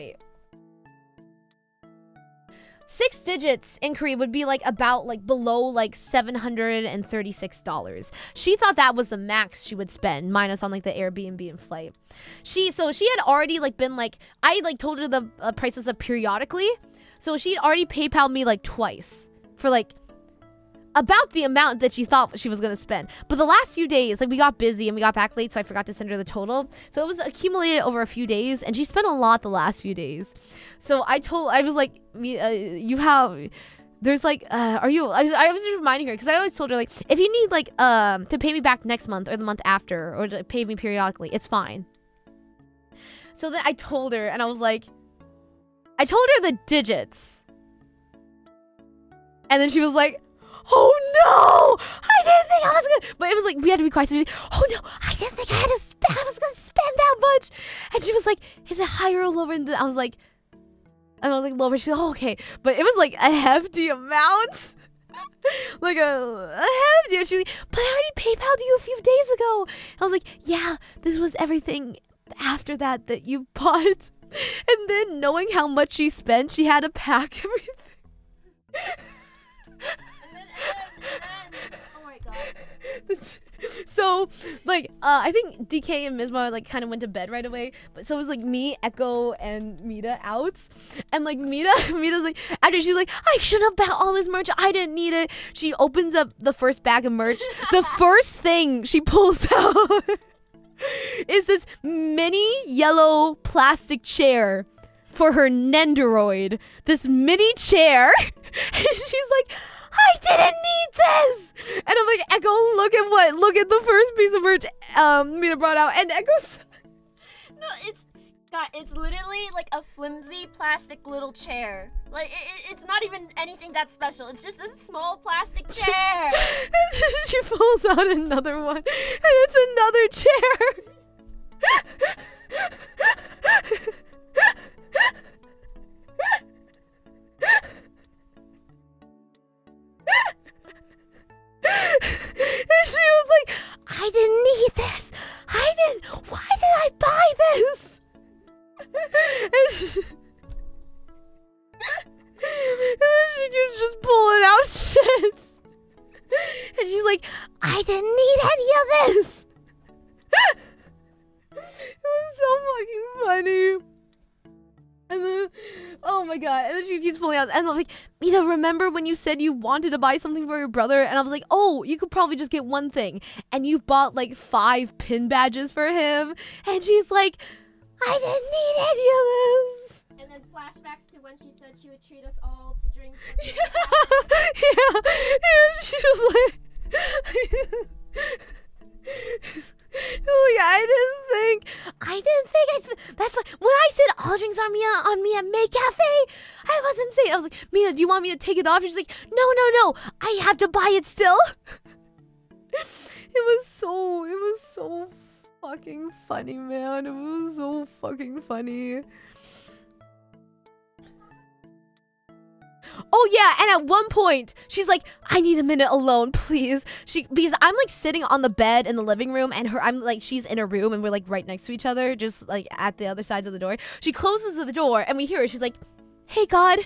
6 digits in Korea would be like about like below like $736. She thought that was the max she would spend minus on like the Airbnb and flight. She had already like been like, I like told her the prices of periodically. So she'd already PayPal'd me like twice for like about the amount that she thought she was going to spend. But the last few days, like we got busy and we got back late, so I forgot to send her the total. So it was accumulated over a few days and she spent a lot the last few days. So I was like, there's like, I was just reminding her because I always told her like, if you need like, to pay me back next month or the month after or to pay me periodically, it's fine. So then I told her, and I told her the digits. And then she was like, oh no! I didn't think I was gonna. But it was like, we had to be quiet. So she, oh no, I didn't think I was gonna spend that much. And she was like, is it higher or lower? And I was like, lower. She was like, oh, okay. But it was like a hefty amount. Like a hefty. And she's like, but I already PayPal'd you a few days ago. I was like, yeah, this was everything after that you bought. And then knowing how much she spent, she had to pack everything. Oh my god. So, like, I think DK and Mizma, like, kind of went to bed right away. But so it was, like, me, Echo, and Mita out. And, like, Mita's like, after she's like, I shouldn't have bought all this merch. I didn't need it. She opens up the first bag of merch. The first thing she pulls out is this mini yellow plastic chair for her Nendoroid. This mini chair. And she's like, I didn't need this. And I'm like, Echo, look at the first piece of merch Mita brought out. And Echo's No, it's literally like a flimsy plastic little chair. Like it's not even anything that special. It's just a small plastic chair. And then she pulls out another one, and it's another chair. And she was like, I didn't need this. Why did I buy this? And then she keeps just pulling out shit. And she's like, I didn't need any of this. It was so fucking funny. And then, oh my god. And then she keeps pulling out. And I'm like, Mita, remember when you said you wanted to buy something for your brother? And I was like, oh, you could probably just get one thing. And you bought like 5 pin badges for him. And she's like, I didn't need any of this. And then flashbacks to when she said she would treat us all to drinks. Yeah. She was like, oh yeah, I didn't think that's why when I said all drinks on me at May Cafe, I wasn't saying. I was like, Mia, do you want me to take it off? And she's like, no, I have to buy it still. It was so fucking funny, man. It was so fucking funny. Oh yeah, and at one point she's like, I need a minute alone, please. Because I'm like sitting on the bed in the living room, and she's in a room, and we're like right next to each other, just like at the other sides of the door. She closes the door, and we hear her. She's like, hey God,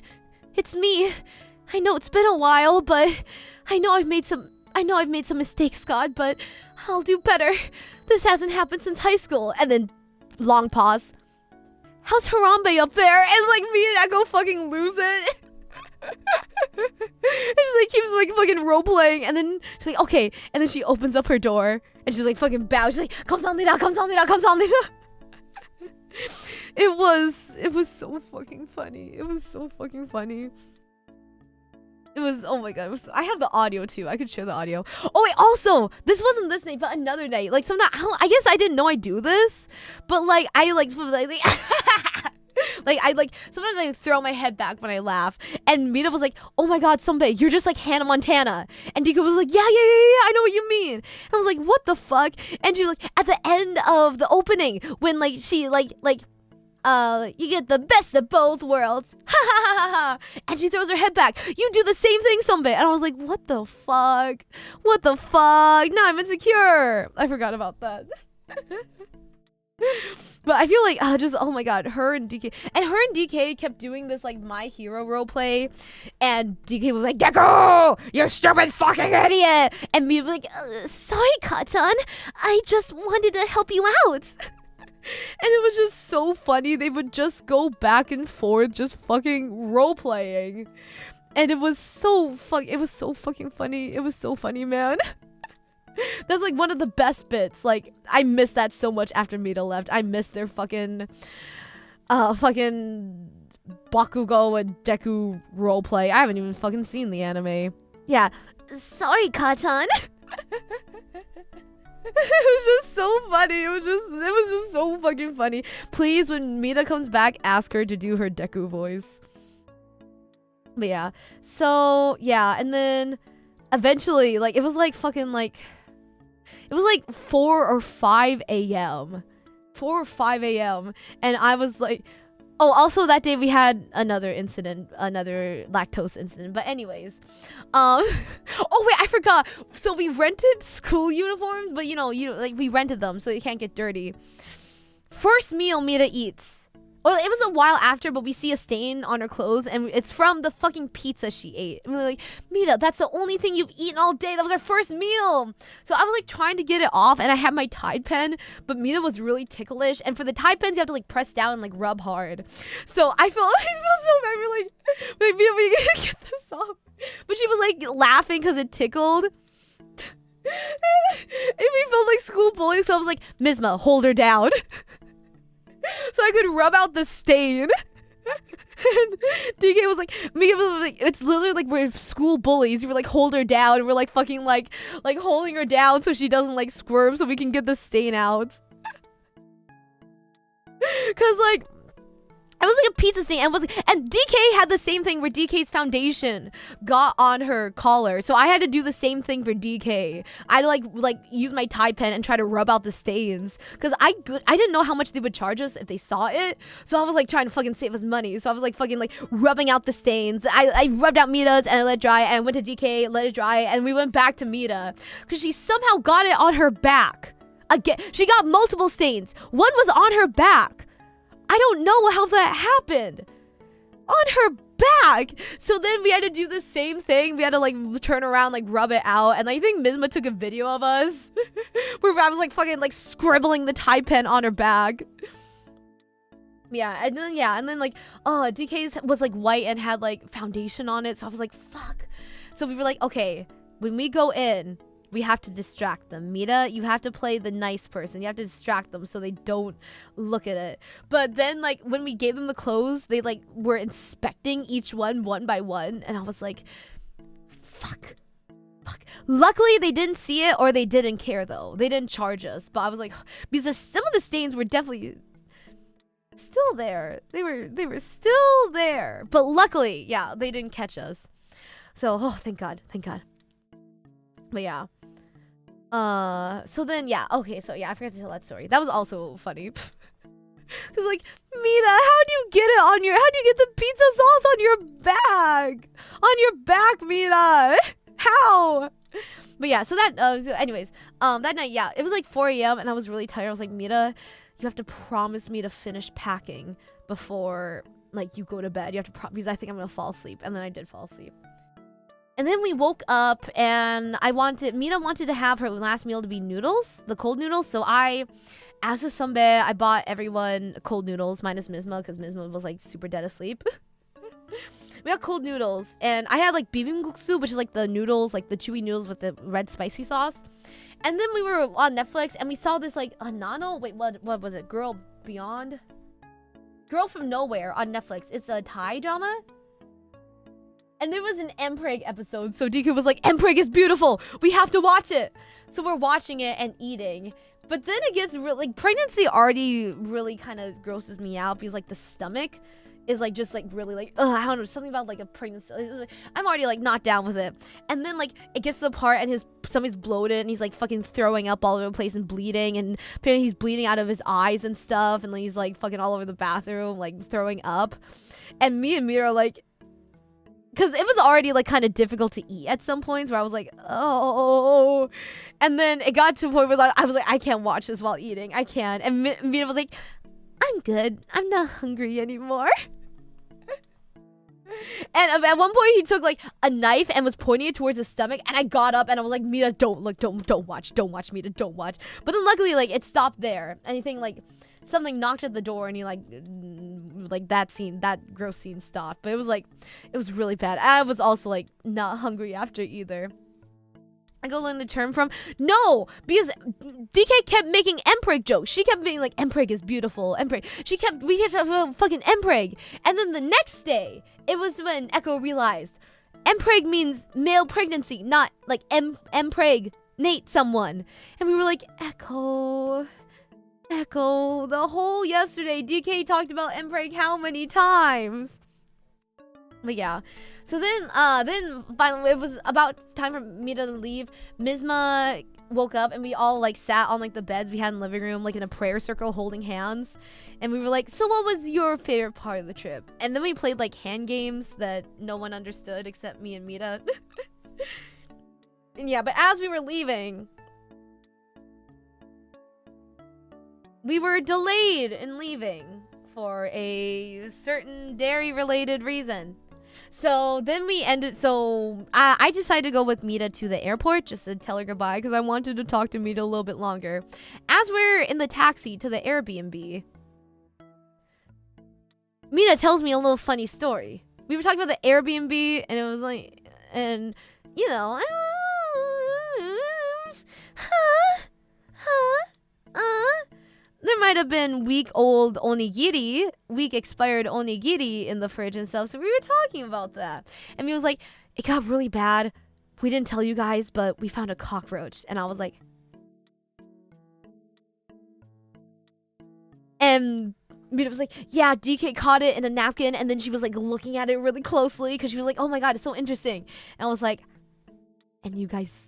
it's me. I know it's been a while, but I know I've made some mistakes, God, but I'll do better. This hasn't happened since high school. And then long pause. How's Harambe up there? And like me and Echo fucking lose it. And she like keeps like fucking role playing, and then she's like, okay, and then she opens up her door and she's like fucking bows. She's like, 감사합니다. It was so fucking funny. It was so fucking funny. It was, oh my god, I have the audio too. I could share the audio. Oh wait, also, this wasn't this night, but another night. Like sometimes, I guess I didn't know I do this, but like I sometimes I throw my head back when I laugh, and Mita was like, oh my god, Sunbae, you're just like Hannah Montana. And Dika was like, yeah, I know what you mean. And I was like, what the fuck? And she was like, at the end of the opening, when like she you get the best of both worlds. Ha ha ha ha ha. And she throws her head back. You do the same thing, Sunbae. And I was like, what the fuck? What the fuck? Now I'm insecure. I forgot about that. But I feel like oh my god, her and DK kept doing this like My Hero roleplay, and DK was like, Deku, you stupid fucking idiot, and me was like, sorry, Kachan, I just wanted to help you out. And it was just so funny. They would just go back and forth, just fucking role playing, and it was so fucking funny. It was so funny, man. That's like one of the best bits. Like I missed that so much after Mita left. I missed their fucking Bakugo and Deku roleplay. I haven't even fucking seen the anime. Yeah. Sorry, Kachan. It was just so funny. It was just so fucking funny. Please, when Mina comes back, ask her to do her Deku voice. But yeah. So, yeah, and then eventually, like, it was like fucking like it was like 4 or 5 a.m. 4 or 5 a.m. And I was like, oh, also that day we had another incident, another lactose incident. But anyways, oh wait, I forgot. So we rented school uniforms, but you know, like we rented them so you can't get dirty. First meal Mira eats. Or it was a while after, but we see a stain on her clothes, and it's from the fucking pizza she ate. And we're like, Mira, that's the only thing you've eaten all day. That was our first meal. So I was like trying to get it off, and I had my Tide pen, but Mira was really ticklish. And for the Tide pens, you have to like press down and like rub hard. So I feel so bad. We're like, wait, Mira, we gotta get this off. But she was like laughing because it tickled. And we felt like school bullies. So I was like, Mizma, hold her down. So I could rub out the stain. And DK was like, it's literally like we're school bullies. You were like, hold her down. And we're like fucking like holding her down so she doesn't like squirm so we can get the stain out. Cause like it was like a pizza stain, and DK had the same thing where DK's foundation got on her collar, so I had to do the same thing for DK. I had to like use my Tide pen and try to rub out the stains, because I didn't know how much they would charge us if they saw it, so I was like trying to fucking save us money. So I was like fucking like rubbing out the stains. I rubbed out Mita's and I let it dry, and I went to DK, let it dry, and we went back to Mita because she somehow got it on her back again. She got multiple stains. One was on her back. I don't know how that happened. On her back. So then we had to do the same thing. We had to like turn around, like rub it out. And I think Mizma took a video of us where I was like fucking like scribbling the Tide pen on her back. Yeah, and then like, oh, DK's was like white and had like foundation on it. So I was like, fuck. So we were like, okay, when we go in, we have to distract them. Mita, you have to play the nice person. You have to distract them so they don't look at it. But then, like, when we gave them the clothes, they, like, were inspecting each one by one. And I was like, fuck. Luckily, they didn't see it or they didn't care, though. They didn't charge us. But I was like, because some of the stains were definitely still there. They were still there. But luckily, yeah, they didn't catch us. So, oh, thank God. But yeah. So then, yeah, okay, so yeah, I forgot to tell that story. That was also funny. Cause like, Mita, how do you get the pizza sauce on your back? On your back, Mita. How? But yeah, so that, so anyways, that night, yeah, it was like 4 a.m. and I was really tired. I was like, Mita, you have to promise me to finish packing before, like, you go to bed. You have to because I think I'm gonna fall asleep. And then I did fall asleep. And then we woke up and Mina wanted to have her last meal to be noodles, the cold noodles. So I, as a sunbae, I bought everyone cold noodles minus Mizma because Mizma was like super dead asleep. We got cold noodles and I had like bibimbap, which is like the noodles, like the chewy noodles with the red spicy sauce. And then we were on Netflix and we saw this like Hanano, wait, what was it? Girl from Nowhere on Netflix. It's a Thai drama. And there was an Mpreg episode, so DK was like, Mpreg is beautiful, we have to watch it. So we're watching it and eating. But then it gets really, like, pregnancy already really kind of grosses me out because like the stomach is like just like really like, ugh, I don't know, something about like a pregnancy. I'm already like not down with it. And then like it gets to the part and his stomach's bloated and he's like fucking throwing up all over the place and bleeding, and apparently he's bleeding out of his eyes and stuff, and like, he's like fucking all over the bathroom like throwing up. And me and Mira are like, because it was already like kind of difficult to eat at some points where I was like, oh. And then it got to a point where like, I was like, I can't watch this while eating. I can't. And Mina was like, I'm good. I'm not hungry anymore. And at one point he took like a knife and was pointing it towards his stomach, and I got up and I was like, Mina, don't look, don't watch, Mina, don't watch. But then luckily like it stopped there. Anything like something knocked at the door and he like that gross scene stopped. But it was really bad. I was also like not hungry after either. I go learn the term from no, because DK kept making Mpreg jokes. She kept being like, Mpreg is beautiful, Mpreg. We kept fucking Mpreg. And then the next day, it was when Echo realized Mpreg means male pregnancy, not like Mpreg Nate someone. And we were like, Echo, the whole yesterday, DK talked about Emperor how many times? But yeah, so then finally it was about time for me to leave. Mizma woke up and we all like sat on like the beds we had in the living room, like in a prayer circle holding hands. And we were like, so what was your favorite part of the trip? And then we played like hand games that no one understood except me and Mita. And yeah, but as we were leaving, we were delayed in leaving for a certain dairy-related reason. So then we ended, I decided to go with Mita to the airport just to tell her goodbye because I wanted to talk to Mita a little bit longer. As we're in the taxi to the Airbnb, Mita tells me a little funny story. We were talking about the Airbnb and it was like, and you know, there might have been week expired onigiri in the fridge and stuff. So we were talking about that. And he was like, it got really bad. We didn't tell you guys, but we found a cockroach. And I was like, and Mita was like, yeah, DK caught it in a napkin. And then she was like looking at it really closely because she was like, oh my God, it's so interesting. And I was like, and you guys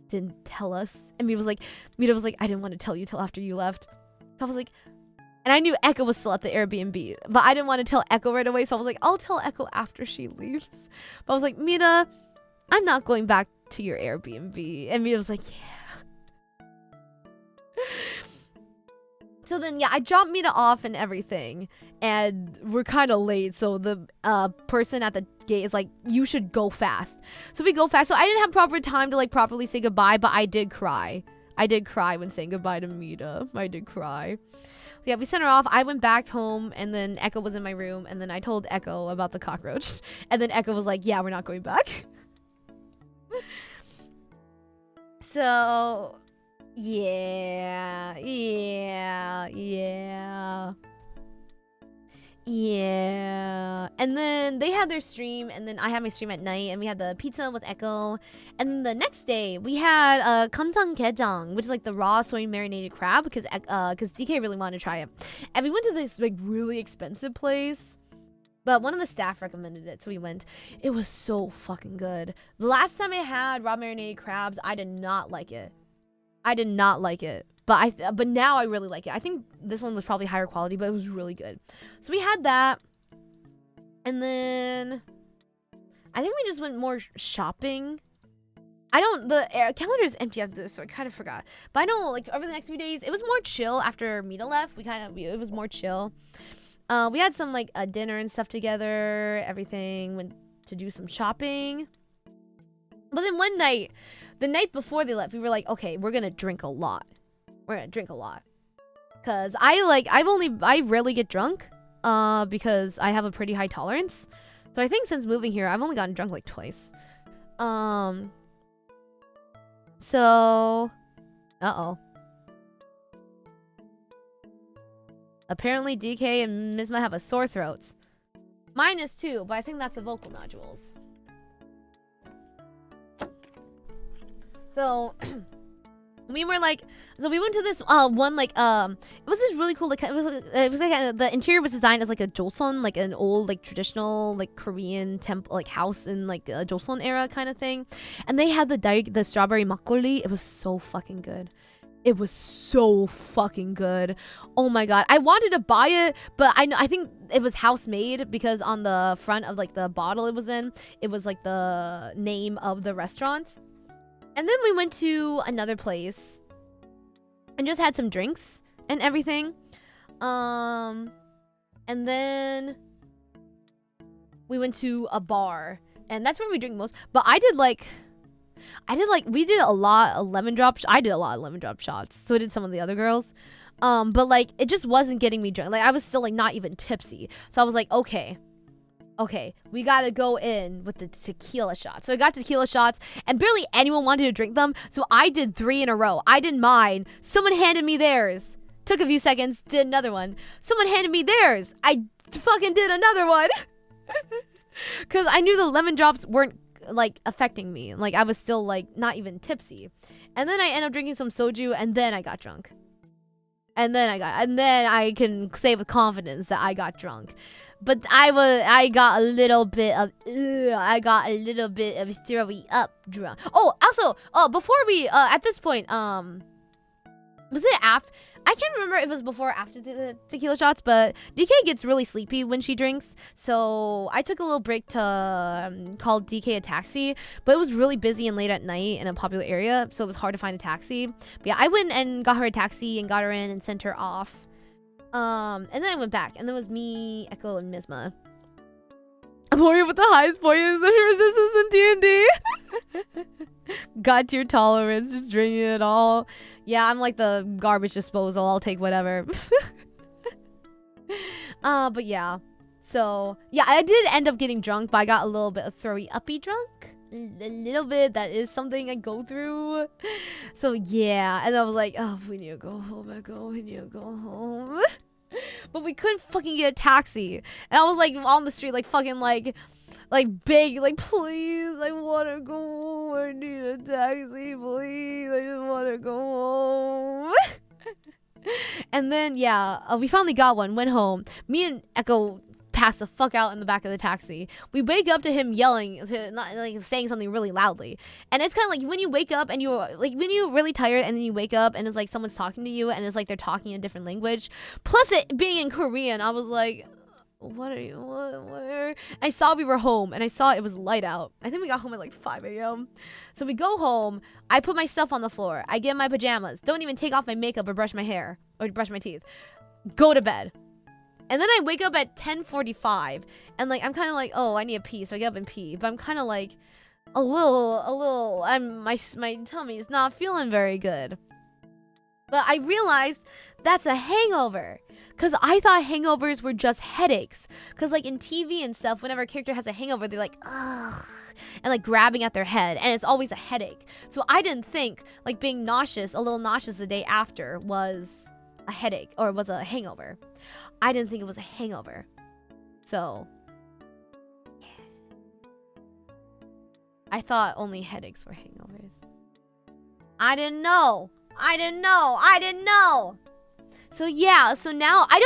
didn't tell us. And Mita was like, I didn't want to tell you till after you left. So I was like, and I knew Echo was still at the Airbnb, but I didn't want to tell Echo right away. So I was like, I'll tell Echo after she leaves. But I was like, Mita, I'm not going back to your Airbnb. And Mita was like, yeah. So then, yeah, I dropped Mita off and everything. And we're kind of late. So the person at the gate is like, you should go fast. So we go fast. So I didn't have proper time to like properly say goodbye, but I did cry. I did cry when saying goodbye to Mita. I did cry. So yeah, we sent her off. I went back home and then Echo was in my room. And then I told Echo about the cockroach. And then Echo was like, yeah, we're not going back. So... Yeah. And then they had their stream, and then I had my stream at night, and we had the pizza with Echo. And then the next day, we had kamjang gaejang, which is like the raw soy marinated crab, because DK really wanted to try it. And we went to this like really expensive place, but one of the staff recommended it, so we went. It was so fucking good. The last time I had raw marinated crabs, I did not like it. But now I really like it. I think this one was probably higher quality, but it was really good. So we had that. And then I think we just went more shopping. The calendar is empty after this, so I kind of forgot. But I know like over the next few days, it was more chill after Mita left. It was more chill. We had some like a dinner and stuff together, everything, went to do some shopping. But then one night, the night before they left, we were like, okay, we're gonna drink a lot. Cause I rarely get drunk, because I have a pretty high tolerance. So I think since moving here, I've only gotten drunk like twice. So, apparently DK and Mizma have a sore throat. Mine is too, but I think that's the vocal nodules. So we went to this one like it was this really cool, like it was like the interior was designed as like a Joseon, like an old like traditional like Korean temple like house in like a Joseon era kind of thing. And they had the strawberry makgeolli. It was so fucking good. Oh my God, I wanted to buy it, but I think it was house made because on the front of like the bottle it was in, it was like the name of the restaurant. And then we went to another place and just had some drinks and everything. And then we went to a bar, and that's where we drink most. But we did a lot of lemon drop. I did a lot of lemon drop shots. So did some of the other girls. But like it just wasn't getting me drunk. Like I was still like not even tipsy. So I was like, okay, we gotta go in with the tequila shots. So I got tequila shots, and barely anyone wanted to drink them. So I did 3 in a row. I did mine. Someone handed me theirs. Took a few seconds, did another one. Someone handed me theirs. I fucking did another one. Because I knew the lemon drops weren't like affecting me. Like I was still like not even tipsy. And then I ended up drinking some soju, and then I got drunk. And then I can say with confidence that I got drunk. But I got a little bit of throwing up drunk. Oh, also, before we at this point, was it after? I can't remember if it was before or after the tequila shots, but DK gets really sleepy when she drinks. So I took a little break to call DK a taxi, but it was really busy and late at night in a popular area, so it was hard to find a taxi. But yeah, I went and got her a taxi and got her in and sent her off. And then I went back, and then it was me, Echo, and Mizma. Amoria with the highest points and resistance in D&D. God tier tolerance, just drinking it all. Yeah, I'm like the garbage disposal. I'll take whatever. But yeah. So, yeah, I did end up getting drunk, but I got a little bit of throwy uppy drunk. A little bit. That is something I go through. So, yeah. And I was like, oh, we need to go home, Echo. We need to go home. But we couldn't fucking get a taxi. And I was like on the street, like fucking like big, like, please, I want to go home. I need a taxi, please. I just want to go home. And then, yeah, we finally got one, went home. Me and Echo passed the fuck out in the back of the taxi. We wake up to him yelling, not like saying something really loudly. And it's kind of like when you wake up and you're like, when you're really tired and then you wake up and it's like someone's talking to you and it's like they're talking a different language. Plus it being in Korean, I was like, what are you, where? I saw we were home and I saw it was light out. I think we got home at like 5 a.m. So we go home. I put my stuff on the floor. I get in my pajamas. Don't even take off my makeup or brush my hair or brush my teeth. Go to bed. And then I wake up at 10:45 and like I'm kind of like, oh, I need a pee, so I get up and pee. But I'm kind of like a little. My tummy is not feeling very good. But I realized that's a hangover. Because I thought hangovers were just headaches. Because, like, in TV and stuff, whenever a character has a hangover, they're like, ugh, and, like, grabbing at their head. And it's always a headache. So I didn't think, like, being nauseous, a little nauseous the day after was a headache or was a hangover. I didn't think it was a hangover. So, yeah. I thought only headaches were hangovers. I didn't know. So yeah, so now I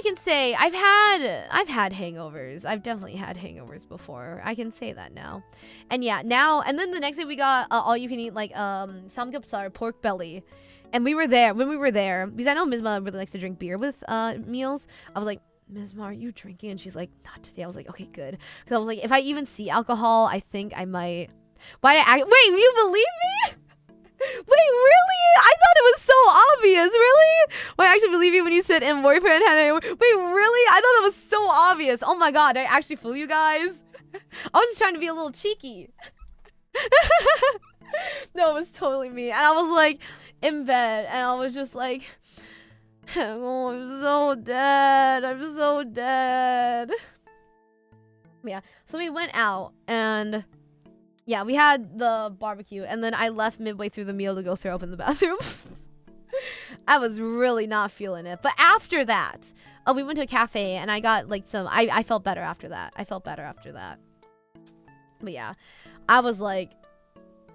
can say I've had hangovers. I've definitely had hangovers before. I can say that now. And yeah, now, and then the next day we got all you can eat, like samgyeopsal, pork belly. And when we were there, because I know Mizma really likes to drink beer with meals. I was like, Mizma, are you drinking? And she's like, not today. I was like, okay, good. Because I was like, if I even see alcohol, I think I might. Wait, you believe me? Wait, really? I thought it was so obvious. Really? Wait, I actually believe you when you said in boyfriend had a. Wait, really? I thought it was so obvious. Oh my god, I actually fool you guys. I was just trying to be a little cheeky. No, it was totally me. And I was like in bed, and I was just like, oh, I'm so dead. I'm so dead. Yeah. So we went out and. Yeah, we had the barbecue, and then I left midway through the meal to go throw up in the bathroom. I was really not feeling it. But after that, we went to a cafe, and I got, like, some... I felt better after that. But yeah, I was like...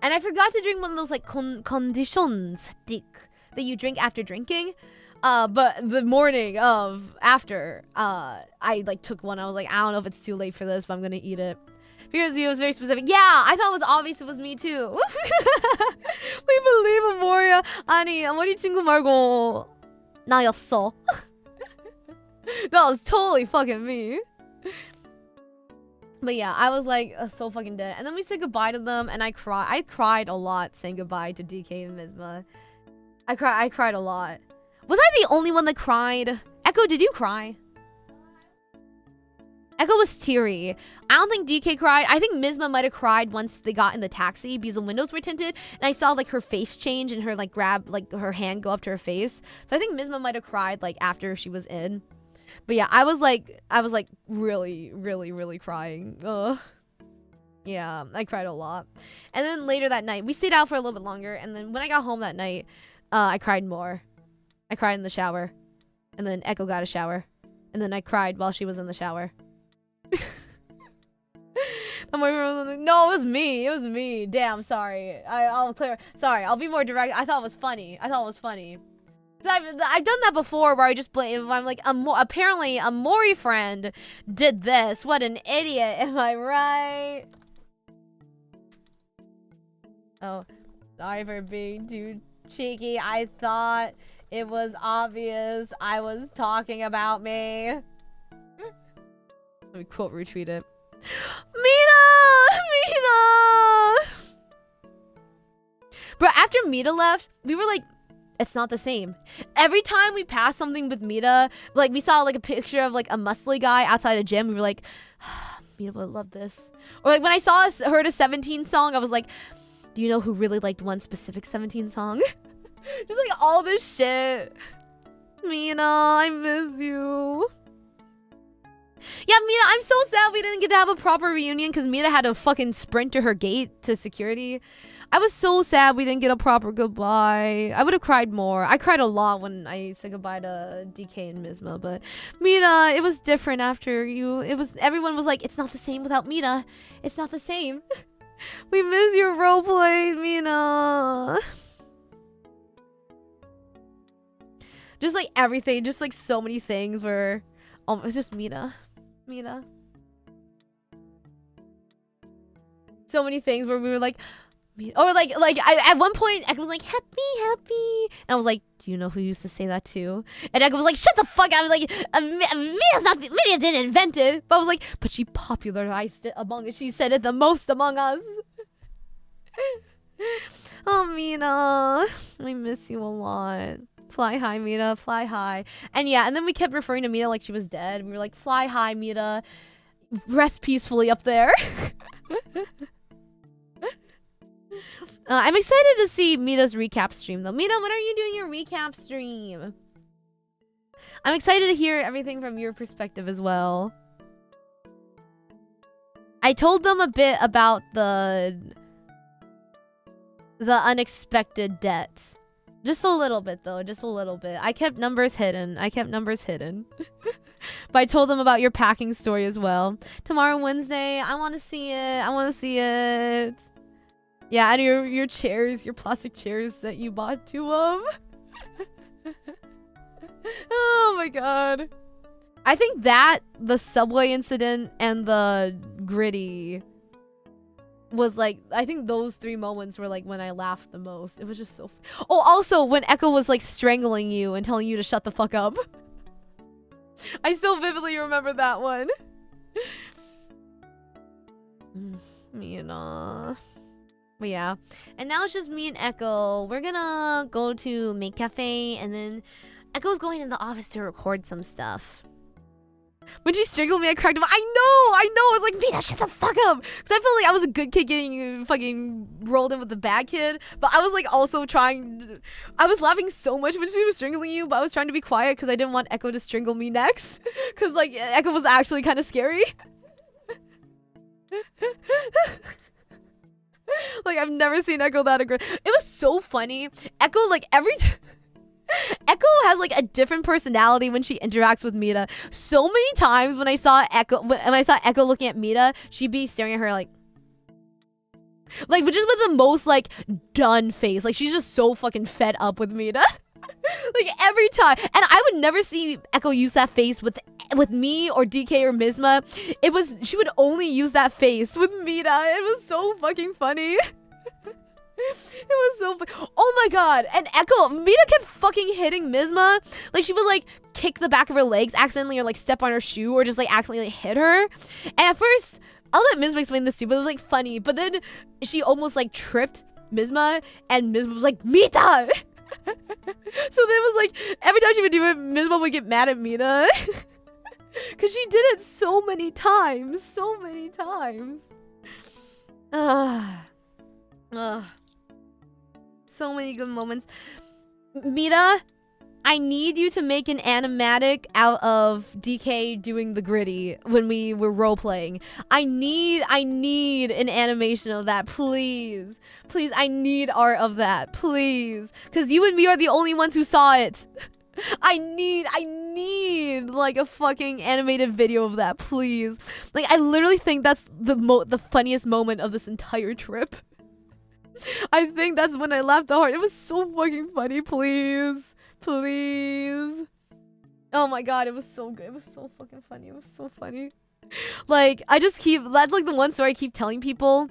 And I forgot to drink one of those, like, condition stick that you drink after drinking. But the morning of after, I, like, took one. I was like, I don't know if it's too late for this, but I'm gonna eat it. Because it was very specific. Yeah, I thought it was obvious it was me too. We believe Amoria. 아니, 아모리 친구 말고 나였어. That was totally fucking me. But yeah, I was like so fucking dead. And then we said goodbye to them, and I cried a lot saying goodbye to DK and Mizma. I cried a lot. Was I the only one that cried? Echo, did you cry? Echo was teary. I don't think DK cried. I think Mizma might have cried once they got in the taxi because the windows were tinted, and I saw like her face change and her like grab like her hand go up to her face. So I think Mizma might have cried like after she was in. But yeah, I was like really crying. Ugh. Yeah, I cried a lot. And then later that night, we stayed out for a little bit longer, and then when I got home that night, I cried more. I cried in the shower, and then Echo got a shower, and then I cried while she was in the shower. No, it was me. It was me. Damn, sorry. I'll clear. Sorry, I'll be more direct. I thought it was funny. I've done that before where I just blame. I'm like, apparently a Mori friend did this. What an idiot. Am I right? Oh, sorry for being too cheeky. I thought it was obvious I was talking about me. Let me quote retweet it. Mina! Bro, after Mita left, we were like, it's not the same. Every time we passed something with Mita, like we saw like a picture of like a muscly guy outside a gym, we were like, Mita would love this. Or like when I heard a 17 song, I was like, do you know who really liked one specific 17 song? Just like all this shit. Mina, I miss you. Yeah, Mina, I'm so sad we didn't get to have a proper reunion because Mina had to fucking sprint to her gate to security. I was so sad we didn't get a proper goodbye. I would have cried more. I cried a lot when I said goodbye to DK and Mizma, but Mina, it was different after you. Everyone was like, it's not the same without Mina. It's not the same. We miss your roleplay, Mina. Just like everything, just like so many things were it's just Mina. So many things where we were like, or like at one point Echo was like happy, and I was like, do you know who used to say that too? And Echo was like, shut the fuck up. I was like, Mina didn't invent it, but I was like, but she popularized it among us. She said it the most among us. Oh, Mina, I miss you a lot. Fly high, Mita, fly high. And yeah, and then we kept referring to Mita like she was dead. We were like, fly high, Mita. Rest peacefully up there. I'm excited to see Mita's recap stream though. Mita, when are you doing your recap stream? I'm excited to hear everything from your perspective as well. I told them a bit about the unexpected debt. Just a little bit though, just a little bit. I kept numbers hidden. But I told them about your packing story as well. Tomorrow, Wednesday, I want to see it. Yeah, and your chairs, your plastic chairs that you bought 2 of. Oh my god. I think that, the subway incident, and the gritty was like, I think those 3 moments were like when I laughed the most. It was just so oh, also when Echo was like strangling you and telling you to shut the fuck up. I still vividly remember that one. Mina. But yeah, and now it's just me and Echo. We're gonna go to Make Cafe, and then Echo's going in the office to record some stuff. When she strangled me, I cracked up. I know. I was like, Mina, shut the fuck up. Because I felt like I was a good kid getting fucking rolled in with the bad kid. But I was like also I was laughing so much when she was strangling you, but I was trying to be quiet because I didn't want Echo to strangle me next. Because like Echo was actually kind of scary. Like I've never seen Echo that aggressive. It was so funny. Echo like Echo has like a different personality when she interacts with Mita. So many times when I saw Echo looking at Mita, she'd be staring at her like but just with the most like done face. Like she's just so fucking fed up with Mita. Like every time. And I would never see Echo use that face with me or DK or Mizma. She would only use that face with Mita. It was so fucking funny. It was so funny. Oh my god. And Mita kept fucking hitting Mizma. Like she would like kick the back of her legs accidentally or like step on her shoe or just like accidentally hit her. And at first, I'll let Mizma explain this too, but it was like funny. But then she almost like tripped Mizma and Mizma was like, Mita! So then it was like every time she would do it, Mizma would get mad at Mita. Cause she did it so many times. So many good moments. Mita, I need you to make an animatic out of DK doing the gritty when we were role playing. I need an animation of that, please. Please, I need art of that, please. Because you and me are the only ones who saw it. I need like a fucking animated video of that, please. Like, I literally think that's the funniest moment of this entire trip. I think that's when I laughed the hardest. It was so fucking funny, please. Please. Oh my god, it was so good. It was so fucking funny. It was so funny. Like, that's like the one story I keep telling people.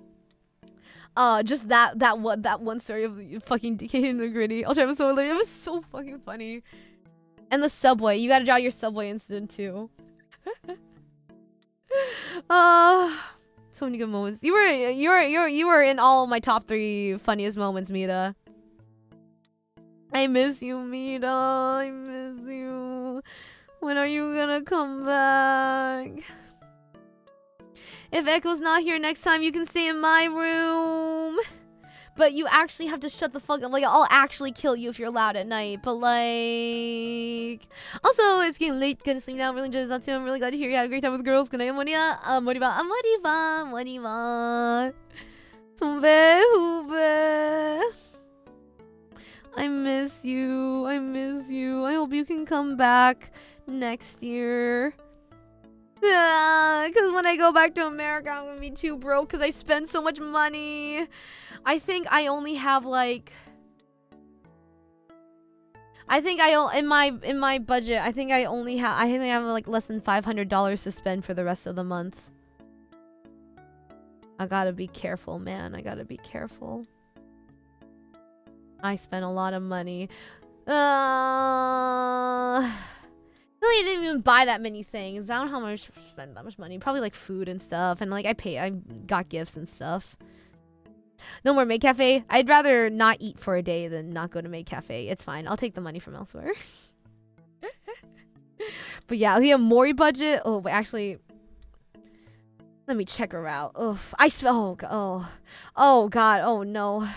Just that one story of fucking DK and the Gritty. It was so fucking funny. And the subway. You gotta draw your subway incident too. So many good moments. You were in all of my top 3 funniest moments, Mita. I miss you, Mita. I miss you. When are you gonna come back? If Echo's not here next time, you can stay in my room. But you actually have to shut the fuck up. Like, I'll actually kill you if you're loud at night. But, like... Also, it's getting late. Gonna sleep now. Really enjoyed Zatsu. I'm really glad to hear you had a great time with girls. Good night, Amoria. Moriba. Hube. I miss you. I hope you can come back next year. Because when I go back to America, I'm gonna be too broke because I spend so much money. I think I only have like... in my budget, I think I have like less than $500 to spend for the rest of the month. I gotta be careful, man. I gotta be careful. I spent a lot of money. I didn't even buy that many things. I don't know how much I spent that much money. Probably like food and stuff. And like I got gifts and stuff. No more Maid Cafe. I'd rather not eat for a day than not go to Maid Cafe. It's fine. I'll take the money from elsewhere. But yeah, the Amori budget. Oh, wait, actually, let me check her out. Oh god. Oh no.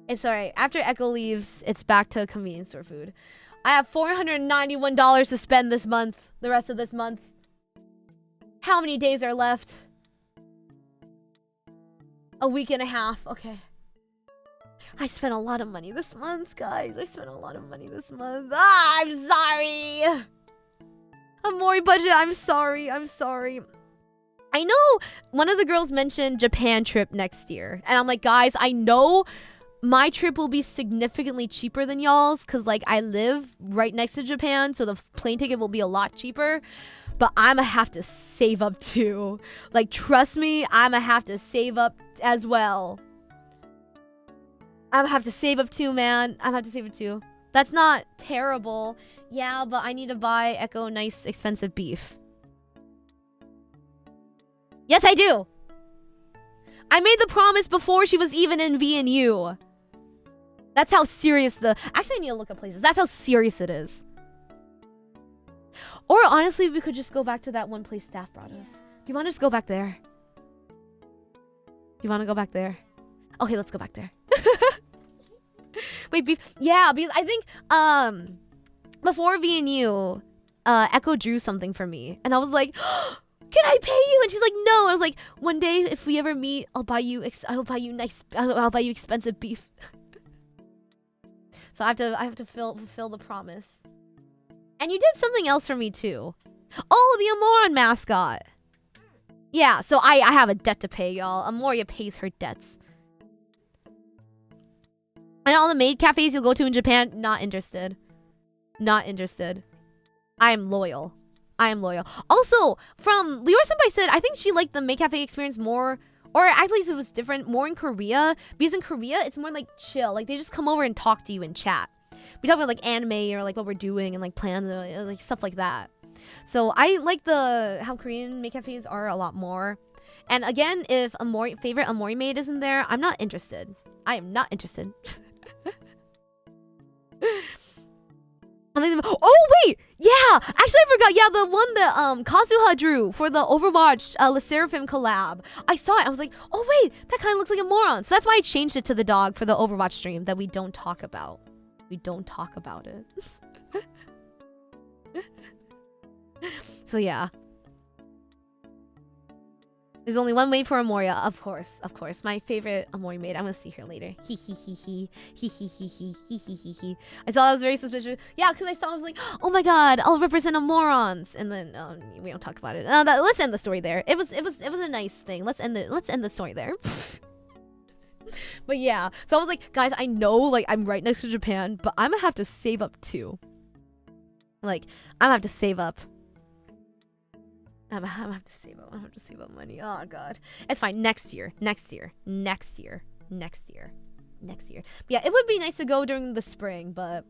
It's alright. After Echo leaves, it's back to convenience store food. I have $491 to spend this month. The rest of this month. How many days are left? A week and a half. Okay. I spent a lot of money this month, guys. I'm sorry. Amori budget. I'm sorry. I know one of the girls mentioned Japan trip next year. And I'm like, guys, I know my trip will be significantly cheaper than y'all's because, like, I live right next to Japan, so the plane ticket will be a lot cheaper. But I'm gonna have to save up too. Like, trust me, I'm gonna have to save up as well. I'm gonna have to save up too, man. I'm gonna have to save up too. That's not terrible. Yeah, but I need to buy Echo nice, expensive beef. Yes, I do. I made the promise before she was even in VNU. That's how serious actually, I need to look at places. That's how serious it is. Or honestly, we could just go back to that one place staff brought us. Do you want to just go back there? You want to go back there? Okay, let's go back there. Wait, beef. Yeah, because I think before VNU, Echo drew something for me, and I was like, "Can I pay you?" And she's like, "No." I was like, "One day, if we ever meet, I'll buy you expensive beef." So I have to fulfill the promise. And you did something else for me too. Oh, the Amoron mascot. Yeah, so I have a debt to pay, y'all. Amoria pays her debts. And all the maid cafes you'll go to in Japan, not interested. Not interested. I am loyal. Also, from Lior Senpai said, I think she liked the maid cafe experience more, or at least it was different, more in Korea. Because in Korea, it's more like chill. Like, they just come over and talk to you and chat. We talk about like anime or like what we're doing and like plans, like stuff like that. So I like how Korean maid cafes are a lot more. And again, if favorite Amori maid isn't there, I'm not interested. I am not interested. Oh wait, yeah, actually I forgot. Yeah, the one that Kazuha drew for the Overwatch Le Seraphim collab. I saw it. I was like, oh wait, that kind of looks like a moron. So that's why I changed it to the dog for the Overwatch stream that we don't talk about. We don't talk about it. So yeah. There's only one maid for Amoria, of course, of course. My favorite Amori maid. I'm gonna see her later. He he he he he he he he he he he he. I thought I was very suspicious. Yeah, because I saw I was like, oh my god, I'll represent Amorons, and then we don't talk about it. Let's end the story there. It was a nice thing. Let's end the story there. But yeah, so I was like, guys, I know like I'm right next to Japan, but I'm gonna have to save up too. Like I'm gonna have to save up. I'm gonna have to save up. I'm gonna have to save up money. Oh god, it's fine. Next year. But yeah, it would be nice to go during the spring, but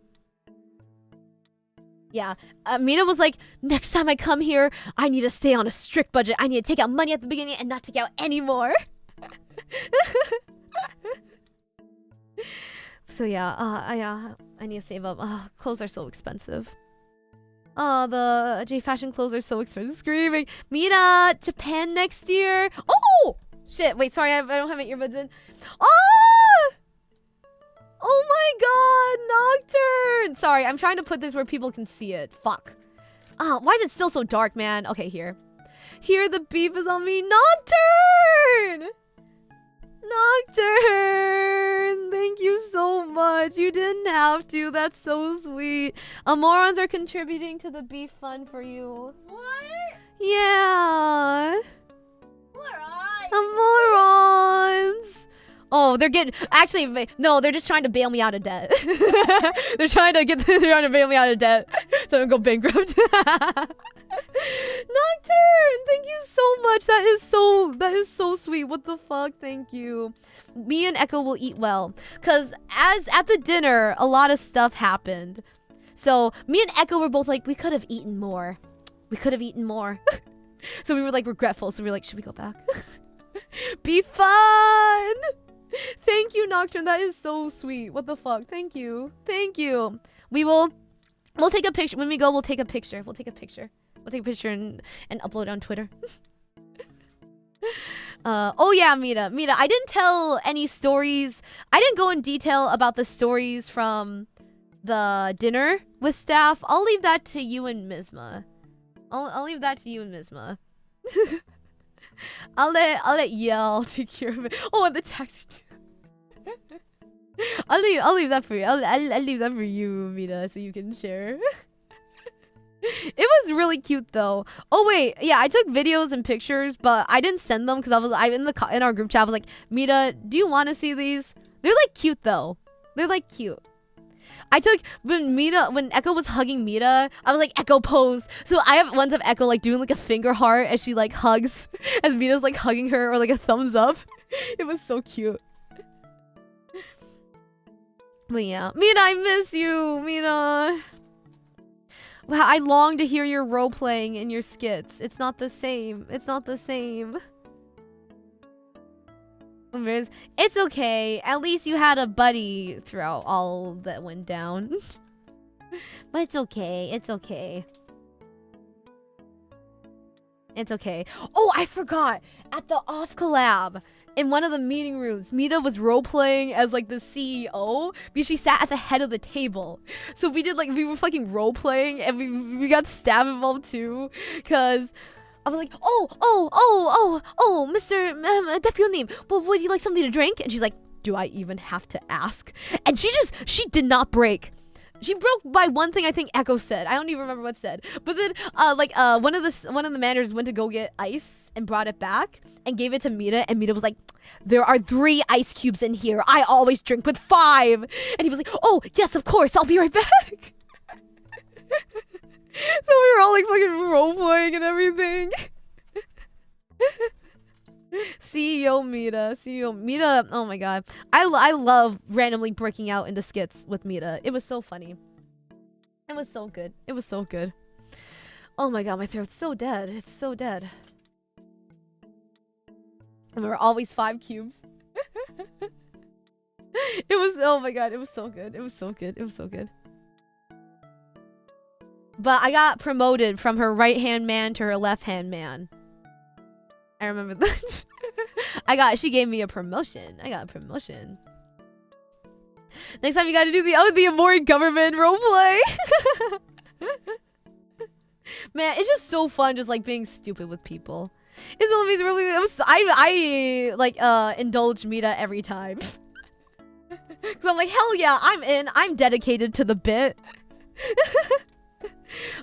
yeah, Mina was like, next time I come here, I need to stay on a strict budget. I need to take out money at the beginning and not take out any more. So yeah, I need to save up. Clothes are so expensive. Oh, the J Fashion clothes are so expensive. Screaming. Mina, Japan next year. Oh! Shit, wait, sorry, I don't have my earbuds in. Oh! Oh my god, Nocturne! Sorry, I'm trying to put this where people can see it. Fuck. Why is it still so dark, man? Okay, here. Here, the beef is on me. Nocturne! Nocturne! Thank you so much. You didn't have to. That's so sweet. Amorons are contributing to the beef fund for you. What? Yeah. What are Amorons. Oh, they're getting actually no, they're just trying to bail me out of debt. they're trying to bail me out of debt so I don't go bankrupt. Nocturne, thank you so much. That is so sweet. What the fuck? Thank you. Me and Echo will eat well, cause as at the dinner, a lot of stuff happened. So me and Echo were both like, we could have eaten more. So we were like regretful. So we were like, should we go back? Be fun. Thank you, Nocturne. That is so sweet. What the fuck? Thank you. We'll take a picture when we go. We'll take a picture and upload on Twitter. Oh yeah, Mita, I didn't tell any stories. I didn't go in detail about the stories from the dinner with staff. I'll leave that to you and Mizma. I'll leave that to you and Mizma. I'll let Yell take care of it. Oh, and the taxi too. I'll leave that for you. I'll leave that for you, Mita, so you can share. It was really cute though. Oh wait, yeah, I took videos and pictures, but I didn't send them because in our group chat. I was like, Mita, do you want to see these? They're like cute though. They're like cute. I took when Echo was hugging Mita, I was like, Echo pose. So I have ones of Echo like doing like a finger heart as she like hugs, as Mita's like hugging her, or like a thumbs up. It was so cute. But yeah, Mita, I miss you, Mita. Wow, I long to hear your role playing in your skits. It's not the same. It's okay. At least you had a buddy throughout all that went down. But it's okay. Oh, I forgot. At the off collab, in one of the meeting rooms, Mita was role playing as like the CEO because she sat at the head of the table. So we were fucking role playing, and we got staff involved too, because I was like, oh, Mr. Deputy, but would you like something to drink? And she's like, do I even have to ask? And she did not break. She broke by one thing I think Echo said. I don't even remember what said. But then one of the managers went to go get ice and brought it back and gave it to Mita, and Mita was like, there are 3 ice cubes in here. I always drink with 5. And he was like, oh, yes, of course. I'll be right back. So we were all like fucking role playing and everything. CEO Mita, oh my god. I love randomly breaking out into skits with Mita. It was so funny. It was so good. Oh my god, my throat's so dead. It's so dead. And we were always 5 cubes. It was, oh my god, it was so good. But I got promoted from her right-hand man to her left-hand man. I remember that. She gave me a promotion. I got a promotion. Next time you gotta do the Amori government roleplay. Man, it's just so fun just like being stupid with people. It's always really. I like indulge Mita every time. Cause I'm like, hell yeah, I'm in. I'm dedicated to the bit.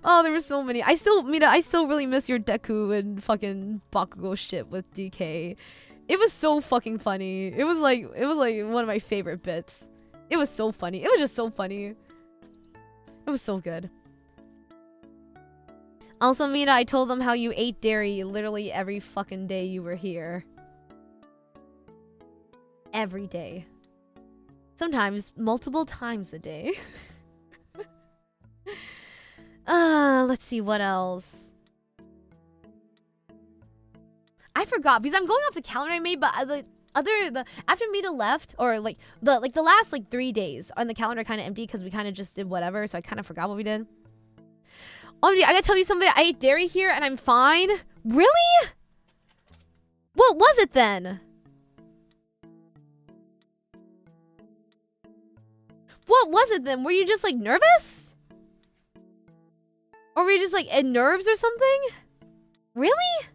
Oh, there were so many. I still really miss your Deku and fucking Bakugo shit with DK. It was so fucking funny. It was like one of my favorite bits. It was so funny. It was just so funny. It was so good. Also, Mina, I told them how you ate dairy literally every fucking day you were here. Every day. Sometimes multiple times a day. Let's see what else. I forgot because I'm going off the calendar I made, but after Mita left, or like the last 3 days on the calendar kind of empty because we kind of just did whatever, so I kind of forgot what we did. Oh, yeah, I gotta tell you something. I ate dairy here and I'm fine. Really? What was it then? What was it then? Were you just like nervous? Or were you just like in nerves or something? Really?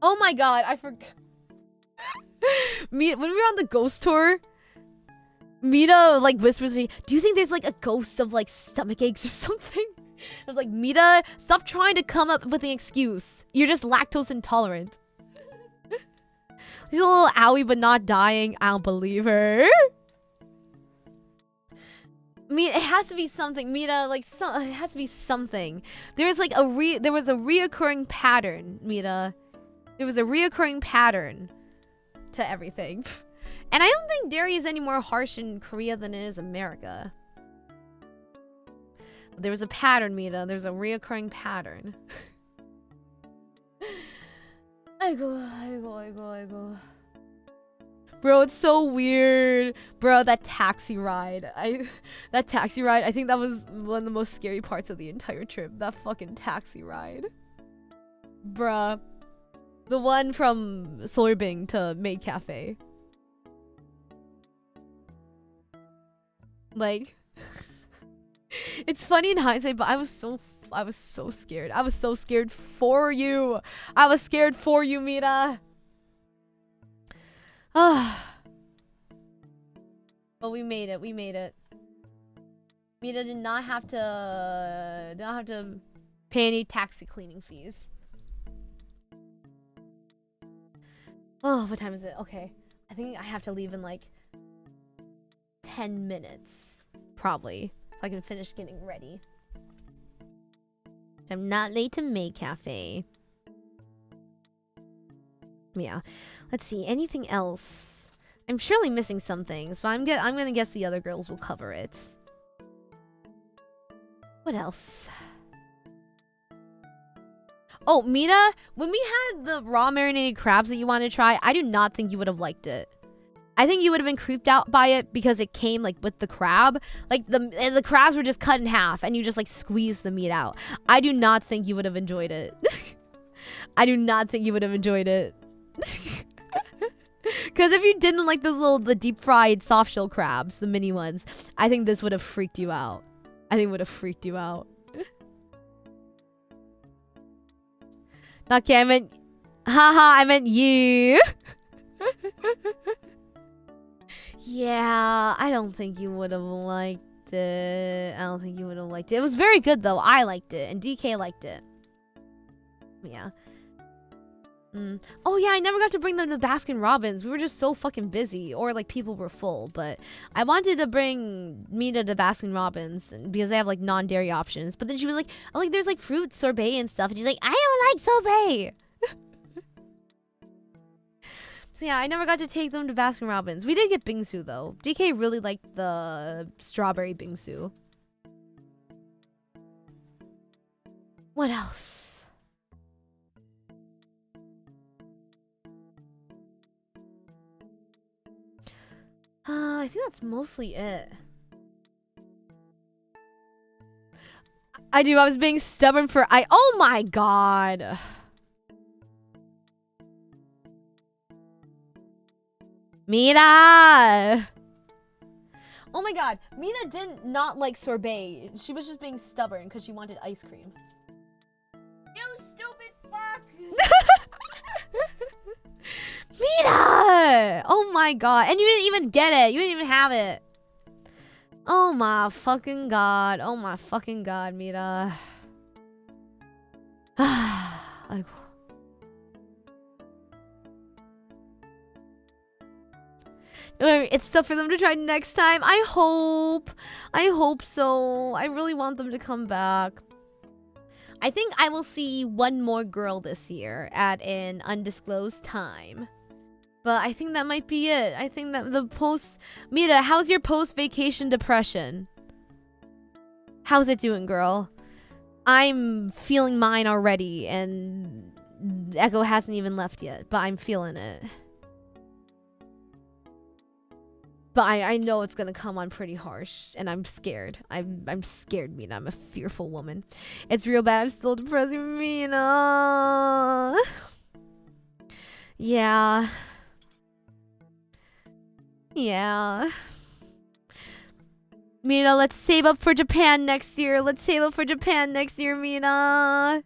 Oh my god, I forgot. When we were on the ghost tour, Mita like whispers to me, do you think there's like a ghost of like stomach aches or something? I was like, Mita, stop trying to come up with an excuse. You're just lactose intolerant. She's a little owie but not dying. I don't believe her. It has to be something. Mita, like, it has to be something. There's like there was a reoccurring pattern, Mita. There was a reoccurring pattern to everything. And I don't think dairy is any more harsh in Korea than it is America. But there was a pattern, Mita. There's a reoccurring pattern. I go. Bro, it's so weird. Bro, that taxi ride. I think that was one of the most scary parts of the entire trip. That fucking taxi ride. Bruh. The one from Sorbing to Maid Cafe. Like, it's funny in hindsight, but I was so scared. I was so scared for you. I was scared for you, Mita. Ah. But we made it. We made it. Mita did not have to pay any taxi cleaning fees. Oh, what time is it? Okay. I think I have to leave in like 10 minutes. Probably. So I can finish getting ready. I'm not late to May Cafe. Yeah. Let's see. Anything else? I'm surely missing some things, but I'm gonna guess the other girls will cover it. What else? Oh, Mita, when we had the raw marinated crabs that you wanted to try, I do not think you would have liked it. I think you would have been creeped out by it because it came like with the crab. Like the crabs were just cut in half and you just like squeezed the meat out. I do not think you would have enjoyed it. I do not think you would have enjoyed it. Because if you didn't like the deep fried soft shell crabs, the mini ones, I think this would have freaked you out. I think it would have freaked you out. Okay, I meant... Haha, I meant you. Yeah, I don't think you would have liked it. I don't think you would have liked it. It was very good, though. I liked it, and DK liked it. Yeah. Oh, yeah, I never got to bring them to Baskin Robbins. We were just so fucking busy, or, like, people were full. But I wanted to bring Mita to Baskin Robbins because they have, like, non-dairy options. But then she was like, oh, like, there's, like, fruit sorbet and stuff. And she's like, I don't like sorbet. So, yeah, I never got to take them to Baskin Robbins. We did get bingsu, though. DK really liked the strawberry bingsu. What else? I think that's mostly it. I do. I was being stubborn for... Oh my god. Mita! Oh my god. Mita did not like sorbet. She was just being stubborn because she wanted ice cream. Mita! Oh my god. And you didn't even get it. You didn't even have it. Oh my fucking god. Oh my fucking god, Mita. Like, it's stuff for them to try next time. I hope so. I really want them to come back. I think I will see one more girl this year at an undisclosed time. But I think that might be it. I think that the post... Mita, how's your post-vacation depression? How's it doing, girl? I'm feeling mine already, and Echo hasn't even left yet, but I'm feeling it. But I know it's gonna come on pretty harsh, and I'm scared. I'm scared, Mina. I'm a fearful woman. It's real bad. I'm still depressing, Mina. Yeah. Yeah. Mina, let's save up for Japan next year. Let's save up for Japan next year, Mina.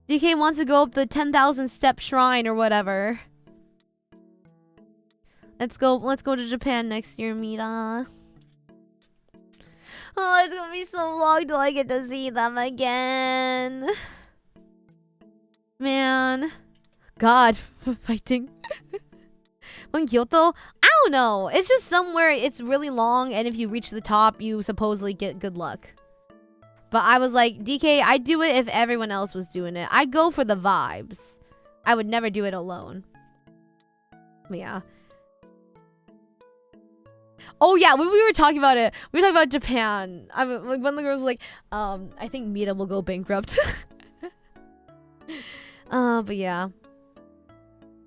DK wants to go up the 10,000 step shrine or whatever. Let's go to Japan next year, Mita. Oh, it's gonna be so long till I get to see them again. Man. God, fighting. When Kyoto? I don't know. It's just somewhere it's really long, and if you reach the top, you supposedly get good luck. But I was like, DK, I'd do it if everyone else was doing it. I'd go for the vibes. I would never do it alone. But yeah. Oh yeah, when we were talking about it, we were talking about Japan. I mean, like, one of the girls was like, I think Mita will go bankrupt. But yeah.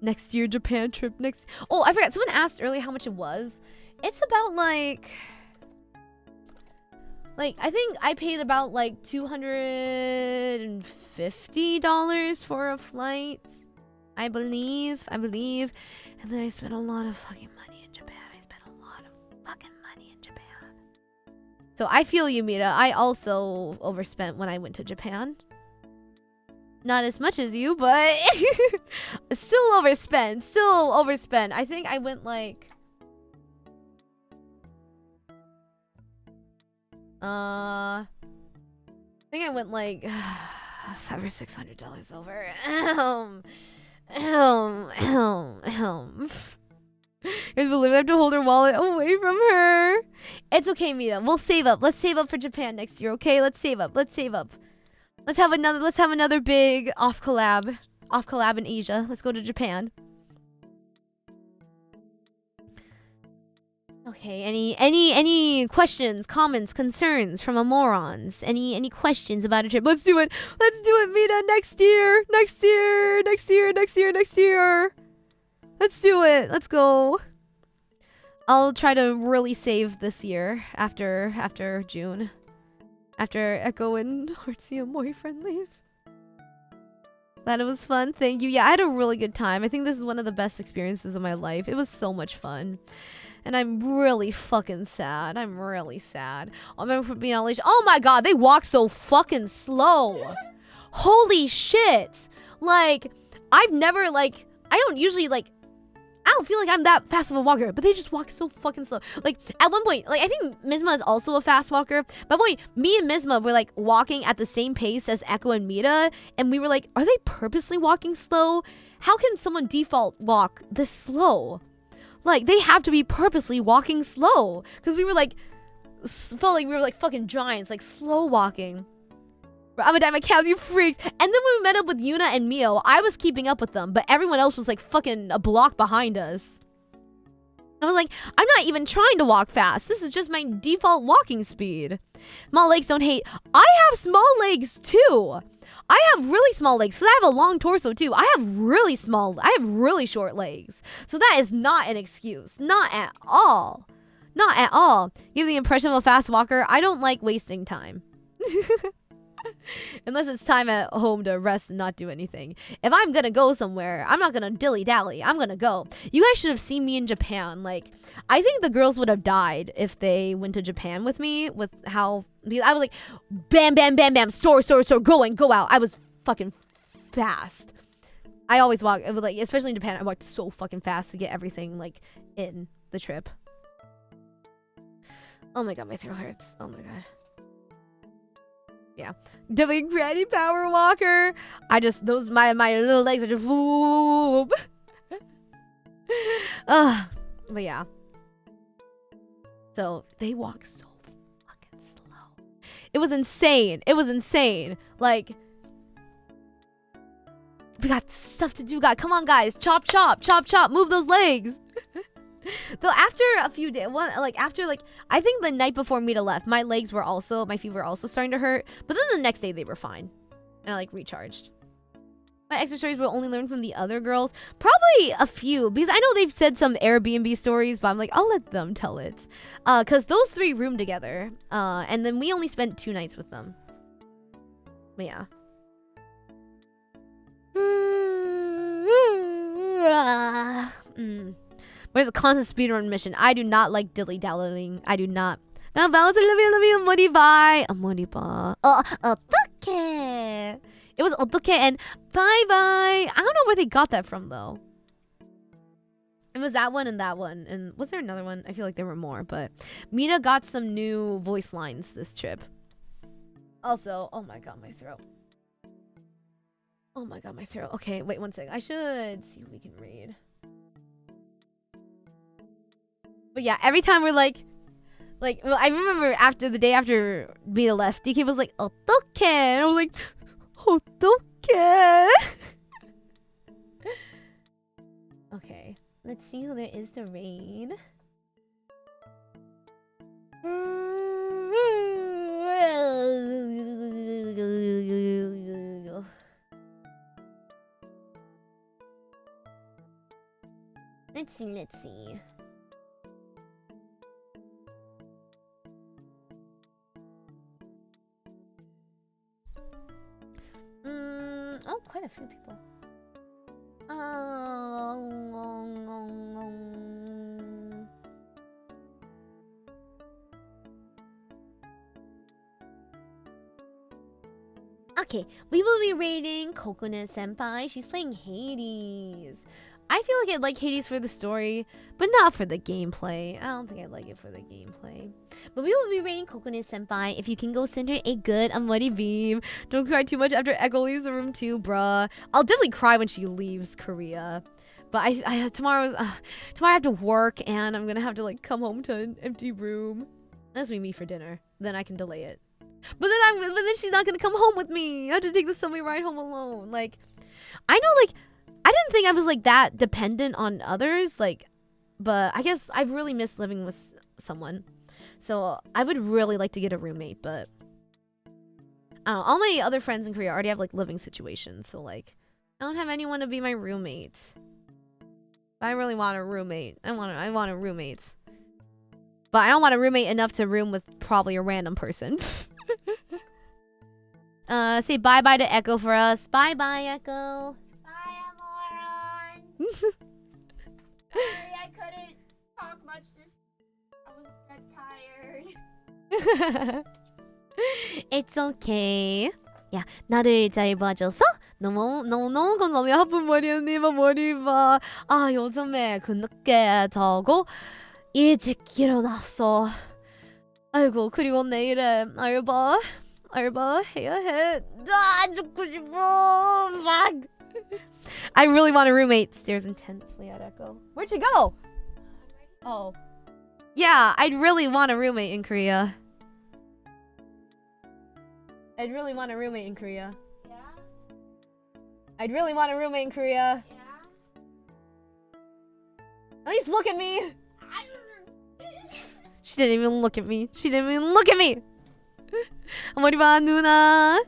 Next year, Japan trip. Oh, I forgot. Someone asked earlier how much it was. It's about like I think I paid about like $250 for a flight. I believe. And then I spent a lot of fucking money in Japan. So I feel you, Mita. I also overspent when I went to Japan. Not as much as you, but still overspent. I think I went like $500 or $600 over. Guys, believe I have to hold her wallet away from her. It's okay, Mita. We'll save up. Let's save up for Japan next year, okay? Let's save up. Let's have another big off collab in Asia. Let's go to Japan. Okay, any questions, comments, concerns from Amorons? Any questions about a trip? Let's do it, Mita, next year. Let's do it. Let's go. I'll try to really save this year after June. After Echo and Heartsy and boyfriend leave. Glad it was fun. Thank you. Yeah, I had a really good time. I think this is one of the best experiences of my life. It was so much fun. And I'm really fucking sad. I'm really sad. I remember for being unleashed. Oh my god, they walk so fucking slow. Holy shit. Like, I've never like, I don't feel like I'm that fast of a walker, but they just walk so fucking slow. Like, at one point, like, I think Mizma is also a fast walker. But at one point, me and Mizma were, like, walking at the same pace as Echo and Mita. And we were like, are they purposely walking slow? How can someone default walk this slow? Like, they have to be purposely walking slow. Because we were, like, felt like we were, like, fucking giants, like, slow walking. I'm gonna die my calves, you freaks. And then when we met up with Yuna and Mio, I was keeping up with them, but everyone else was like fucking a block behind us. I was like, I'm not even trying to walk fast. This is just my default walking speed. Small legs don't hate. I have small legs too. I have really small legs because I have a long torso too. I have really short legs. So that is not an excuse. Not at all. Not at all. Give the impression of a fast walker. I don't like wasting time. Unless it's time at home to rest and not do anything. If I'm gonna go somewhere, I'm not gonna dilly-dally. I'm gonna go. You guys should have seen me in Japan. Like, I think the girls would have died if they went to Japan with me. With how... I was like, bam, bam, bam, bam. Store, go out. I was fucking fast. I always walk, like, especially in Japan, I walked so fucking fast to get everything, like, in the trip. Oh my god, my throat hurts. Oh my god. Yeah. Definitely granny power walker. I just, my little legs are just whoop. But yeah. So, they walk so fucking slow. It was insane. It was insane. Like, we got stuff to do. Come on, guys. Chop, chop, chop, chop. Move those legs. Though after a few days, I think the night before Mita left, my feet were also starting to hurt. But then the next day they were fine, and I like recharged. My extra stories will only learn from the other girls. Probably a few, because I know they've said some Airbnb stories, but I'm like, I'll let them tell it. Cause those 3 roomed together, and then we only spent 2 nights with them. But yeah. Where's a constant speedrun mission? I do not like dilly-dallying. I do not. Now, balance, I love you, Amoribai. Amoriba. Oh, 어떡해. It was 어떡해 and bye-bye. I don't know where they got that from, though. It was that one and that one. And was there another one? I feel like there were more, but Mita got some new voice lines this trip. Also, oh my god, my throat. Oh my god, my throat. Okay, wait one sec. I should see what we can read. But yeah, every time we're like, well, I remember after the day after Mita left, DK was like, 어떡해? And I was like, 어떡해? Okay, let's see who there is to raid. Let's see. Oh, quite a few people. Okay, we will be raiding Coconut Senpai. She's playing Hades. I feel like I'd like Hades for the story, but not for the gameplay. I don't think I'd like it for the gameplay. But we will be raiding Coconut Senpai. If you can go send her a good Amori beam. Don't cry too much after Echo leaves the room too, bruh. I'll definitely cry when she leaves Korea. But tomorrow I have to work, and I'm gonna have to like come home to an empty room. Unless we meet for dinner, then I can delay it. But then she's not gonna come home with me. I have to take the subway ride home alone. Like, I know, like, I didn't think I was like that dependent on others, like, but I guess I've really missed living with someone. So I would really like to get a roommate, but I don't know. All my other friends in Korea already have like living situations, so like I don't have anyone to be my roommate. But I really want a roommate. I want a roommate. But I don't want a roommate enough to room with probably a random person. Say bye-bye to Echo for us. Bye-bye, Echo. Bye, Amorons. Sorry, I couldn't talk much. I was dead tired. It's okay. 야, 나를 잘 봐줘서 너무 감사합니다. 하품 머리언니가 머리 봐. 아, 요즘에 그 늦게 자고 일찍 일어났어. 아이고, 그리고 내일에 알바 해야 해. 죽고 싶어. Fuck. I really want a roommate. Stares intensely at Echo. Where'd she go? Oh. Yeah, I'd really want a roommate in Korea. I'd really want a roommate in Korea. Yeah? I'd really want a roommate in Korea. Yeah? At least look at me. I don't know. She didn't even look at me. She didn't even look at me. 머리 봐,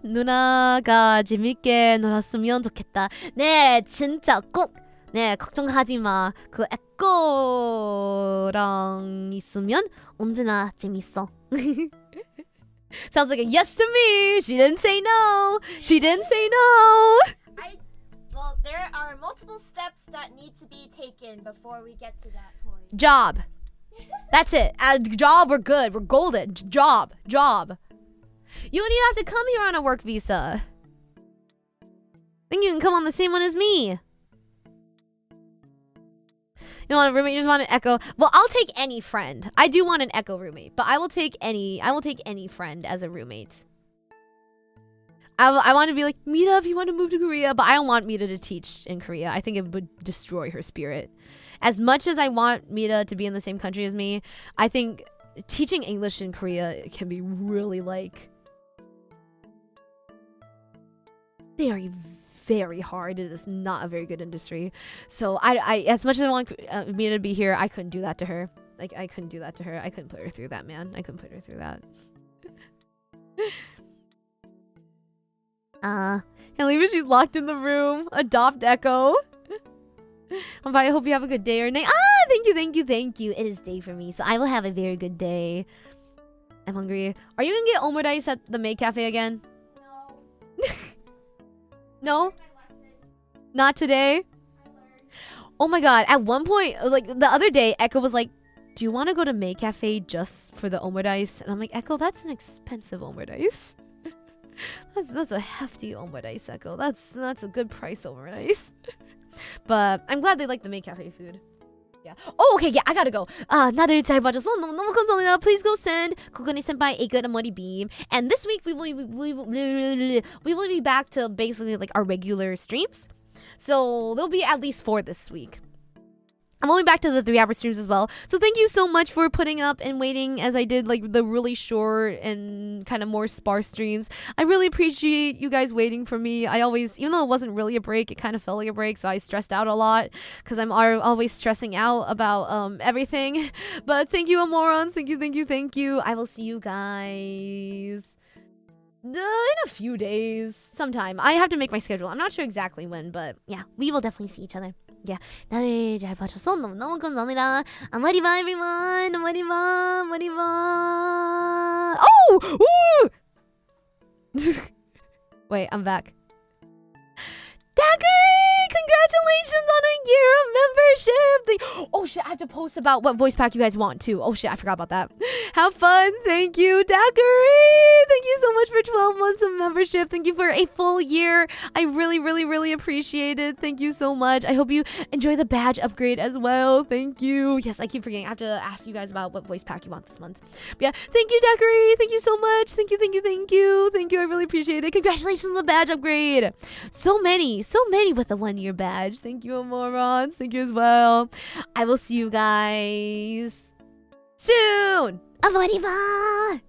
누나가 재밌게 놀았으면 좋겠다. 네, 진짜 꼭. 네, 걱정하지 마. 그 에코랑 있으면 언제나 재밌어. Sounds like a yes to me. She didn't say no. She didn't say no. Well, there are multiple steps that need to be taken before we get to that point. Job. That's it. Job, we're good. We're golden. Job. You don't even have to come here on a work visa. I think you can come on the same one as me. You want a roommate? You just want an Echo? Well, I'll take any friend. I do want an Echo roommate, but I will take any friend as a roommate. I want to be like, Mita, if you want to move to Korea, but I don't want Mita to teach in Korea. I think it would destroy her spirit. As much as I want Mita to be in the same country as me, I think teaching English in Korea can be really like very, very hard. It is not a very good industry. So I as much as I want Mita to be here, I couldn't do that to her. Like, I couldn't do that to her. I couldn't put her through that, man. I couldn't put her through that. Can't believe it, she's locked in the room. Adopt Echo. I hope you have a good day or night. Thank you. It is day for me, so I will have a very good day. I'm hungry. Are you gonna get omurice at the Maid Cafe again? No. No? Not today? Oh my god, at one point, like the other day, Echo was like, do you want to go to Maid Cafe just for the omurice? And I'm like, Echo, that's an expensive omurice. That's a hefty omurice, Echo. That's a good price omurice. But I'm glad they like the Maid Cafe food. Yeah. Oh, okay, yeah, I gotta go. 나를 잘 봐줘서 너무 감사합니다. Please go send Kokoni Senpai a good Amori beam. And this week we will be back to basically like our regular streams. So there'll be at least 4 this week. I'm only back to the 3-hour streams as well. So thank you so much for putting up and waiting as I did like the really short and kind of more sparse streams. I really appreciate you guys waiting for me. I always, even though it wasn't really a break, it kind of felt like a break. So I stressed out a lot because I'm always stressing out about everything. But thank you, Amorons. Thank you. I will see you guys in a few days sometime. I have to make my schedule. I'm not sure exactly when, but yeah, we will definitely see each other. Yeah. 나를 잘 봐줘서 너무 감사합니다. AmoriAlive, everyone. AmoriAlive. Oh! Ooh! Wait, I'm back. Daggery! Congratulations on a year of membership! Oh shit, I have to post about what voice pack you guys want too. Oh shit, I forgot about that. Have fun. Thank you, Daggery! Thank you so much for 12 months of membership. Thank you for a full year. I really appreciate it. Thank you so much. I hope you enjoy the badge upgrade as well. Thank you. Yes, I keep forgetting. I have to ask you guys about what voice pack you want this month. But yeah, thank you, Daggery. Thank you so much. Thank you. I really appreciate it. Congratulations on the badge upgrade. So many with a 1-year badge. Thank you, Amorons. Thank you as well. I will see you guys soon. AmoriAlive.